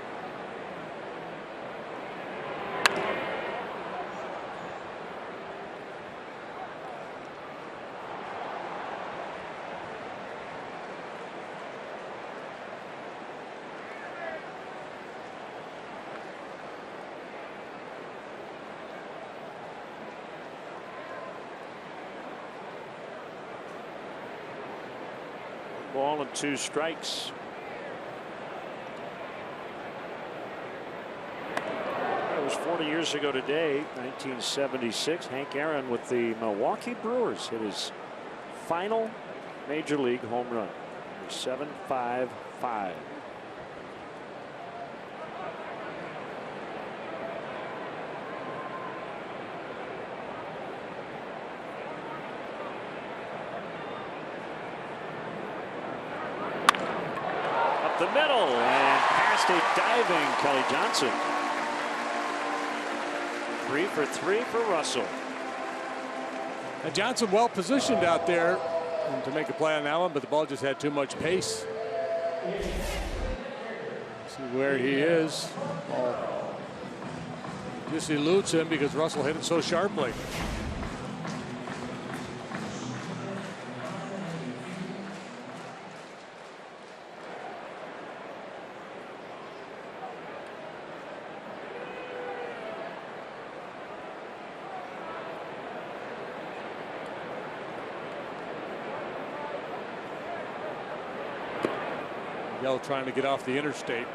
Ball and 2 strikes. It was 40 years ago today, 1976. Hank Aaron with the Milwaukee Brewers hit his final major league home run. 7-5-5. the middle and past a diving Kelly Johnson. 3 for 3 for Russell. And Johnson well positioned out there to make a play on that one, but the ball just had too much pace. See where he is. Ball just eludes him because Russell hit it so sharply. Miguel trying to get off the interstate.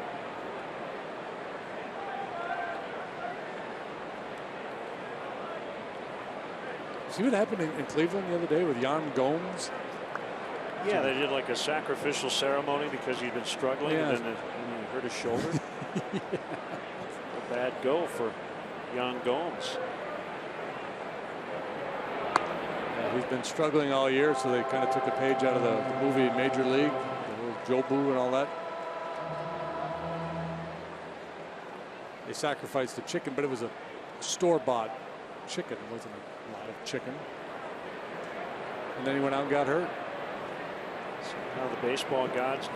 See what happened in Cleveland the other day with Yan Gomes? Yeah, they did like a sacrificial ceremony because he'd been struggling, and then he hurt his shoulder. Yeah. A bad go for Yan Gomes. Yeah, he's been struggling all year, so they kind of took a page out of the movie Major League, the little Jobu and all that. They sacrificed the chicken, but it was a store-bought chicken. It wasn't a lot of chicken. And then he went out and got hurt. So now the baseball gods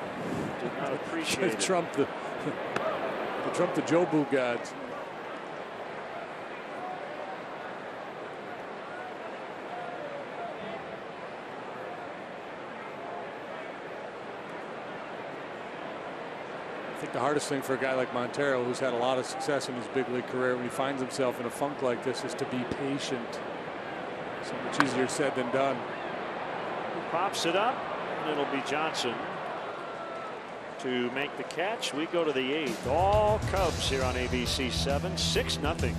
did not appreciate it. Trump the Jobu gods. I think the hardest thing for a guy like Montero, who's had a lot of success in his big league career, when he finds himself in a funk like this, is to be patient. So much easier said than done. He pops it up, and it'll be Johnson to make the catch. We go to the 8th. All Cubs here on ABC 7, 6-0.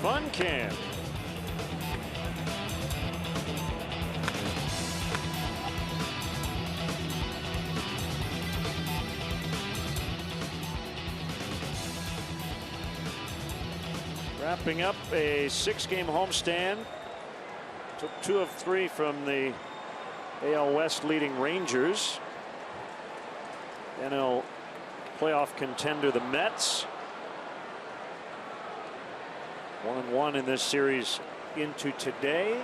Fun Camp. Wrapping up a 6-game homestand. Took 2 of 3 from the AL West leading Rangers. NL playoff contender the Mets. 1-1 in this series into today,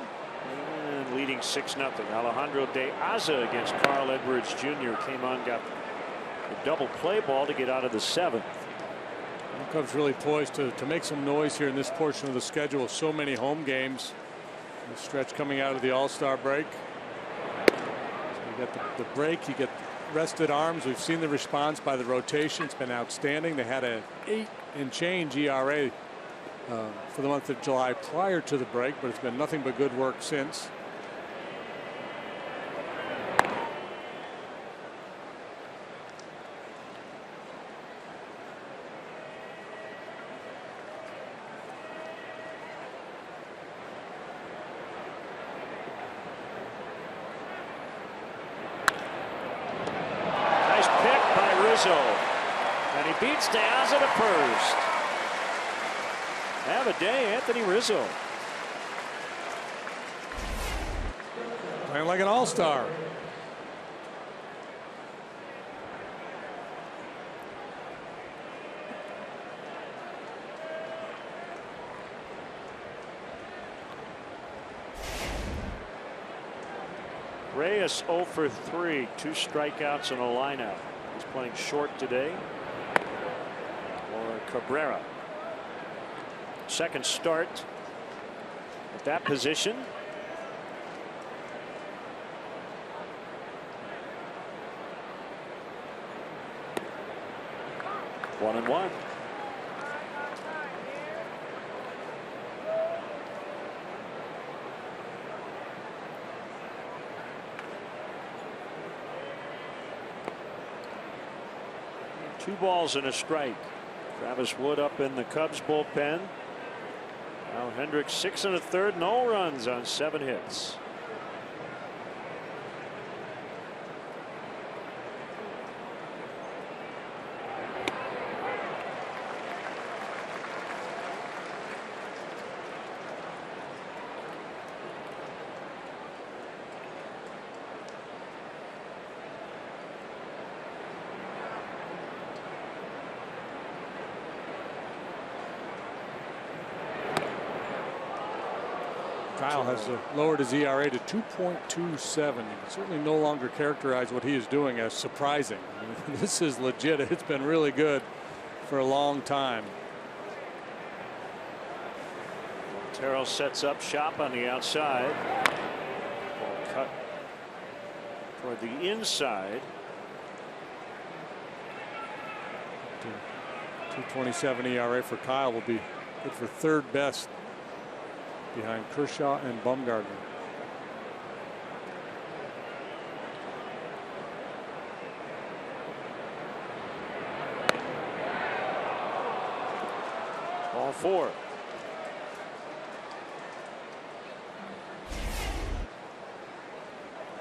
and leading 6-0. Alejandro De Aza against Carl Edwards Jr. came on, got a double play ball to get out of the 7th. The Cubs really poised to make some noise here in this portion of the schedule. So many home games. The stretch coming out of the All-Star break. So you get the break, you get rested arms. We've seen the response by the rotation. It's been outstanding. They had an 8 and change ERA for the month of July prior to the break, but it's been nothing but good work since. Rizzo, and he beats De Aza to first. Have a day, Anthony Rizzo. Playing like an all-star. Reyes 0 for 3, 2 strikeouts and a lineout. He's playing short today for Cabrera. Second start at that position. One and one. Two balls and a strike. Travis Wood up in the Cubs bullpen. Now Hendricks 6 1/3, no runs on 7 hits. Kyle has lowered his ERA to 2.27. You can certainly no longer characterize what he is doing as surprising. I mean, this is legit. It's been really good for a long time. Montero sets up shop on the outside. Ball cut toward the inside. 2.27 ERA for Kyle will be good for third best behind Kershaw and Bumgarner. Ball 4.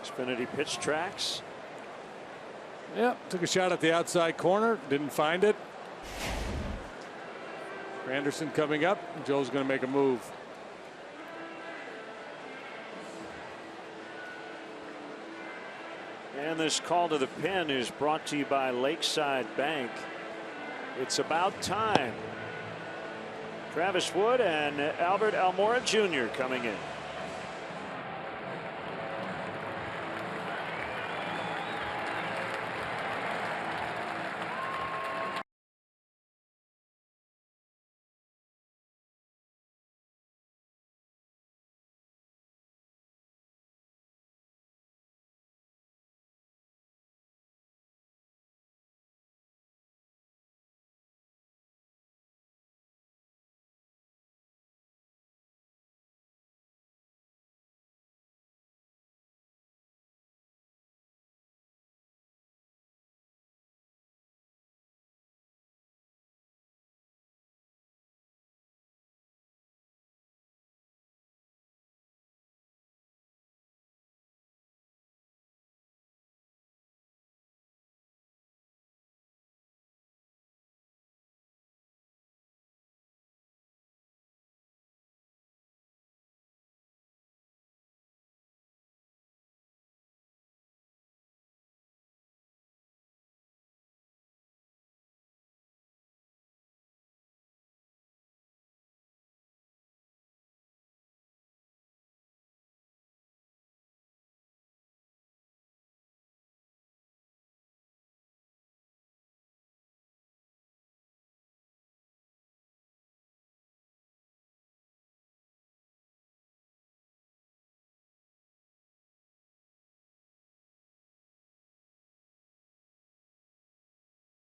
Xfinity pitch tracks. Yep, took a shot at the outside corner, didn't find it. Anderson coming up. Joe's going to make a move. And this call to the pen is brought to you by Lakeside Bank. It's about time. Travis Wood and Albert Almora Jr. coming in.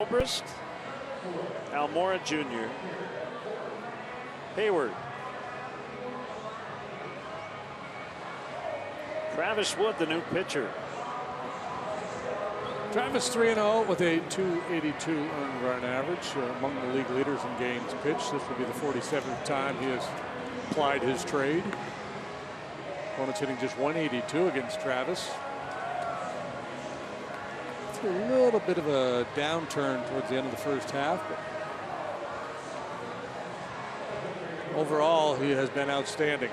Obrist, Almora Jr., Hayward, Travis Wood, the new pitcher. Travis 3-0 with a 282 earned run average, among the league leaders in games pitched. This will be the 47th time he has applied his trade. Opponents hitting just 182 against Travis. It's a little bit of a downturn towards the end of the first half, but overall he has been outstanding.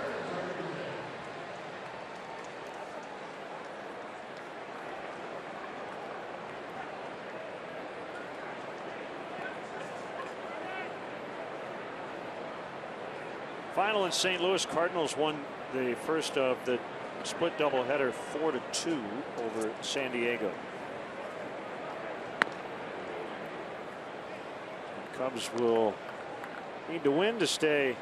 Final in St. Louis, Cardinals won the first of the split doubleheader 4-2 over San Diego. Cubs will need to win to stay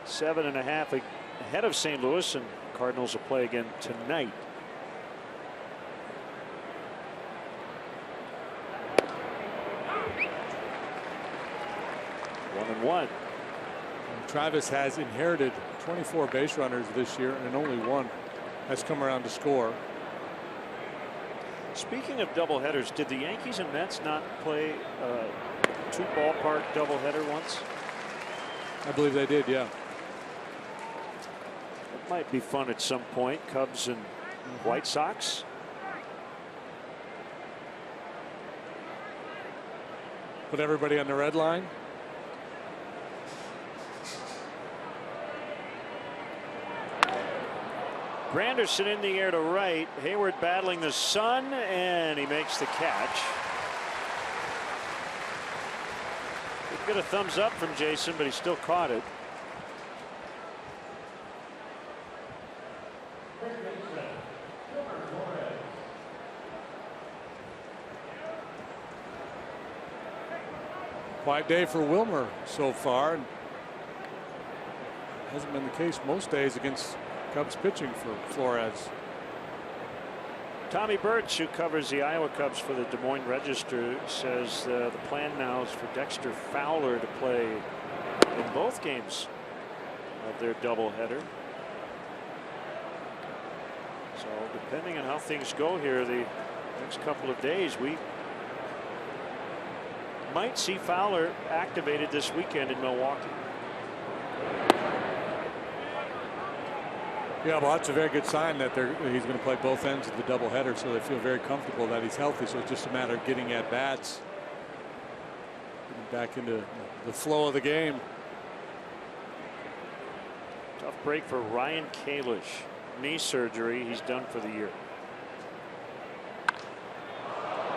7.5 ahead of St. Louis, and Cardinals will play again tonight. One. Travis has inherited 24 base runners this year, and only one has come around to score. Speaking of doubleheaders, did the Yankees and Mets not play two ballpark doubleheader once? I believe they did, yeah. It might be fun at some point. Cubs and White Sox. Put everybody on the red line. Granderson in the air to right. Hayward battling the sun, and he makes the catch. Didn't get a thumbs up from Jason, but he still caught it. Quiet day for Wilmer so far. Hasn't been the case most days against Cubs pitching for Flores. Tommy Birch, who covers the Iowa Cubs for the Des Moines Register, says the plan now is for Dexter Fowler to play in both games of their doubleheader. So depending on how things go here the next couple of days, we might see Fowler activated this weekend in Milwaukee. Yeah, well, that's a very good sign that he's going to play both ends of the doubleheader, so they feel very comfortable that he's healthy. So it's just a matter of getting at bats, getting back into the flow of the game. Tough break for Ryan Kalish. Knee surgery. He's done for the year.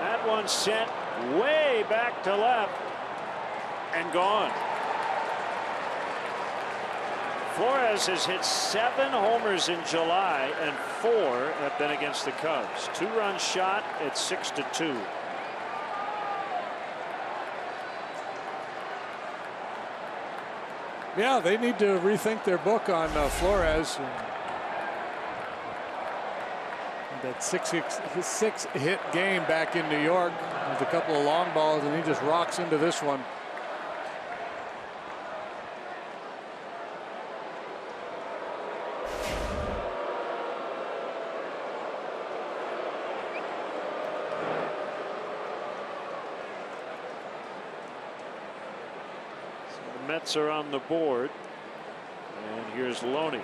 That one sent way back to left and gone. Flores has hit 7 homers in July, and 4 have been against the Cubs. 2-run shot at 6-2. Yeah, they need to rethink their book on Flores. That 6 hit game back in New York with a couple of long balls, and he just rocks into this one. Mets are on the board, and here's Loney.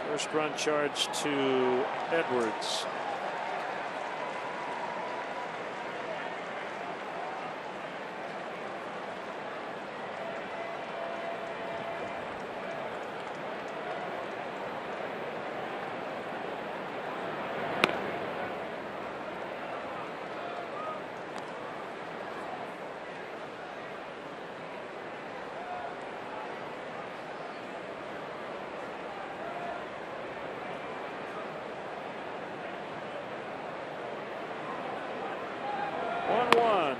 First run charge to Edwards. One.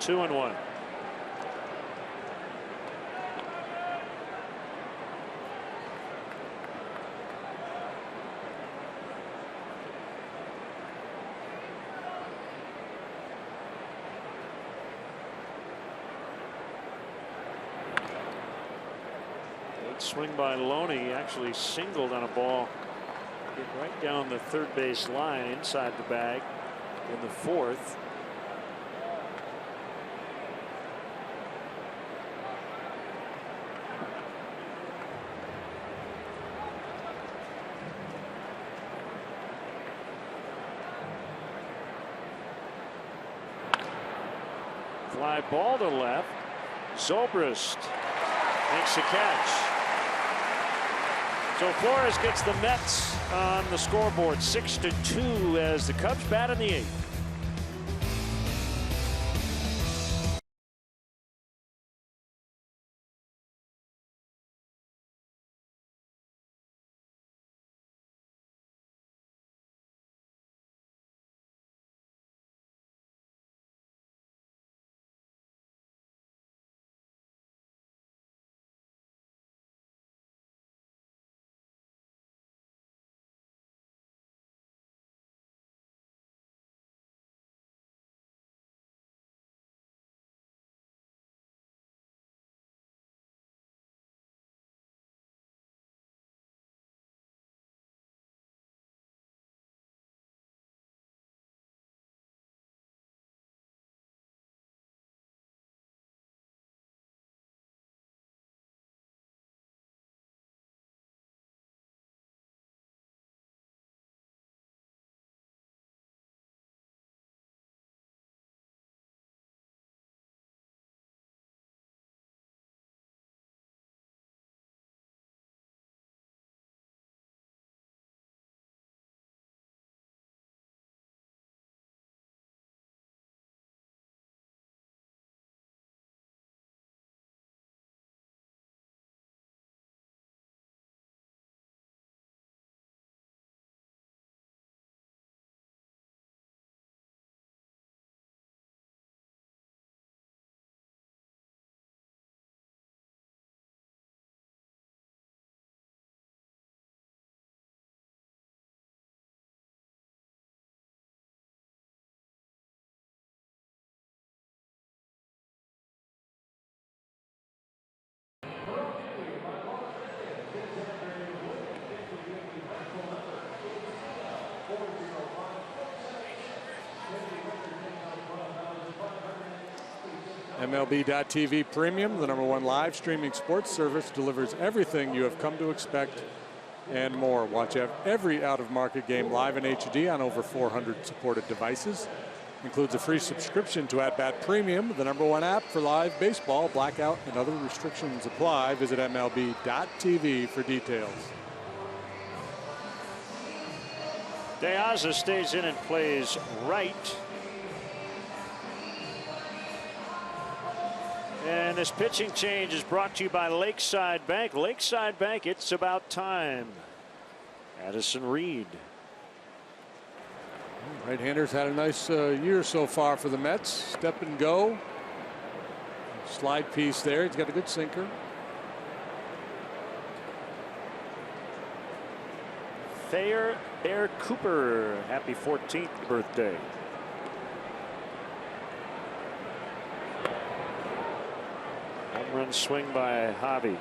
2-1. swing by Loney. He actually singled on a ball get right down the third base line inside the bag in the fourth. Fly ball to left. Zobrist makes a catch. So Flores gets the Mets on the scoreboard 6-2 as the Cubs bat in the 8th. MLB.TV Premium, the #1 live streaming sports service, delivers everything you have come to expect and more. Watch every out-of-market game live in HD on over 400 supported devices. Includes a free subscription to At-Bat Premium, the #1 app for live baseball. Blackout and other restrictions apply. Visit MLB.TV for details. De Aza stays in and plays right. And this pitching change is brought to you by Lakeside Bank. Lakeside Bank, it's about time. Addison Reed. Right-handers had a nice year so far for the Mets. Step and go. Slide piece there. He's got a good sinker. Thayer Bear Cooper, happy 14th birthday. Home run swing by Javi.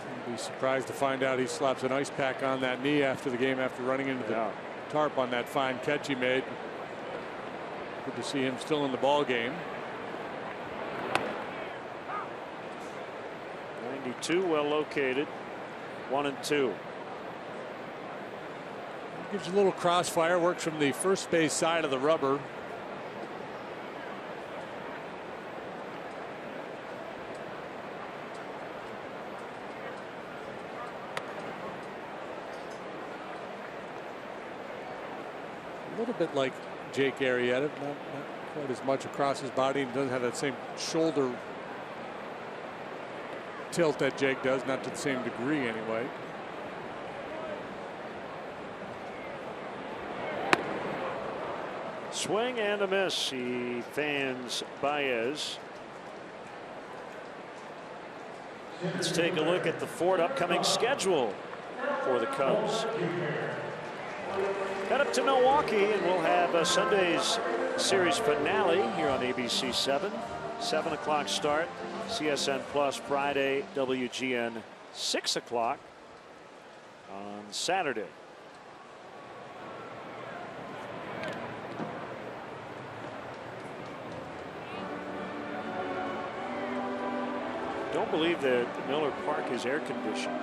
I'd be surprised to find out he slaps an ice pack on that knee after the game, after running into the tarp on that fine catch he made. Good to see him still in the ball game. 92, well located. 1-2. Gives you a little crossfire, works from the first base side of the rubber. A little bit like Jake Arrieta, not quite as much across his body, and doesn't have that same shoulder tilt that Jake does, not to the same degree anyway. Swing and a miss. He fans Baez. Let's take a look at the Ford upcoming schedule for the Cubs. Head up to Milwaukee and we'll have Sunday's series finale here on ABC 7. 7 o'clock start. CSN Plus Friday. WGN 6 o'clock on Saturday. Don't believe that Miller Park is air conditioned.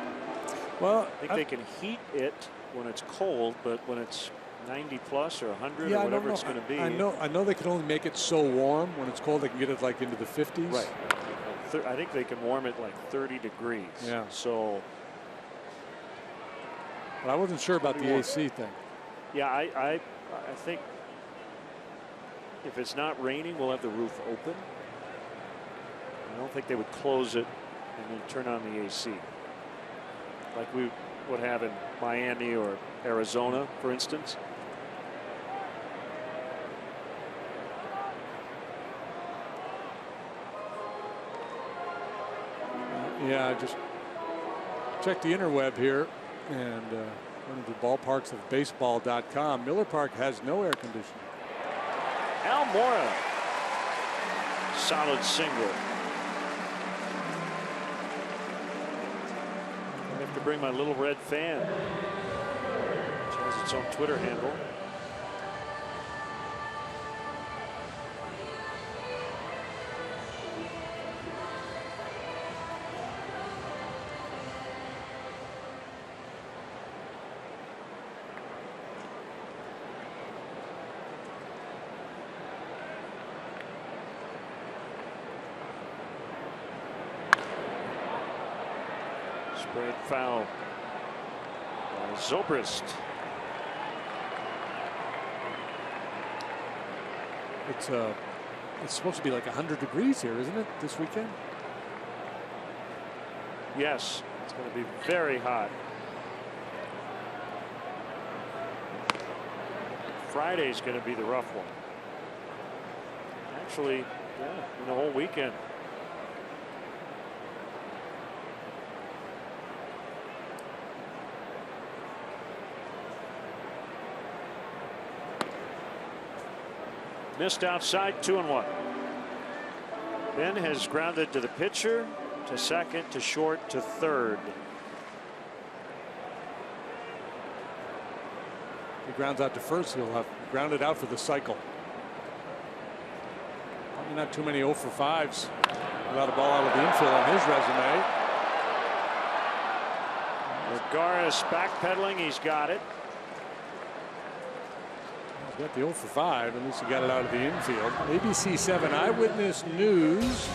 Well, I think they can heat it when it's cold, but when it's 90 plus or 100 yeah, or whatever it's going to be. I know they can only make it so warm. When it's cold, they can get it like into the 50s. Right. I think they can warm it like 30 degrees. Yeah. So. But I wasn't sure about the AC thing. Yeah, I think if it's not raining, we'll have the roof open. I don't think they would close it and then turn on the AC like we would have in Miami or Arizona, for instance. Yeah, I just checked the interweb here, and one of the ballparks of baseball.com. Miller Park has no air conditioning. Almora, solid single. I have to bring my little red fan, which has its own Twitter handle. Sprayed foul by Zobrist. It's supposed to be like 100 degrees here, isn't it, this weekend? Yes, it's going to be very hot. Friday's going to be the rough one. Actually, yeah, in the whole weekend. Missed outside, 2-1. Ben has grounded to the pitcher, to second, to short, to third. He grounds out to first. He'll have grounded out for the cycle. Probably not too many 0 for 5s without a ball out of the infield on his resume. Lagares backpedaling. He's got it. Got the 0 for 5. At least he got it out of the infield. ABC 7 Eyewitness News.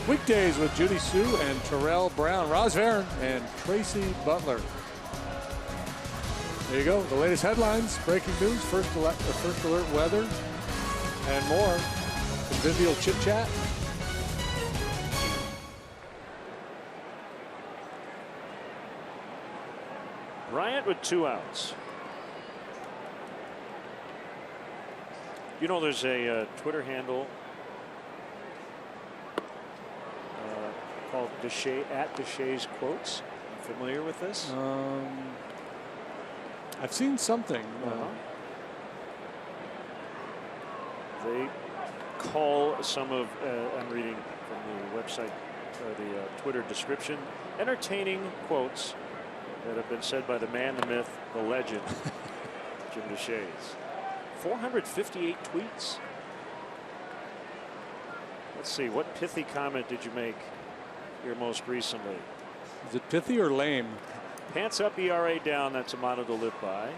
Weekdays with Judy Sue and Terrell Brown, Roz Varon, and Tracy Butler. There you go. The latest headlines, breaking news, first alert weather, and more. Convivial chit chat. Bryant with 2 outs. You know, there's a Twitter handle called @Deshays Quotes. You familiar with this? I've seen something. They call some of, I'm reading from the website, or the Twitter description, entertaining quotes that have been said by the man, the myth, the legend, Jim Deshays. 458 tweets. Let's see, what pithy comment did you make here most recently? Is it pithy or lame? Pants up, ERA down. That's a motto to live by.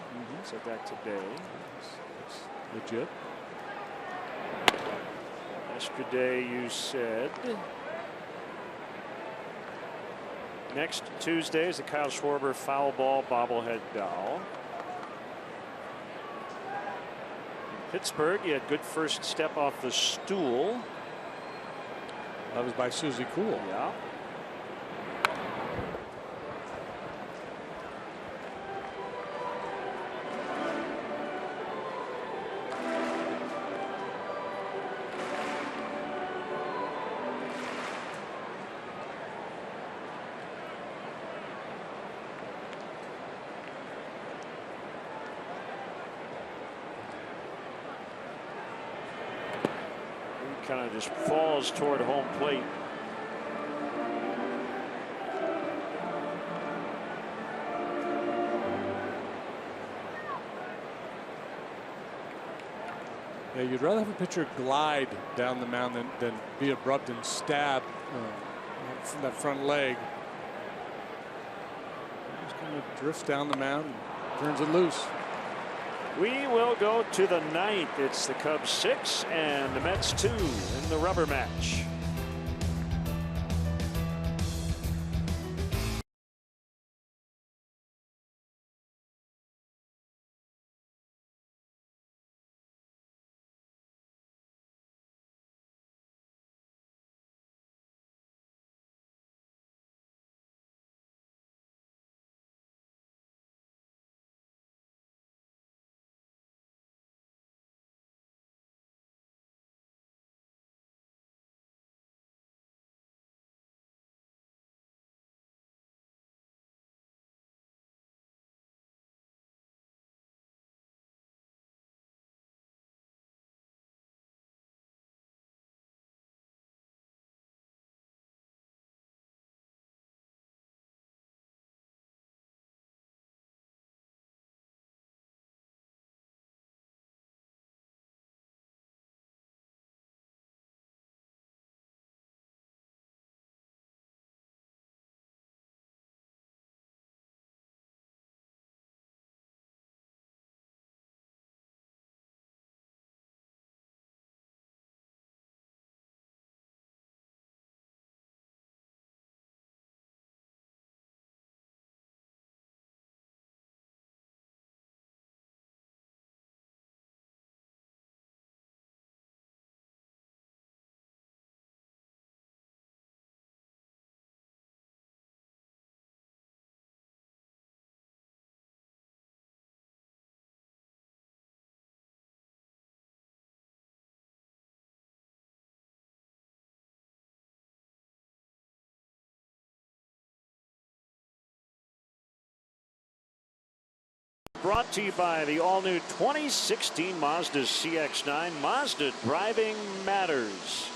Said that today. It's legit. Yesterday you said next Tuesday is the Kyle Schwarber foul ball bobblehead doll. Pittsburgh, he had good first step off the stool. That was by Susie Cool. Yeah. kind of just falls toward home plate. Yeah, you'd rather have a pitcher glide down the mound than be abrupt and stab that front leg. Just kind of drifts down the mound and turns it loose. We will go to the ninth. It's the Cubs 6 and the Mets 2 in the rubber match. Brought to you by the all-new 2016 Mazda CX-9. Mazda, driving matters.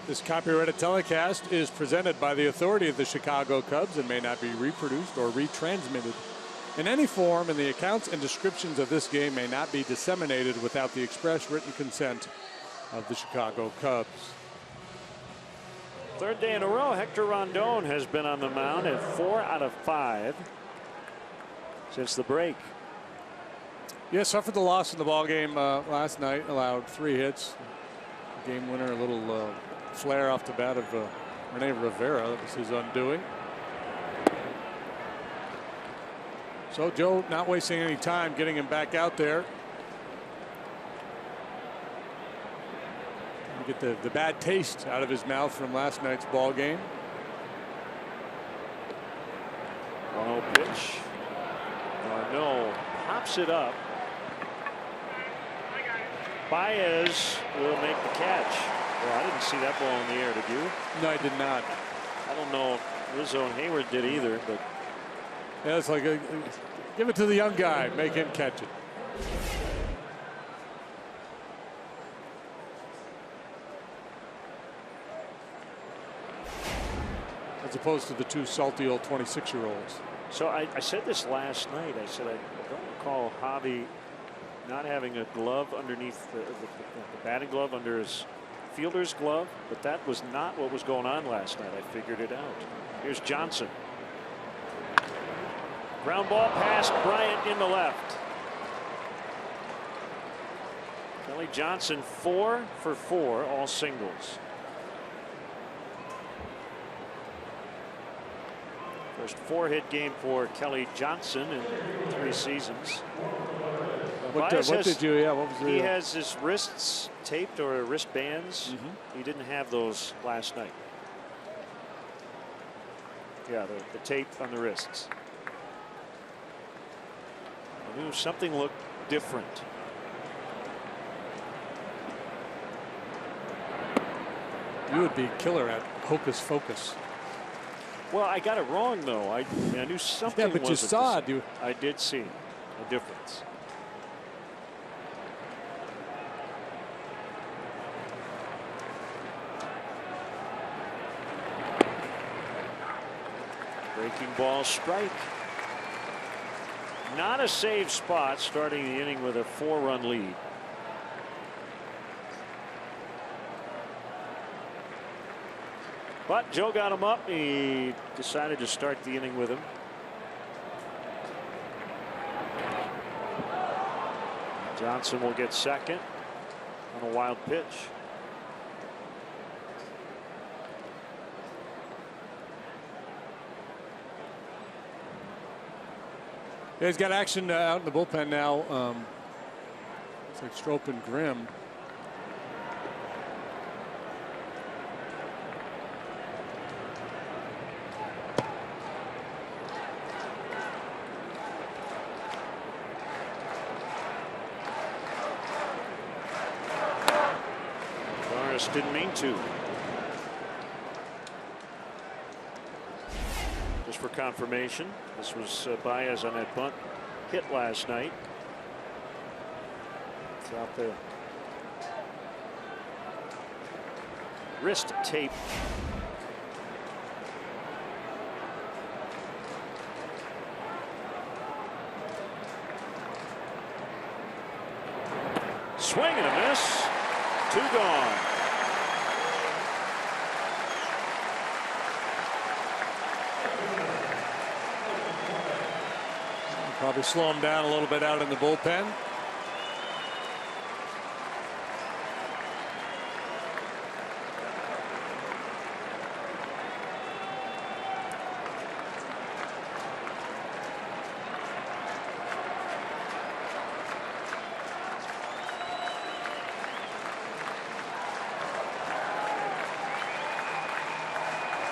This copyrighted telecast is presented by the authority of the Chicago Cubs and may not be reproduced or retransmitted in any form, and the accounts and descriptions of this game may not be disseminated without the express written consent of the Chicago Cubs. Third day in a row, Hector Rondon has been on the mound at 4 out of 5 since the break. Yeah, suffered the loss in the ball game last night. Allowed 3 hits. Game winner, a little flare off the bat of Rene Rivera. That was his undoing. So Joe not wasting any time getting him back out there. Get the bad taste out of his mouth from last night's ball game. 1-0 pitch. No, pops it up. Baez will make the catch. Well, I didn't see that ball in the air. Did you? No, I did not. I don't know if Rizzo and Hayward did either, but yeah, it's like give it to the young guy, make him catch it. As opposed to the 2 salty old 26-year-olds. So I said this last night. I said I don't recall Javi not having a glove underneath the batting glove under his fielder's glove, but that was not what was going on last night. I figured it out. Here's Johnson. Ground ball past Bryant in the left. Kelly Johnson 4 for 4, all singles. First 4-hit game for Kelly Johnson in 3 seasons. What did you? Yeah, what was he has his wrists taped or wristbands. He didn't have those last night. Yeah, the tape on the wrists. I knew something looked different. You would be killer at hocus pocus. Well, I got it wrong though. I knew something. Yeah, but you saw it. I did see a difference. Breaking ball, strike. Not a safe spot, starting the inning with a 4-run lead. But Joe got him up. He decided to start the inning with him. Johnson will get second on a wild pitch. Yeah, he's got action out in the bullpen now. It's like Strop and Grimm. Didn't mean to. Just for confirmation, this was Baez on that bunt hit last night. It's out there. Wrist tape. Swing and a miss. 2 gone. Probably slow him down a little bit out in the bullpen.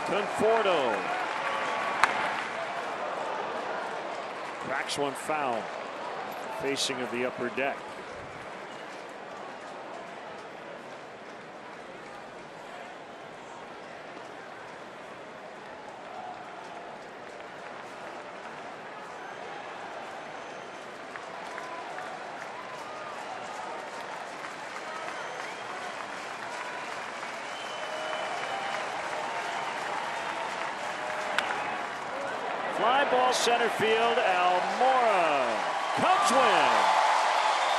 Conforto cracks one foul, facing of the upper deck. Fly ball center field. Almora. Cubs win.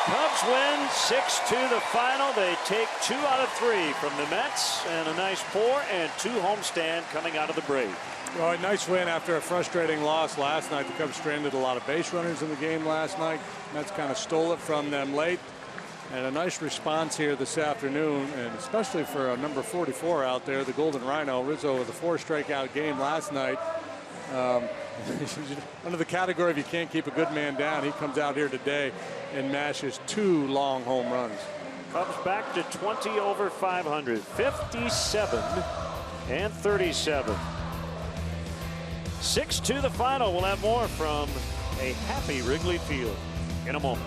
Cubs win 6-2 the final. They take 2 out of 3 from the Mets, and a nice 4-2 homestand coming out of the break. Well, a nice win after a frustrating loss last night. The Cubs stranded a lot of base runners in the game last night. Mets kind of stole it from them late. And a nice response here this afternoon, and especially for a number 44 out there, the Golden Rhino. Rizzo with a 4 strikeout game last night. Under the category of you can't keep a good man down, he comes out here today and mashes 2 long home runs. Cubs back to 20 over 500, 57 and 37. 6-2 the final. We'll have more from a happy Wrigley Field in a moment.